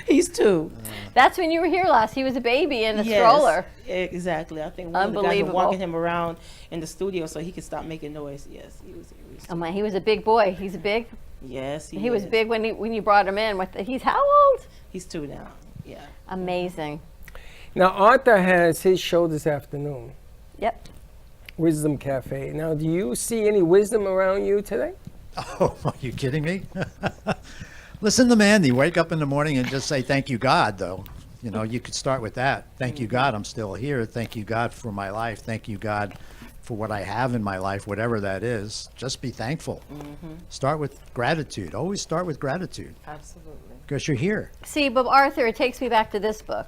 Speaker 13: He's 2.
Speaker 3: That's when you were here last. He was a baby in a
Speaker 13: Yes,
Speaker 3: stroller.
Speaker 13: Exactly. I think one of the guys were
Speaker 3: Unbelievable.
Speaker 13: walking him around in the studio so he could stop making noise. Yes, he was.
Speaker 3: Oh my, he was a big boy. He's big.
Speaker 13: Yes,
Speaker 3: He was
Speaker 13: is.
Speaker 3: big when you brought him in. He's how old?
Speaker 13: He's 2 now. Yeah.
Speaker 3: Amazing.
Speaker 2: Now, Arthur has his show this afternoon.
Speaker 3: Yep.
Speaker 2: Wisdom Cafe. Now, do you see any wisdom around you today?
Speaker 5: Oh, are you kidding me? Listen to Mandy. Wake up in the morning and just say, thank you, God, though. You know, you could start with that. Thank you, God, I'm still here. Thank you, God, for my life. Thank you, God, for what I have in my life, whatever that is. Just be thankful. Start with gratitude. Always start with gratitude
Speaker 13: Absolutely.
Speaker 5: because you're here.
Speaker 3: See, but Arthur, it takes me back to this book.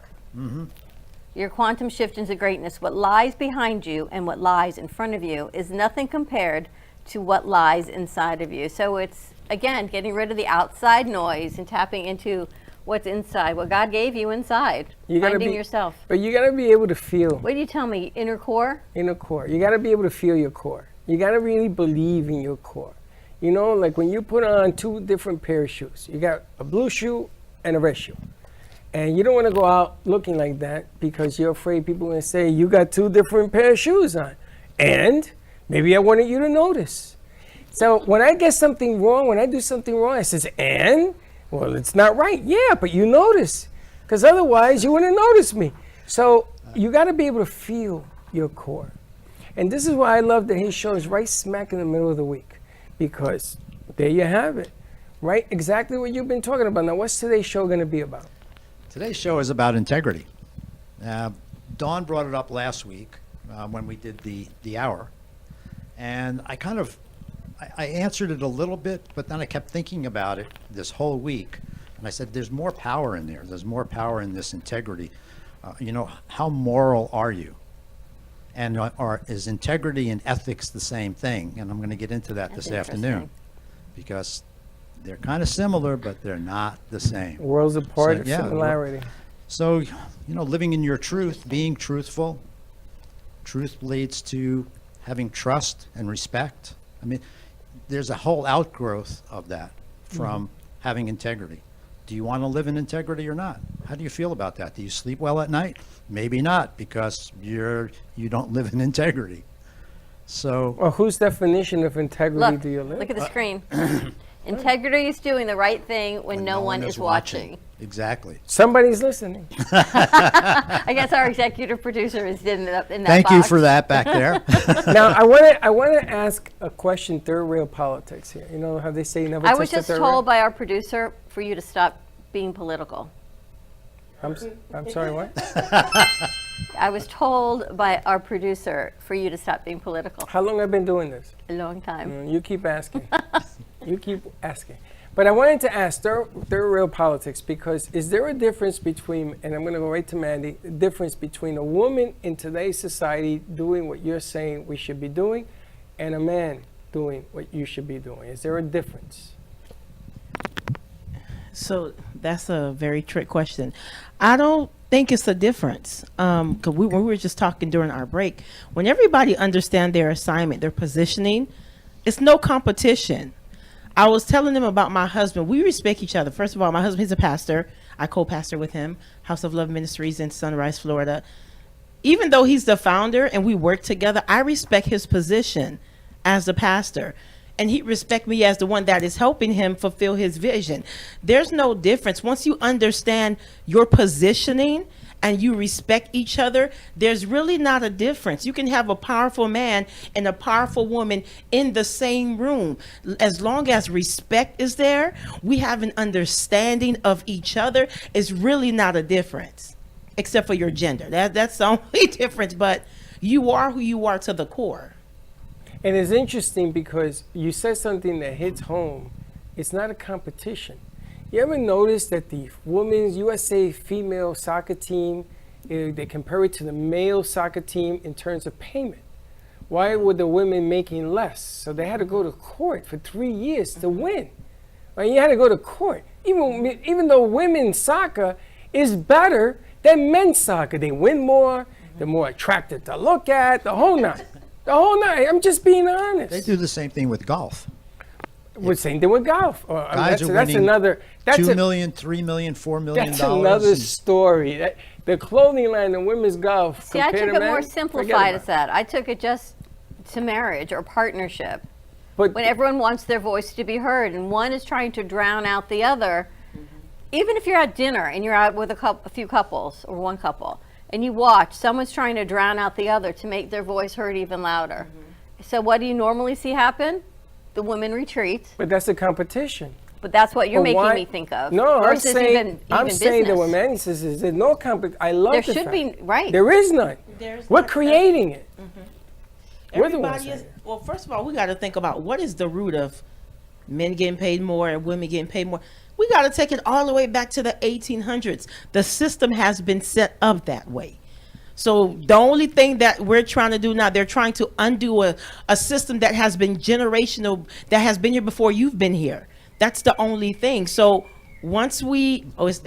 Speaker 3: Your quantum shift into greatness. What lies behind you and what lies in front of you is nothing compared to what lies inside of you. So it's, again, getting rid of the outside noise and tapping into what's inside, what God gave you inside.
Speaker 2: You gotta
Speaker 3: Finding
Speaker 2: be-
Speaker 3: yourself.
Speaker 2: But you got to be able to feel
Speaker 3: What do you tell me? Inner core?
Speaker 2: inner core. You got to be able to feel your core. You got to really believe in your core. You know, like when you put on 2 different pair of shoes, you got a blue shoe and a red shoe. And you don't want to go out looking like that because you're afraid people are going to say, you got 2 different pair of shoes on. And maybe I wanted you to notice. So when I get something wrong, when I do something wrong, I says, and? Well, it's not right. Yeah, but you notice. Because otherwise you wouldn't notice me. So you got to be able to feel your core. And this is why I love that his show is right smack in the middle of the week, because there you have it, right? Exactly what you've been talking about. Now, what's today's show going to be about?
Speaker 5: Today's show is about integrity. Dawn brought it up last week when we did the hour, and I answered it a little bit, but then I kept thinking about it this whole week, and I said, there's more power in there. There's more power in this integrity. How moral are you? And is integrity and ethics the same thing? And I'm going to get into that this afternoon, because they're kind of similar, but they're not the same.
Speaker 2: Worlds apart, similarity.
Speaker 5: So, living in your truth, being truthful, truth leads to having trust and respect. I mean, there's a whole outgrowth of that from having integrity. Do you want to live in integrity or not? How do you feel about that? Do you sleep well at night? Maybe not, because you don't live in integrity. So,
Speaker 2: well, whose definition of integrity
Speaker 3: Look,
Speaker 2: do you live?
Speaker 3: look at the screen. Integrity is doing the right thing when no one is watching.
Speaker 5: Exactly.
Speaker 2: Somebody's listening.
Speaker 3: I guess our executive producer is in that
Speaker 5: Thank you for that back there.
Speaker 2: Now, I want to ask a question, third rail politics here. You know how they say you never
Speaker 3: I
Speaker 2: touch
Speaker 3: was
Speaker 2: the
Speaker 3: just
Speaker 2: third
Speaker 3: told
Speaker 2: rail?
Speaker 3: by our producer for you to stop being political.
Speaker 2: I'm sorry, what?
Speaker 3: I was told by our producer for you to stop being political.
Speaker 2: How long have I been doing this?
Speaker 3: A long time.
Speaker 2: You keep asking. You keep asking. But I wanted to ask third rail politics, because is there a difference between, and I'm going to go right to Mandy, the difference between a woman in today's society doing what you're saying we should be doing and a man doing what you should be doing? Is there a difference?
Speaker 13: So that's a very trick question. I don't think it's a difference. When we were just talking during our break, when everybody understands their assignment, their positioning, it's no competition. I was telling them about my husband. We respect each other. First of all, my husband, he's a pastor. I co-pastor with him, House of Love Ministries in Sunrise, Florida. Even though he's the founder and we work together, I respect his position as the pastor. And he respect me as the one that is helping him fulfill his vision. There's no difference. Once you understand your positioning and you respect each other, there's really not a difference. You can have a powerful man and a powerful woman in the same room. As long as respect is there, we have an understanding of each other, it's really not a difference, except for your gender. That's the only difference, but you are who you are to the core.
Speaker 2: And it's interesting because you said something that hits home. It's not a competition. You ever notice that the women's USA female soccer team, they compare it to the male soccer team in terms of payment? Why were the women making less? So they had to go to court for 3 years to win. Right? You had to go to court. Even though women's soccer is better than men's soccer. They win more, they're more attractive to look at, the whole nine. The whole night. I'm just being honest.
Speaker 5: They do the same thing with golf.
Speaker 2: Same thing with golf.
Speaker 5: Guys are
Speaker 2: that's
Speaker 5: winning
Speaker 2: another.
Speaker 5: $2 million, $3 million, $4 million.
Speaker 2: That's another story. The clothing line in women's golf.
Speaker 3: See, I took it more simplified as that. I took it just to marriage or partnership. But when everyone wants their voice to be heard and one is trying to drown out the other, even if you're at dinner and you're out with a few couples or one couple, and you watch, someone's trying to drown out the other to make their voice heard even louder. So what do you normally see happen? The women retreat.
Speaker 2: But that's a competition.
Speaker 3: But that's what you're making me think of.
Speaker 2: No, I'm saying
Speaker 3: business.
Speaker 2: that what Manny says is there's no competition. I love
Speaker 3: there
Speaker 2: the
Speaker 3: should
Speaker 2: fact.
Speaker 3: be, right.
Speaker 2: There is none. We're creating it. We're the ones
Speaker 13: Everybody is, well, first of all, we got to think about what is the root of men getting paid more and women getting paid more. We got to take it all the way back to the 1800s. The system has been set up that way. So the only thing that we're trying to do now, they're trying to undo a system that has been generational, that has been here before you've been here. That's the only thing. So once we, is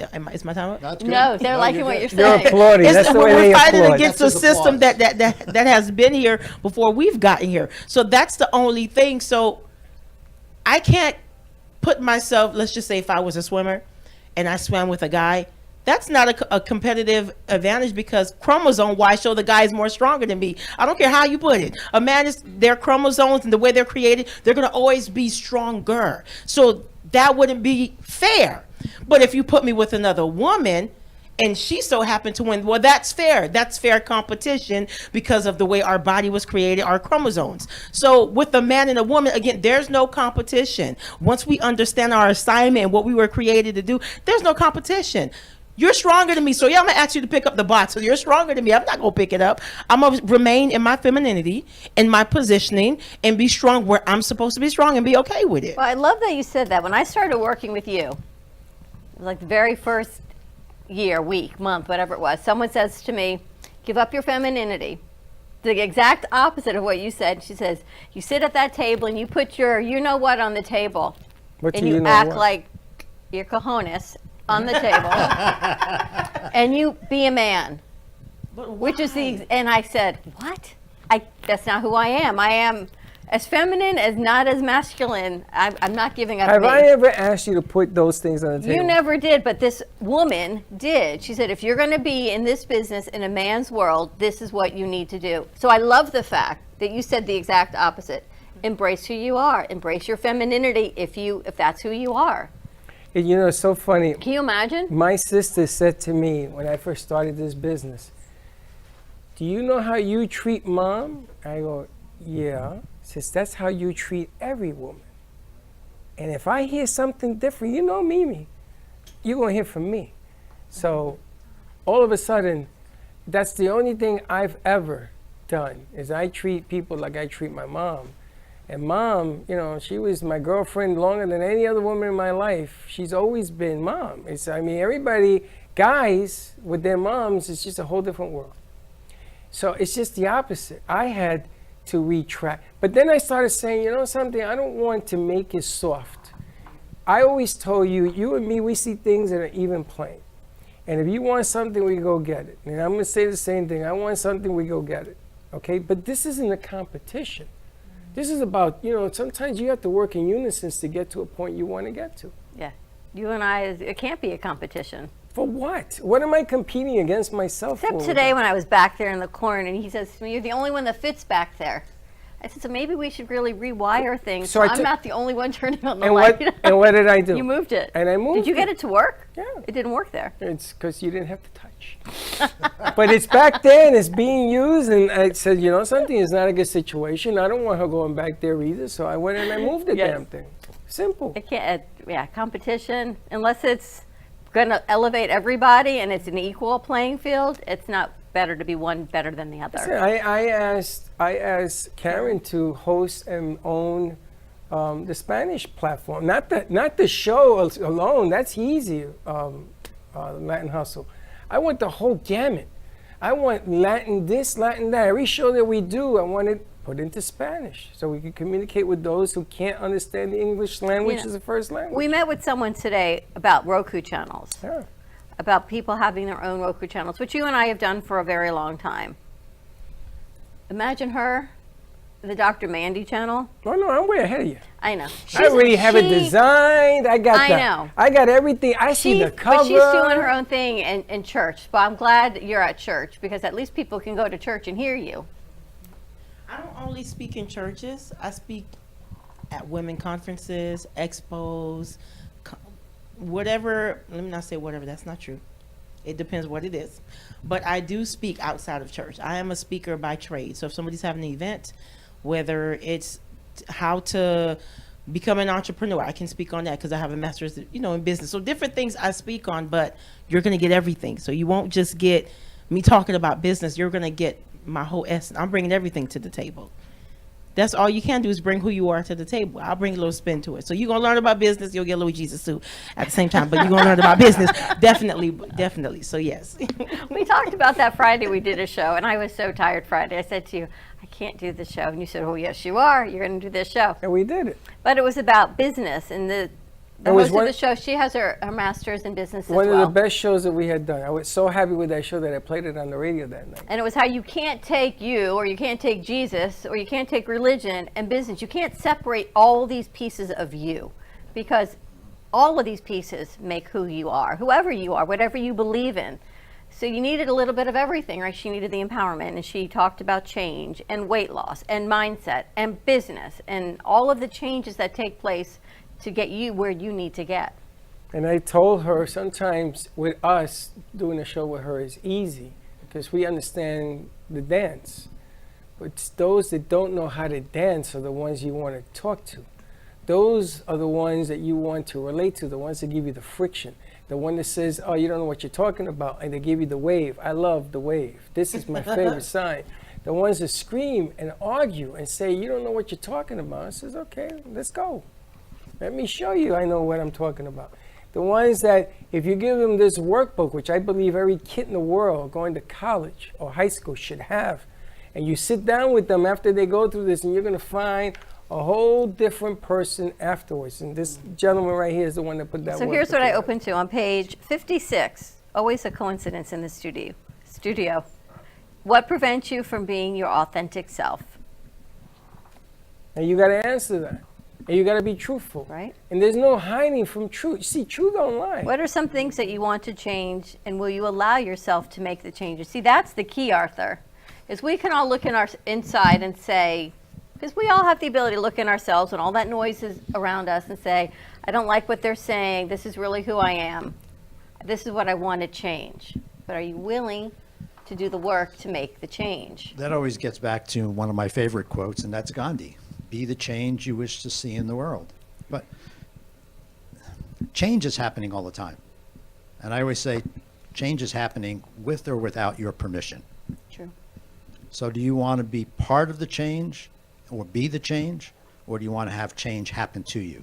Speaker 13: my time up?
Speaker 5: That's good.
Speaker 3: No, they're liking what you're saying.
Speaker 2: You're applauding. That's the way
Speaker 13: we're
Speaker 2: they
Speaker 13: fighting
Speaker 2: applaud.
Speaker 13: against a system that has been here before we've gotten here. So that's the only thing. So I can't put myself, let's just say if I was a swimmer and I swam with a guy, that's not a competitive advantage because chromosome-wise show the guy is more stronger than me. I don't care how you put it. A man is, their chromosomes and the way they're created, they're going to always be stronger. So that wouldn't be fair. But if you put me with another woman and she so happened to win. Well, that's fair. That's fair competition because of the way our body was created, our chromosomes. So with a man and a woman, again, there's no competition. Once we understand our assignment and what we were created to do, there's no competition. You're stronger than me, so yeah, I'm gonna ask you to pick up the box. So you're stronger than me. I'm not gonna pick it up. I'm gonna remain in my femininity, in my positioning, and be strong where I'm supposed to be strong and be okay with it.
Speaker 3: Well, I love that you said that. When I started working with you, it was like the very first year, week, month, whatever it was, someone says to me, give up your femininity. The exact opposite of what you said. She says, you sit at that table and you put your you-know-what on the table. And you act like your cojones on the table. And you be a man. Which is and I said, what? That's not who I am. I am as feminine as not as masculine. I'm not giving up.
Speaker 2: Have
Speaker 3: me.
Speaker 2: I ever asked you to put those things on the table?
Speaker 3: You never did, but this woman did. She said, if you're going to be in this business in a man's world, this is what you need to do. So I love the fact that you said the exact opposite. Embrace who you are. Embrace your femininity if that's who you are.
Speaker 2: And you know, it's so funny.
Speaker 3: Can you imagine?
Speaker 2: My sister said to me when I first started this business, do you know how you treat mom? I go, yeah. Says, that's how you treat every woman. And if I hear something different, you know Mimi, you're going to hear from me. So all of a sudden, that's the only thing I've ever done, is I treat people like I treat my mom. And mom, you know, she was my girlfriend longer than any other woman in my life. She's always been mom. Everybody, guys with their moms, it's just a whole different world. So it's just the opposite. I had to retract. But then I started saying, you know something, I don't want to make it soft. I always told you, you and me, we see things that are even plane. And if you want something, we go get it. And I'm going to say the same thing. I want something, we go get it. Okay? But this isn't a competition. This is about, you know, sometimes you have to work in unison to get to a point you want to get to.
Speaker 3: Yeah. You and I, it can't be a competition.
Speaker 2: For what? What am I competing against myself
Speaker 3: Except
Speaker 2: for?
Speaker 3: today when I was back there in the corner and he says to me, you're the only one that fits back there. I said, so maybe we should really rewire things.
Speaker 2: So
Speaker 3: I'm not the only one turning on the
Speaker 2: and
Speaker 3: light.
Speaker 2: and what did I do?
Speaker 3: You moved it.
Speaker 2: And I moved it.
Speaker 3: Did you get it to work?
Speaker 2: Yeah.
Speaker 3: It didn't work there.
Speaker 2: It's because you didn't have to touch. But it's back there and it's being used, and I said, you know something, it's not a good situation. I don't want her going back there either, so I went and I moved the damn thing. Simple.
Speaker 3: It can't, competition, unless it's going to elevate everybody and it's an equal playing field, it's not better to be one better than the other.
Speaker 2: Listen, I asked Karen to host and own the Spanish platform, not the show alone. That's easy. Latin Hustle. I want the whole gamut. I want Latin this, Latin that. Every show that we do, I want it put into Spanish so we can communicate with those who can't understand the English language as a first language.
Speaker 3: We met with someone today about Roku channels.
Speaker 2: Yeah.
Speaker 3: About people having their own Roku channels, which you and I have done for a very long time. Imagine her, the Dr. Mandy channel.
Speaker 2: Oh no, I'm way ahead of you.
Speaker 3: I know.
Speaker 2: I already have it designed. I got
Speaker 3: know.
Speaker 2: I got everything. I see the cover.
Speaker 3: But she's doing her own thing in church. But I'm glad you're at church because at least people can go to church and hear you.
Speaker 13: I don't only speak in churches. I speak at women conferences, expos, whatever. Let me not say whatever. That's not true. It depends what it is. But I do speak outside of church. I am a speaker by trade. So if somebody's having an event, whether it's how to become an entrepreneur, I can speak on that because I have a master's, in business. So different things I speak on, but you're going to get everything. So you won't just get me talking about business. You're going to get my whole essence. I'm bringing everything to the table. That's all you can do is bring who you are to the table. I'll bring a little spin to it. So you're going to learn about business. You'll get a Louis Jesus suit at the same time, but you're going to learn about business. Definitely. So yes.
Speaker 3: We talked about that Friday. We did a show, and I was so tired Friday. I said to you, I can't do the show. And you said, oh, yes, you are. You're going to do this show.
Speaker 2: And we did it.
Speaker 3: But it was about business. And the host of the show, she has her master's in business as well.
Speaker 2: One of the best shows that we had done. I was so happy with that show that I played it on the radio that night.
Speaker 3: And it was how you can't take you, or you can't take Jesus, or you can't take religion and business. You can't separate all these pieces of you because all of these pieces make who you are, whoever you are, whatever you believe in. So you needed a little bit of everything, right? She needed the empowerment, and she talked about change and weight loss and mindset and business and all of the changes that take place to get you where you need to get.
Speaker 2: And I told her sometimes with us, doing a show with her is easy because we understand the dance. But it's those that don't know how to dance are the ones you want to talk to. Those are the ones that you want to relate to, the ones that give you the friction. The one that says, oh, you don't know what you're talking about, and they give you the wave. I love the wave. This is my favorite sign. The ones that scream and argue and say, you don't know what you're talking about. I says, okay, let's go. Let me show you I know what I'm talking about. The ones that, if you give them this workbook, which I believe every kid in the world going to college or high school should have, and you sit down with them after they go through this, and you're going to find a whole different person afterwards. And this gentleman right here is the one that put that.
Speaker 3: So here's what I opened to on page 56. Always a coincidence in the studio. What prevents you from being your authentic self?
Speaker 2: And you got to answer that. And you got to be truthful.
Speaker 3: Right.
Speaker 2: And there's no hiding from truth. See, truth don't lie.
Speaker 3: What are some things that you want to change, and will you allow yourself to make the changes? See, that's the key, Arthur, is we can all look in our inside and say, because we all have the ability to look in ourselves when all that noise is around us and say, I don't like what they're saying. This is really who I am. This is what I want to change. But are you willing to do the work to make the change?
Speaker 5: That always gets back to one of my favorite quotes, and that's Gandhi. Be the change you wish to see in the world. But change is happening all the time. And I always say change is happening with or without your permission.
Speaker 3: True.
Speaker 5: So do you want to be part of the change or be the change, or do you want to have change happen to you?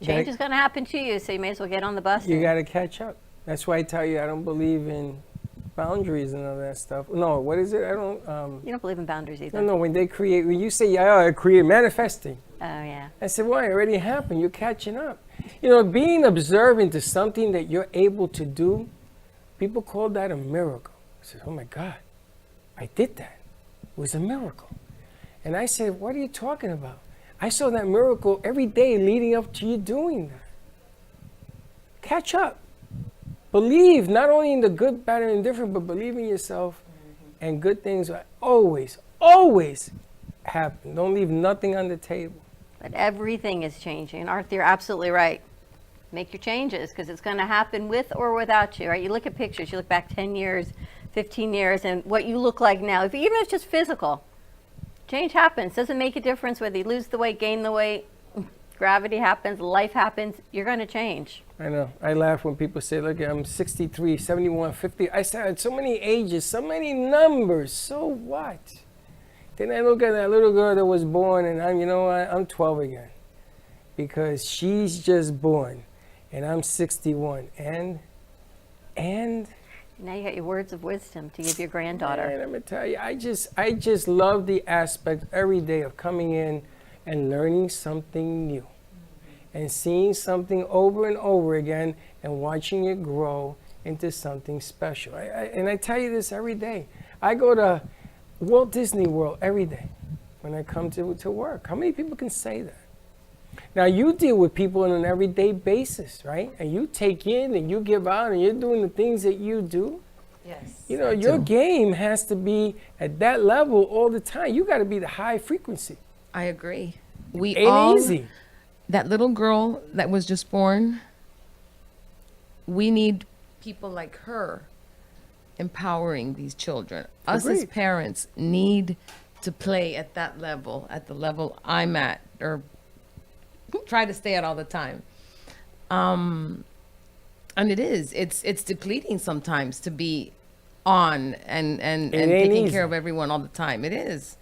Speaker 3: Change is going to happen to you, so you may as well get on the bus.
Speaker 2: You got to catch up. That's why I tell you I don't believe in boundaries and all that stuff. No, what is it? I don't.
Speaker 3: You don't believe in boundaries either.
Speaker 2: No, when they create, when you say, yeah, I create manifesting.
Speaker 3: Oh, yeah.
Speaker 2: I said, well, it already happened. You're catching up. You know, being observant to something that you're able to do, people call that a miracle. I said, oh my God, I did that. It was a miracle. And I said, what are you talking about? I saw that miracle every day leading up to you doing that. Catch up. Believe not only in the good, bad, and indifferent, but believe in yourself. And good things will always, always happen. Don't leave nothing on the table.
Speaker 3: But everything is changing. Arthur, you're absolutely right. Make your changes, because it's going to happen with or without you, right? You look at pictures, you look back 10 years, 15 years, and what you look like now, even if it's just physical, change happens. Doesn't make a difference whether you lose the weight, gain the weight, gravity happens, life happens, you're going to change.
Speaker 2: I know. I laugh when people say, look, I'm 63, 71, 50. I said, so many ages, so many numbers, so what? Then I look at that little girl that was born, and I'm 12 again. Because she's just born, and I'm 61. And
Speaker 3: now you got your words of wisdom to give your granddaughter.
Speaker 2: Man, I'm gonna tell you, I just love the aspect every day of coming in and learning something new, and seeing something over and over again, and watching it grow into something special. And I tell you this every day. I go to Walt Disney World every day when I come to work. How many people can say that? Now, you deal with people on an everyday basis, right? And you take in and you give out and you're doing the things that you do.
Speaker 4: Yes.
Speaker 2: You know, your game has to be at that level all the time. You got to be the high frequency.
Speaker 4: I agree. We
Speaker 2: Ain't
Speaker 4: all,
Speaker 2: easy.
Speaker 4: That little girl that was just born, we need people like her empowering these children. Us as
Speaker 2: Agreed.
Speaker 4: parents need to play at that level, at the level I'm at, or try to stay at all the time. And it's depleting sometimes to be on and taking care of everyone all the time. It is.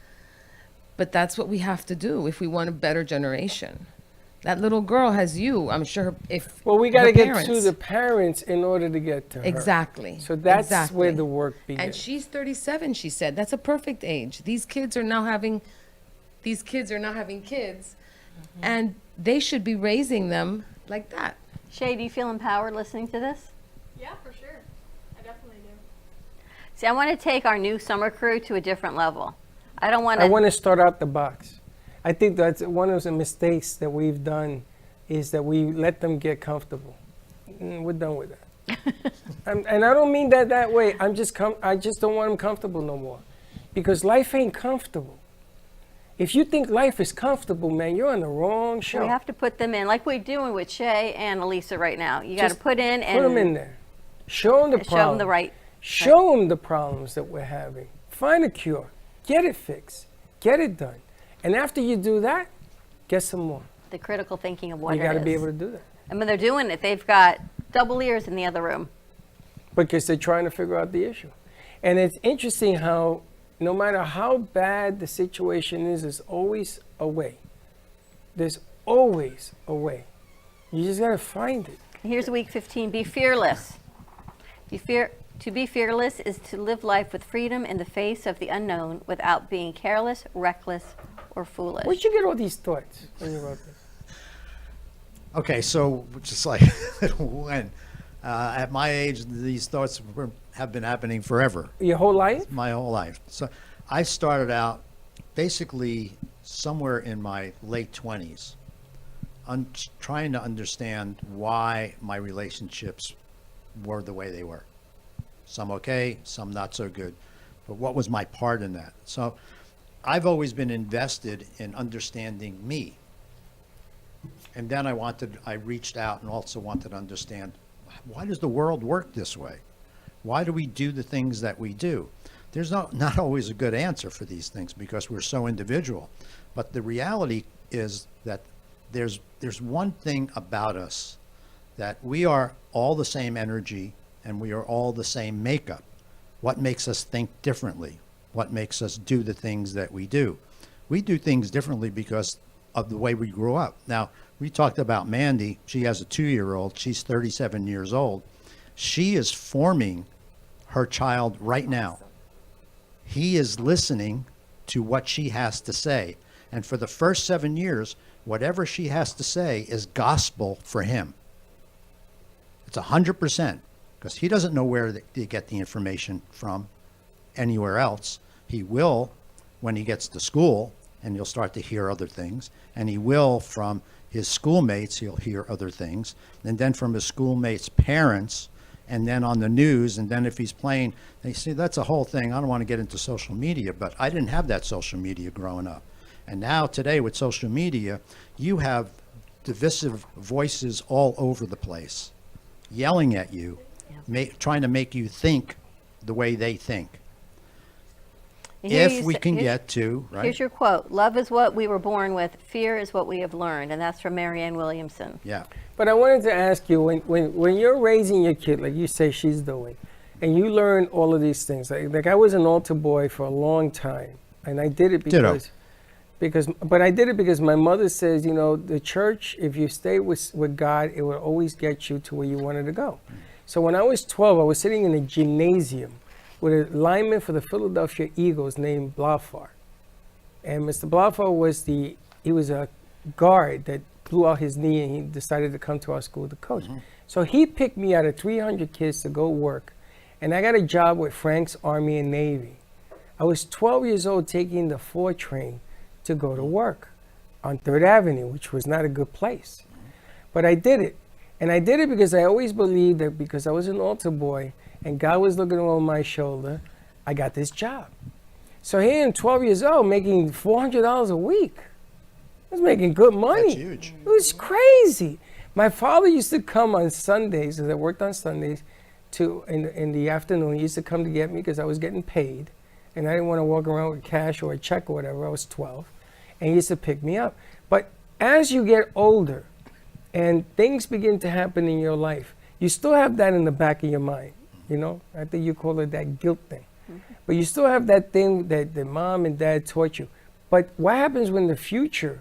Speaker 4: But that's what we have to do if we want a better generation. That little girl has you, I'm sure.
Speaker 2: Well, we got to get to the parents in order to get to her.
Speaker 4: Exactly.
Speaker 2: So that's
Speaker 4: exactly.
Speaker 2: where the work begins.
Speaker 4: And she's 37, she said. That's a perfect age. These kids are now having kids, and they should be raising them like that.
Speaker 3: Shay, do you feel empowered listening to this?
Speaker 20: Yeah, for sure. I definitely do.
Speaker 3: See, I want to take our new summer crew to a different level. I want
Speaker 2: to start out the box. I think that's one of the mistakes that we've done, is that we let them get comfortable. We're done with that. And I don't mean that way. I just don't want them comfortable no more, because life ain't comfortable. If you think life is comfortable, man, you're on the wrong show.
Speaker 3: We have to put them in, like we're doing with Shay and Elisa right now. You got to
Speaker 2: Just
Speaker 3: put in and
Speaker 2: put them in there. Show them the
Speaker 3: show
Speaker 2: problem.
Speaker 3: them the right.
Speaker 2: Show them the problems that we're having. Find a cure. Get it fixed. Get it done. And after you do that, get some more.
Speaker 3: The critical thinking of what
Speaker 2: You
Speaker 3: it
Speaker 2: got to
Speaker 3: is.
Speaker 2: be able to do that.
Speaker 3: I mean, they're doing it. They've got double ears in the other room.
Speaker 2: Because they're trying to figure out the issue. And it's interesting how no matter how bad the situation is, there's always a way. There's always a way. You just got to find it.
Speaker 3: Here's week 15. Be fearless. To be fearless is to live life with freedom in the face of the unknown without being careless, reckless, or foolish.
Speaker 2: Where'd you get all these thoughts when you wrote this?
Speaker 5: Okay, so just like when at my age, these thoughts have been happening forever.
Speaker 2: Your whole life?
Speaker 5: My whole life. So I started out basically somewhere in my late 20s, trying to understand why my relationships were the way they were. Some okay, some not so good. But what was my part in that? So I've always been invested in understanding me. And then I reached out and also wanted to understand, why does the world work this way? Why do we do the things that we do? There's not always a good answer for these things because we're so individual. But the reality is that there's one thing about us, that we are all the same energy and we are all the same makeup. What makes us think differently? What makes us do the things that we do? We do things differently because of the way we grew up. Now, we talked about Mandy. She has a 2-year-old. She's 37 years old. She is forming her child right now. He is listening to what she has to say. And for the first 7 years, whatever she has to say is gospel for him. It's 100%, because he doesn't know where to get the information from anywhere else. He will when he gets to school, and you'll start to hear other things. And he will from his schoolmates, he'll hear other things. And then from his schoolmates' parents, and then on the news, and then if he's playing, they see that's a whole thing. I don't want to get into social media, but I didn't have that social media growing up. And now today with social media, you have divisive voices all over the place, yelling at you, trying to make you think the way they think. If we can get to, right?
Speaker 3: Here's your quote. Love is what we were born with. Fear is what we have learned. And that's from Marianne Williamson.
Speaker 5: Yeah.
Speaker 2: But I wanted to ask you, when you're raising your kid, like you say she's doing, and you learn all of these things, like I was an altar boy for a long time, and I did it but I did it because my mother says, you know, the church, if you stay with God, it will always get you to where you wanted to go. So when I was 12, I was sitting in a gymnasium with a lineman for the Philadelphia Eagles named Blafar. And Mr. Blafar was a guard that blew out his knee, and he decided to come to our school to coach. So he picked me out of 300 kids to go work. And I got a job with Frank's Army and Navy. I was 12 years old taking the 4 train to go to work on 3rd Avenue, which was not a good place. But I did it. And I did it because I always believed that because I was an altar boy and God was looking over my shoulder, I got this job. So here I'm 12 years old making $400 a week. I was making good money.
Speaker 5: That's huge.
Speaker 2: It was crazy. My father used to come on Sundays, because I worked on Sundays, in the afternoon. He used to come to get me because I was getting paid. And I didn't want to walk around with cash or a check or whatever. I was 12. And he used to pick me up. But as you get older and things begin to happen in your life, you still have that in the back of your mind. You know, I think you call it that guilt thing. But you still have that thing that the mom and dad taught you. But what happens when the future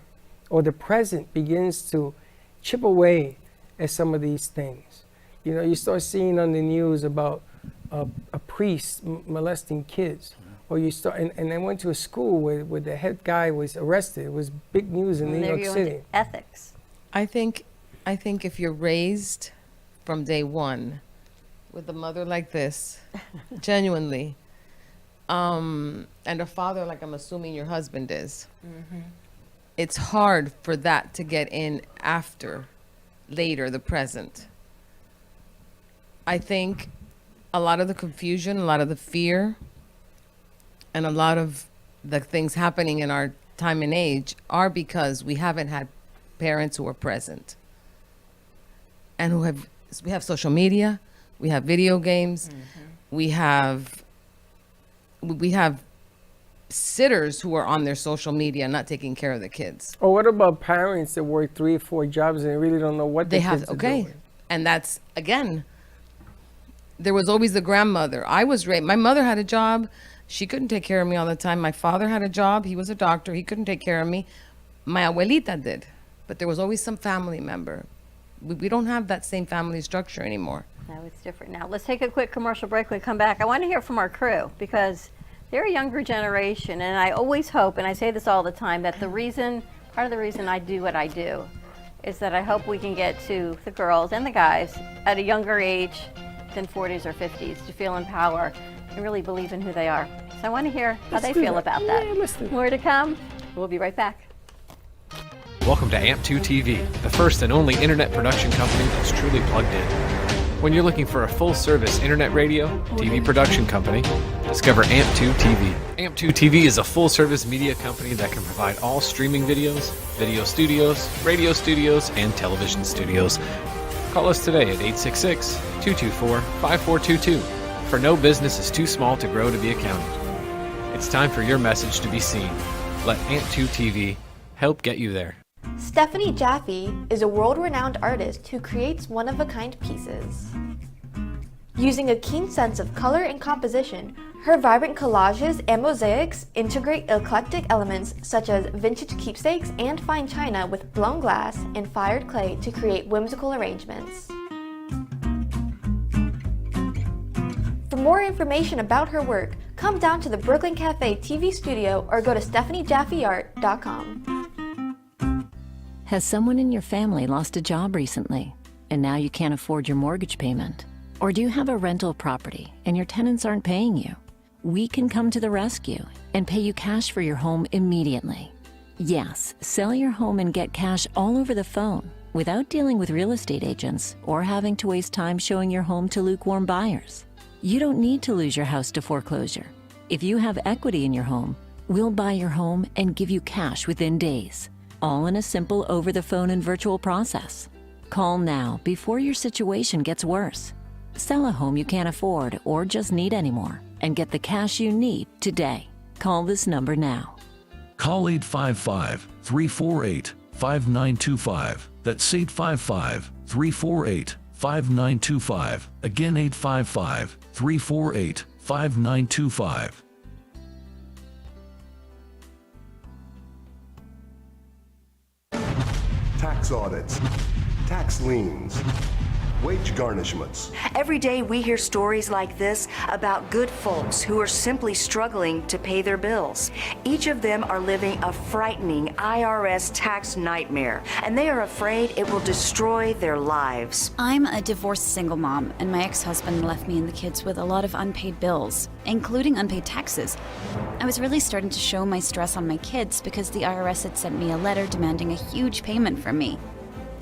Speaker 2: or the present begins to chip away at some of these things? You know, you start seeing on the news about a priest molesting kids. Or you start, and I went to a school where the head guy was arrested. It was big news in New York City.
Speaker 3: Ethics.
Speaker 4: I think if you're raised from day one with a mother like this, genuinely, and a father like I'm assuming your husband is, it's hard for that to get in later, the present. I think a lot of the confusion, a lot of the fear, and a lot of the things happening in our time and age are because we haven't had parents who are present and we have social media, we have video games, we have sitters who are on their social media not taking care of the kids.
Speaker 2: Or what about parents that work 3 or 4 jobs and really don't know what
Speaker 4: They
Speaker 2: their
Speaker 4: have,
Speaker 2: kids are
Speaker 4: okay.
Speaker 2: doing?
Speaker 4: And that's, again, there was always the grandmother. I was raised, my mother had a job. She couldn't take care of me all the time. My father had a job. He was a doctor. He couldn't take care of me. My abuelita did. But there was always some family member. We don't have that same family structure anymore.
Speaker 3: No, it's different now. Let's take a quick commercial break. When we come back, I want to hear from our crew because they're a younger generation, and I always hope, and I say this all the time, that part of the reason I do what I do is that I hope we can get to the girls and the guys at a younger age than 40s or 50s to feel empowered and really believe in who they are. So I want to hear how they feel about that. More to come. We'll be right back.
Speaker 6: Welcome to AMP2 TV, the first and only internet production company that's truly plugged in. When you're looking for a full-service internet radio, TV production company, discover AMP2 TV. AMP2 TV is a full-service media company that can provide all streaming videos, video studios, radio studios, and television studios. Call us today at 866-224-5422, for no business is too small to grow to be accounted. It's time for your message to be seen. Let AMP2 TV help get you there.
Speaker 7: Stephanie Jaffe is a world-renowned artist who creates one-of-a-kind pieces. Using a keen sense of color and composition, her vibrant collages and mosaics integrate eclectic elements such as vintage keepsakes and fine china with blown glass and fired clay to create whimsical arrangements. For more information about her work, come down to the Brooklyn Cafe TV studio or go to StephanieJaffeArt.com.
Speaker 22: Has someone in your family lost a job recently, and now you can't afford your mortgage payment? Or do you have a rental property and your tenants aren't paying you? We can come to the rescue and pay you cash for your home immediately. Yes, sell your home and get cash all over the phone without dealing with real estate agents or having to waste time showing your home to lukewarm buyers. You don't need to lose your house to foreclosure. If you have equity in your home, we'll buy your home and give you cash within days. All in a simple over-the-phone and virtual process. Call now before your situation gets worse. Sell a home you can't afford or just need anymore and get the cash you need today. Call this number now.
Speaker 23: Call 855-348-5925. That's 855-348-5925. Again, 855-348-5925.
Speaker 24: Tax audits, tax liens, wage garnishments.
Speaker 25: Every day we hear stories like this about good folks who are simply struggling to pay their bills. Each of them are living a frightening IRS tax nightmare, and they are afraid it will destroy their lives.
Speaker 26: I'm a divorced single mom, and my ex-husband left me and the kids with a lot of unpaid bills, including unpaid taxes. I was really starting to show my stress on my kids because the IRS had sent me a letter demanding a huge payment from me.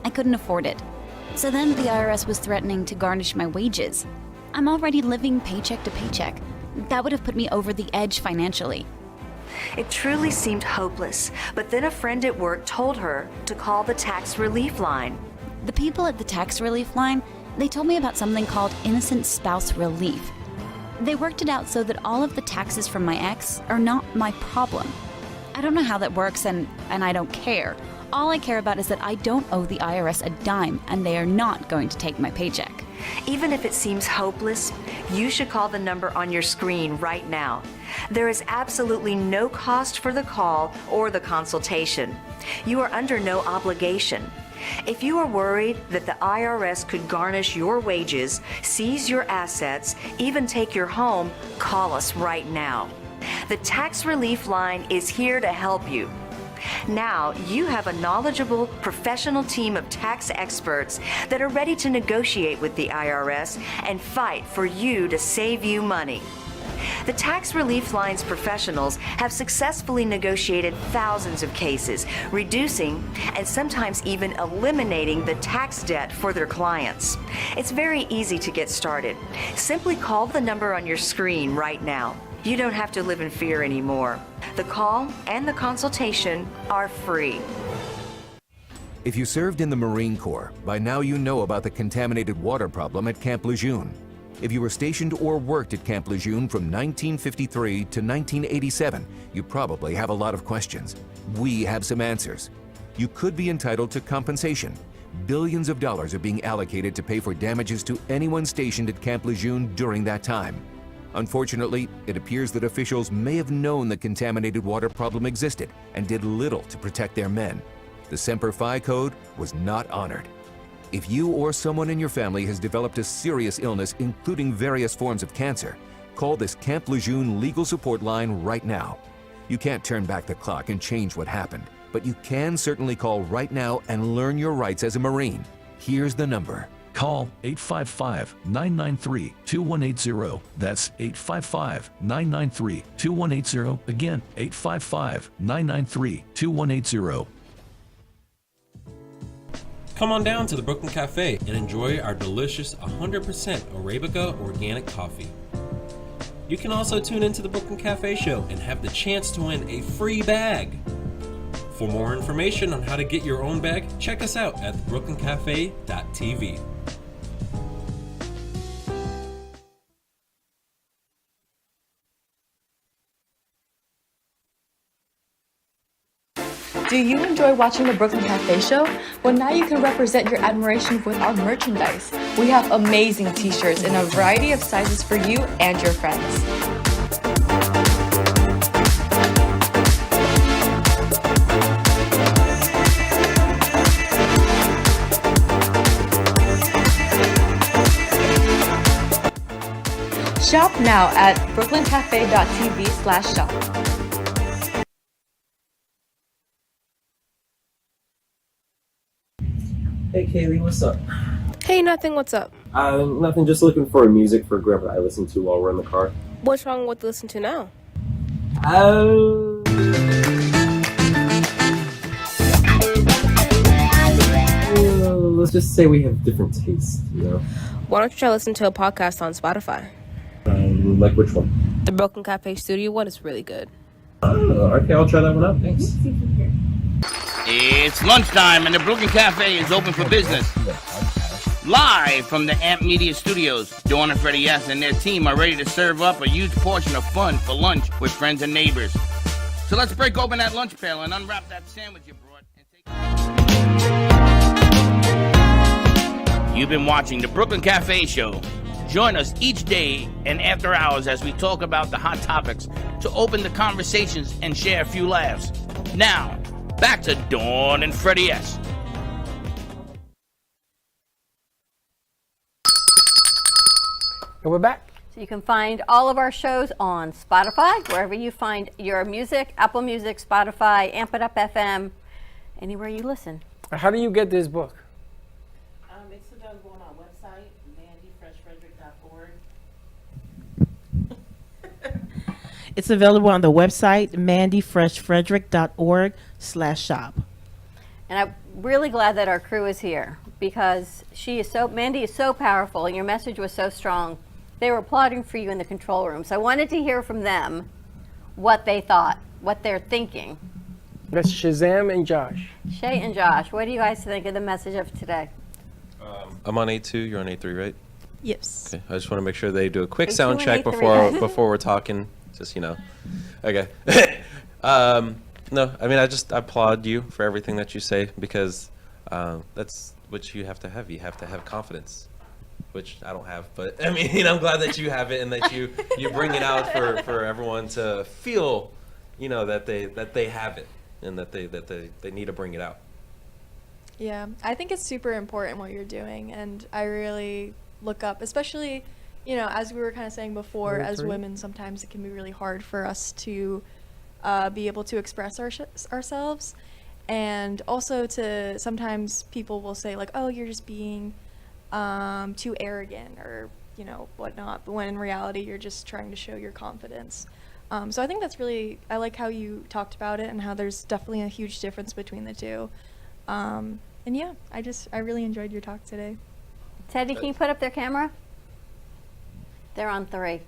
Speaker 26: I couldn't afford it. So then the IRS was threatening to garnish my wages. I'm already living paycheck to paycheck. That would have put me over the edge financially.
Speaker 25: It truly seemed hopeless, but then a friend at work told her to call the tax relief line.
Speaker 26: The people at the tax relief line, they told me about something called innocent spouse relief. They worked it out so that all of the taxes from my ex are not my problem. I don't know how that works, and I don't care. All I care about is that I don't owe the IRS a dime, and they are not going to take my paycheck.
Speaker 25: Even if it seems hopeless, you should call the number on your screen right now. There is absolutely no cost for the call or the consultation. You are under no obligation. If you are worried that the IRS could garnish your wages, seize your assets, even take your home, call us right now. The Tax Relief Line is here to help you. Now you have a knowledgeable, professional team of tax experts that are ready to negotiate with the IRS and fight for you to save you money. The Tax Relief Line's professionals have successfully negotiated thousands of cases, reducing and sometimes even eliminating the tax debt for their clients. It's very easy to get started. Simply call the number on your screen right now. You don't have to live in fear anymore. The call and the consultation are free.
Speaker 8: If you served in the Marine Corps, by now you know about the contaminated water problem at Camp Lejeune. If you were stationed or worked at Camp Lejeune from 1953 to 1987, you probably have a lot of questions. We have some answers. You could be entitled to compensation. Billions of dollars are being allocated to pay for damages to anyone stationed at Camp Lejeune during that time. Unfortunately, it appears that officials may have known the contaminated water problem existed and did little to protect their men. The Semper Fi code was not honored. If you or someone in your family has developed a serious illness, including various forms of cancer, call this Camp Lejeune legal support line right now. You can't turn back the clock and change what happened, but you can certainly call right now and learn your rights as a Marine. Here's the number.
Speaker 23: Call 855-993-2180. That's 855-993-2180. Again, 855-993-2180.
Speaker 10: Come on down to the Brooklyn Cafe and enjoy our delicious 100% Arabica organic coffee. You can also tune into the Brooklyn Cafe show and have the chance to win a free bag. For more information on how to get your own bag, check us out at brooklyncafe.tv.
Speaker 11: Do you enjoy watching the Brooklyn Cafe show? Well, now you can represent your admiration with our merchandise. We have amazing t-shirts in a variety of sizes for you and your friends. Shop now at brooklyncafe.tv/shop.
Speaker 12: Hey Kaylee, what's up?
Speaker 20: Hey, nothing. What's up?
Speaker 12: Nothing, just looking for music for Grandpa I listen to while we're in the car.
Speaker 20: What's wrong with listen to now?
Speaker 12: Let's just say we have different tastes, you know?
Speaker 20: Why don't you try listening to a podcast on Spotify?
Speaker 12: Like which one?
Speaker 20: The Brooklyn Cafe Studio one is really good.
Speaker 12: Okay, I'll try that one out, thanks.
Speaker 1: It's lunchtime and the Brooklyn Cafe is open for business. Live from the Amp Media Studios, Dawn and Freddie S. and their team are ready to serve up a huge portion of fun for lunch with friends and neighbors. So let's break open that lunch pail and unwrap that sandwich you brought. You've been watching the Brooklyn Cafe Show. Join us each day and after hours as we talk about the hot topics to open the conversations and share a few laughs. Now, back to Dawn and Freddie S.
Speaker 2: And we're back.
Speaker 3: So you can find all of our shows on Spotify, wherever you find your music, Apple Music, Spotify, Amp It Up FM, anywhere you listen.
Speaker 2: How do you get this book?
Speaker 13: It's available on our website, mandyfreshfrederick.org. It's available on the website, mandyfreshfrederick.org/shop.
Speaker 3: And I'm really glad that our crew is here because Mandy is so powerful and your message was so strong. They were applauding for you in the control room. So I wanted to hear from them what they thought, what they're thinking.
Speaker 2: That's Shazam and Josh.
Speaker 3: Shay and Josh, what do you guys think of the message of today?
Speaker 14: I'm on A2, you're on A3, right?
Speaker 11: Yes.
Speaker 14: Okay, I just want to make sure they do a quick
Speaker 3: A2
Speaker 14: sound
Speaker 3: and
Speaker 14: check
Speaker 3: A3.
Speaker 14: before we're talking. Just, Okay. No, I mean, I applaud you for everything that you say because that's what you have to have. You have to have confidence, which I don't have. But, I mean, I'm glad that you have it and that you bring it out for everyone to feel, that they have it and that they need to bring it out.
Speaker 20: Yeah, I think it's super important what you're doing, and I really look up, especially, as we were kind of saying before, as women, sometimes it can be really hard for us to be able to express ourselves, and also sometimes people will say like, oh, you're just being too arrogant or whatnot, but when in reality you're just trying to show your confidence. So I think that's really, I like how you talked about it and how there's definitely a huge difference between the two. And yeah, I really enjoyed your talk today.
Speaker 3: Teddy, can you put up their camera? They're on 3.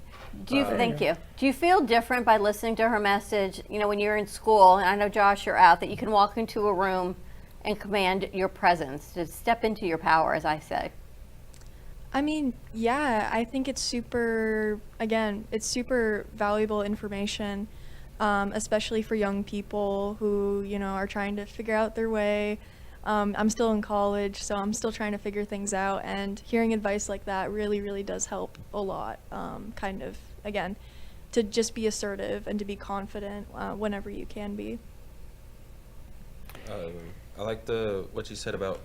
Speaker 3: Thank you. Do you feel different by listening to her message? You know, when you're in school, and I know Josh, you're out, that you can walk into a room and command your presence, to step into your power, as I say.
Speaker 20: I mean, yeah, I think it's super valuable information, especially for young people who, you know, are trying to figure out their way. I'm still in college, so I'm still trying to figure things out, and hearing advice like that really, really does help a lot, kind of, again, to just be assertive and to be confident whenever you can be.
Speaker 14: I like what you said about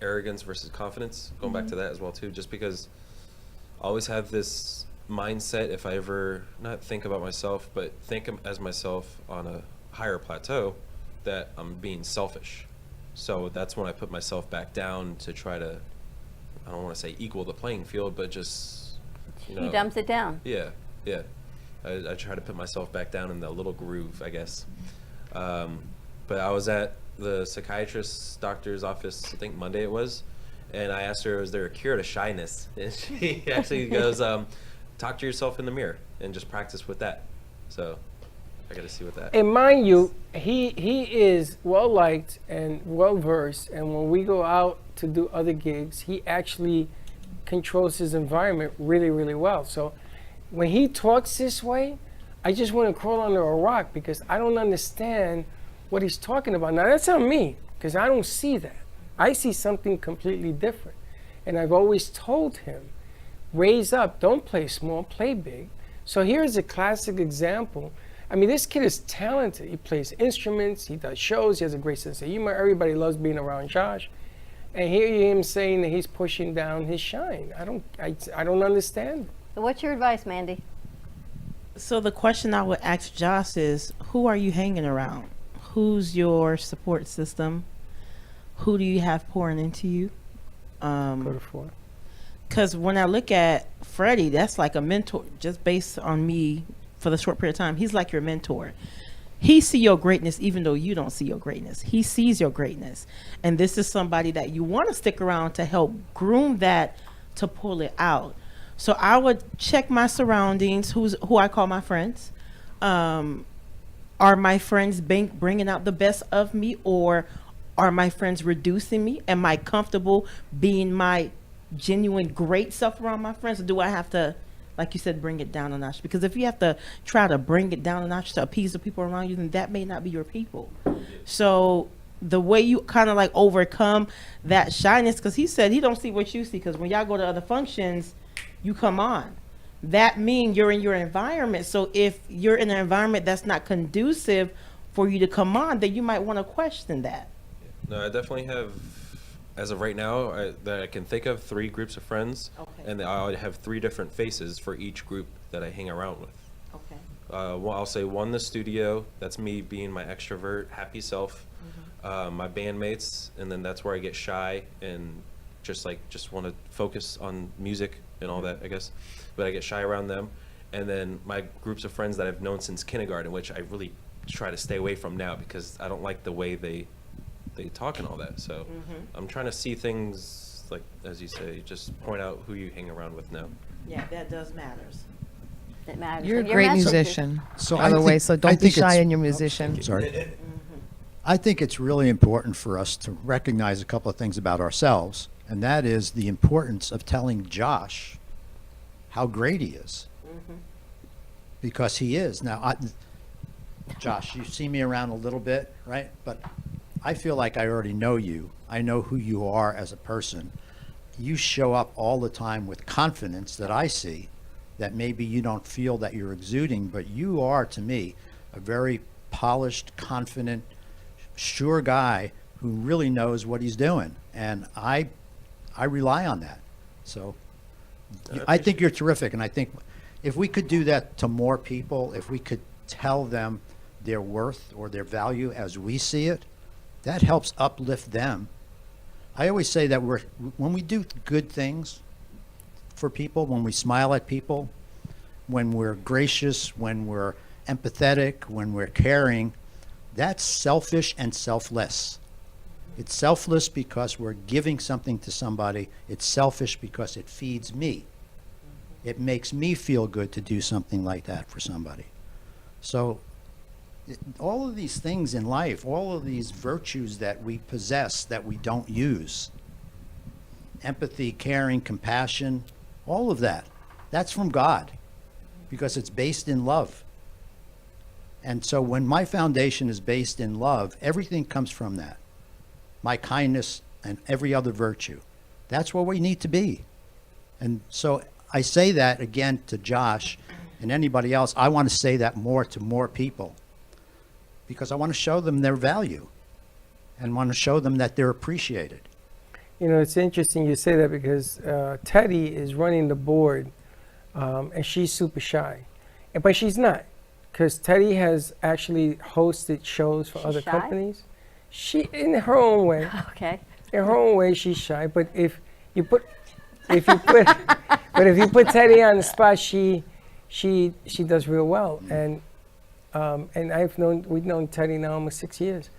Speaker 14: arrogance versus confidence, going back to that as well too, just because I always have this mindset, if I ever not think about myself, but think as myself on a higher plateau, that I'm being selfish. So that's when I put myself back down to try to, I don't want to say equal the playing field, but just, you know.
Speaker 3: He dumps it down.
Speaker 14: Yeah. I try to put myself back down in the little groove, I guess. But I was at the psychiatrist's doctor's office, I think Monday it was, and I asked her, is there a cure to shyness? And she actually goes, talk to yourself in the mirror and just practice with that. So I got to see what that.
Speaker 2: And mind you, he is well liked and well versed, and when we go out to do other gigs, he actually controls his environment really, really well. So when he talks this way, I just want to crawl under a rock because I don't understand what he's talking about. Now that's on me because I don't see that. I see something completely different. And I've always told him, raise up, don't play small, play big. So here's a classic example. I mean, this kid is talented. He plays instruments, he does shows, he has a great sense of humor. Everybody loves being around Josh. And here you hear him saying that he's pushing down his shine. I don't understand.
Speaker 3: So what's your advice, Mandy?
Speaker 13: So the question I would ask Josh is, who are you hanging around? Who's your support system? Who do you have pouring into you? Because when I look at Freddie, that's like a mentor, just based on me for the short period of time. He's like your mentor. He sees your greatness even though you don't see your greatness. He sees your greatness. And this is somebody that you want to stick around to help groom that, to pull it out. So I would check my surroundings, who I call my friends. Are my friends bringing out the best of me, or are my friends reducing me? Am I comfortable being my genuine great self around my friends, or do I have to, like you said, bring it down a notch? Because if you have to try to bring it down a notch to appease the people around you, then that may not be your people. So the way you kind of like overcome that shyness, because he said he don't see what you see, because when y'all go to other functions, you come on. That means you're in your environment. So if you're in an environment that's not conducive for you to come on, then you might want to question that.
Speaker 14: No, I definitely have, as of right now, that I can think of 3 groups of friends, and I have 3 different faces for each group that I hang around with.
Speaker 13: Okay.
Speaker 14: Well, I'll say one in the studio, that's me being my extrovert, happy self. My bandmates, and then that's where I get shy and just want to focus on music and all that, I guess. But I get shy around them. And then my groups of friends that I've known since kindergarten, which I really try to stay away from now because I don't like the way they talk and all that. So I'm trying to see things, like, as you say, just point out who you hang around with now.
Speaker 13: Yeah, that does matters.
Speaker 3: That matters.
Speaker 9: You're a great musician,
Speaker 5: So
Speaker 9: by the way, so
Speaker 5: I
Speaker 9: don't be
Speaker 5: think
Speaker 9: shy
Speaker 5: it's-
Speaker 9: in your musician.
Speaker 5: Sorry. I think it's really important for us to recognize a couple of things about ourselves, and that is the importance of telling Josh how great he is. Because he is. Now, Josh, you see me around a little bit, right? But I feel like I already know you. I know who you are as a person. You show up all the time with confidence that I see, that maybe you don't feel that you're exuding, but you are, to me, a very polished, confident, sure guy who really knows what he's doing. And I rely on that. So I think you're terrific. And I think if we could do that to more people, if we could tell them their worth or their value as we see it, that helps uplift them. I always say that when we do good things for people, when we smile at people, when we're gracious, when we're empathetic, when we're caring, that's selfish and selfless. It's selfless because we're giving something to somebody. It's selfish because it feeds me. It makes me feel good to do something like that for somebody. So all of these things in life, all of these virtues that we possess that we don't use, empathy, caring, compassion, all of that, that's from God because it's based in love. And so when my foundation is based in love, everything comes from that. My kindness and every other virtue. That's where we need to be. And so I say that again to Josh and anybody else. I want to say that more to more people because I want to show them their value and want to show them that they're appreciated.
Speaker 2: You know, it's interesting you say that because Teddy is running the board and she's super shy. But she's not, because Teddy has actually hosted shows for other
Speaker 3: shy?
Speaker 2: companies. She, in her own way.
Speaker 3: Okay.
Speaker 2: In her own way, she's shy. But if you put Teddy on the spot, she does real well. And we've known Teddy now almost 6 years.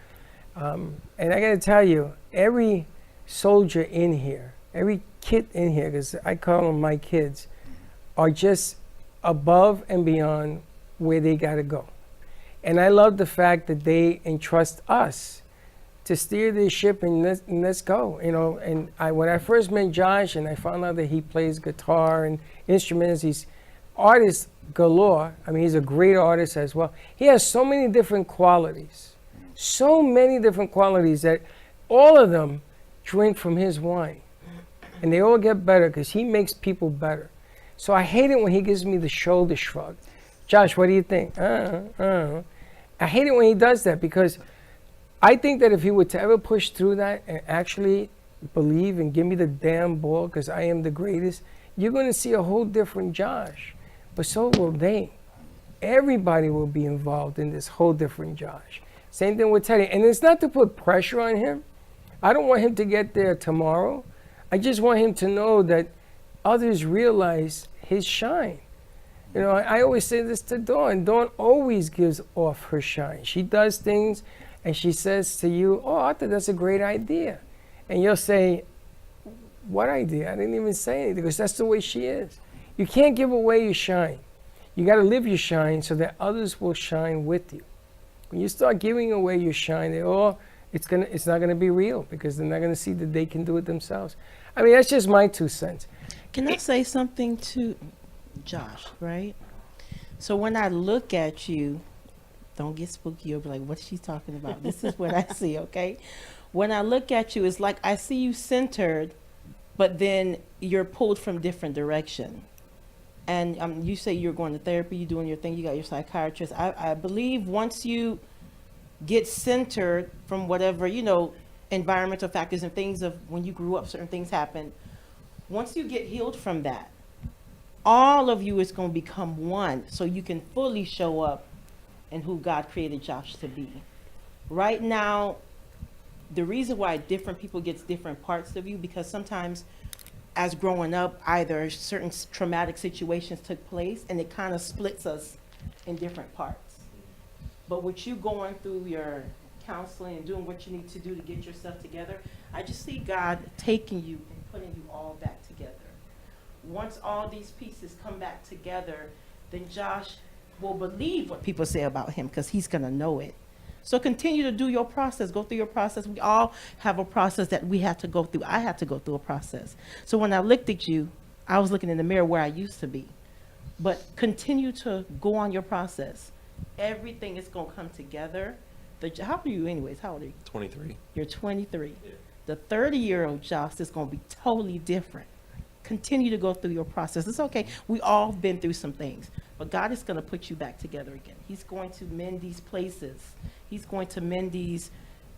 Speaker 2: And I got to tell you, every soldier in here, every kid in here, because I call them my kids, are just above and beyond where they got to go. And I love the fact that they entrust us to steer this ship and let's go. You know, and when I first met Josh and I found out that he plays guitar and instruments, he's artist galore. I mean, he's a great artist as well. He has so many different qualities, that all of them drink from his wine. And they all get better because he makes people better. So I hate it when he gives me the shoulder shrug. Josh, what do you think? I hate it when he does that because I think that if he were to ever push through that and actually believe and give me the damn ball because I am the greatest, you're going to see a whole different Josh. But so will they. Everybody will be involved in this whole different Josh. Same thing with Teddy. And it's not to put pressure on him. I don't want him to get there tomorrow. I just want him to know that others realize his shine. You know, I always say this to Dawn. Dawn always gives off her shine. She does things and she says to you, oh, Arthur, that's a great idea. And you'll say, what idea? I didn't even say anything because that's the way she is. You can't give away your shine. You got to live your shine so that others will shine with you. When you start giving away your shine, it's not gonna be real because they're not gonna see that they can do it themselves. I mean, that's just my 2 cents.
Speaker 13: Can I say something to Josh, right? So when I look at you, don't get spooky, you'll be like, what's she talking about? This is what I see, okay? When I look at you, it's like I see you centered, but then you're pulled from different direction. And you say you're going to therapy, you're doing your thing, you got your psychiatrist. I believe once you get centered from whatever, you know, environmental factors and things of when you grew up, certain things happen. Once you get healed from that, all of you is going to become one so you can fully show up in who God created Josh to be. Right now, the reason why different people gets different parts of you, because sometimes as growing up, either certain traumatic situations took place and it kind of splits us in different parts. But with you going through your counseling and doing what you need to do to get yourself together, I just see God taking you and putting you all back together. Once all these pieces come back together, then Josh will believe what people say about him because he's going to know it. So continue to do your process, go through your process. We all have a process that we have to go through. I had to go through a process. So when I looked at you, I was looking in the mirror where I used to be. But continue to go on your process. Everything is going to come together. How old are you anyways? How old are you?
Speaker 14: 23.
Speaker 13: You're 23. Yeah. The 30-year-old Josh is going to be totally different. Continue to go through your process. It's okay. We all been through some things. But God is going to put you back together again. He's going to mend these places. He's going to mend these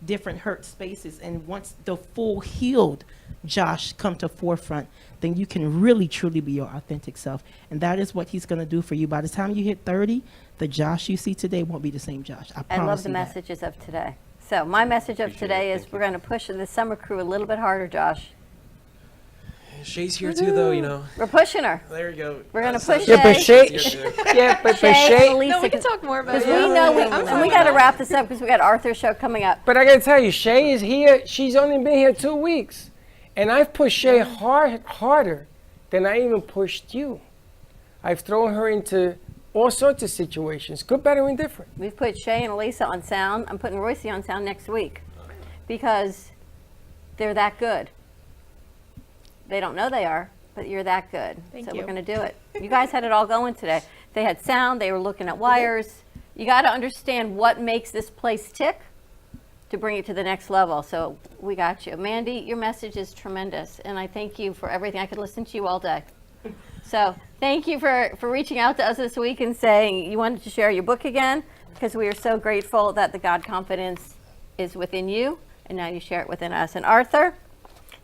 Speaker 13: different hurt spaces. And once the full healed Josh come to forefront, then you can really truly be your authentic self. And that is what he's going to do for you. By the time you hit 30, the Josh you see today won't be the same Josh. I promise.
Speaker 3: I love the messages of today. So my message of today is we're going to push the summer crew a little bit harder, Josh.
Speaker 14: Shay's here too, though, you know.
Speaker 3: We're pushing her.
Speaker 14: There you go.
Speaker 3: We're going to push
Speaker 2: Yeah, but Shay,
Speaker 3: Shay,
Speaker 2: Shay,
Speaker 20: No, we can talk more about it.
Speaker 3: because we know, and we got to wrap this up because we got Arthur's show coming up.
Speaker 2: but I got to tell you, Shay is here. She's only been here 2 weeks. And I've pushed Shay harder than I even pushed you. I've thrown her into all sorts of situations, good, bad, or indifferent.
Speaker 3: We've put Shay and Elisa on sound. I'm putting Royce on sound next week because they're that good. They don't know they are, but you're that good.
Speaker 20: Thank
Speaker 3: so
Speaker 20: you.
Speaker 3: we're going to do it. You guys had it all going today. They had sound. They were looking at wires. You got to understand what makes this place tick to bring it to the next level. So we got you. Mandy, your message is tremendous, and I thank you for everything. I could listen to you all day. So thank you for reaching out to us this week and saying you wanted to share your book again, because we are so grateful that the God Confidence is within you, and now you share it within us. And Arthur,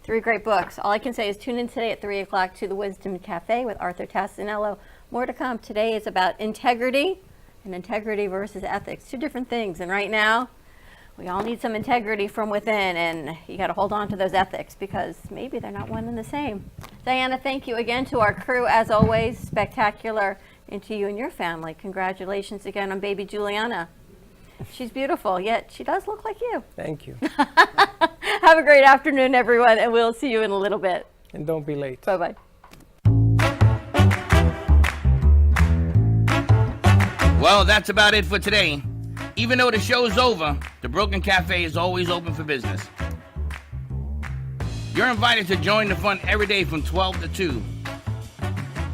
Speaker 3: 3 great books. All I can say is tune in today at 3 o'clock to the Wisdom Cafe with Arthur Tassinello. More to come. Today is about integrity and integrity versus ethics, 2 different things. And right now, we all need some integrity from within, and you got to hold on to those ethics because maybe they're not one and the same. Diana, thank you again to our crew, as always, spectacular, and to you and your family. Congratulations again on baby Juliana. She's beautiful, yet she does look like you.
Speaker 2: Thank you.
Speaker 3: Have a great afternoon, everyone, and we'll see you in a little bit.
Speaker 2: And don't be late.
Speaker 3: Bye-bye.
Speaker 1: Well, that's about it for today. Even though the show's over, the Brooklyn Cafe is always open for business. You're invited to join the fun every day from 12 to 2.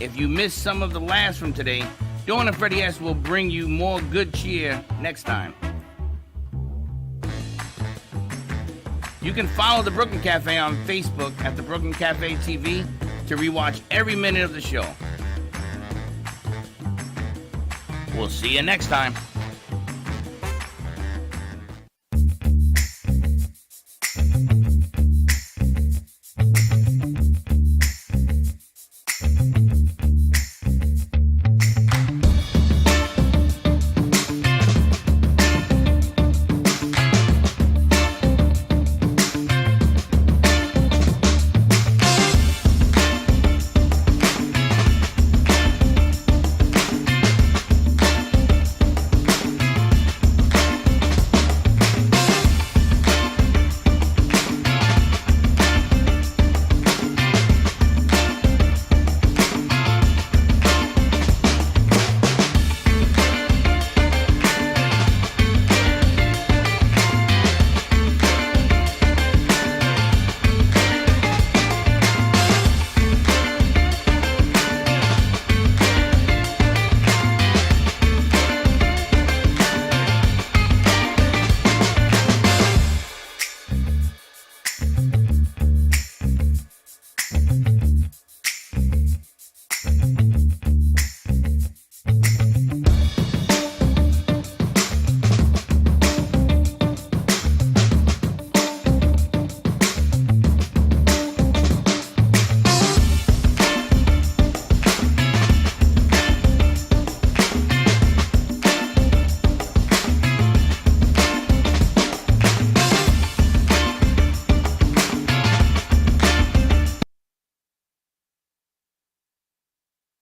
Speaker 1: If you missed some of the laughs from today, Dawn and Freddie S. will bring you more good cheer next time. You can follow the Brooklyn Cafe on Facebook at the Brooklyn Cafe TV to rewatch every minute of the show. We'll see you next time.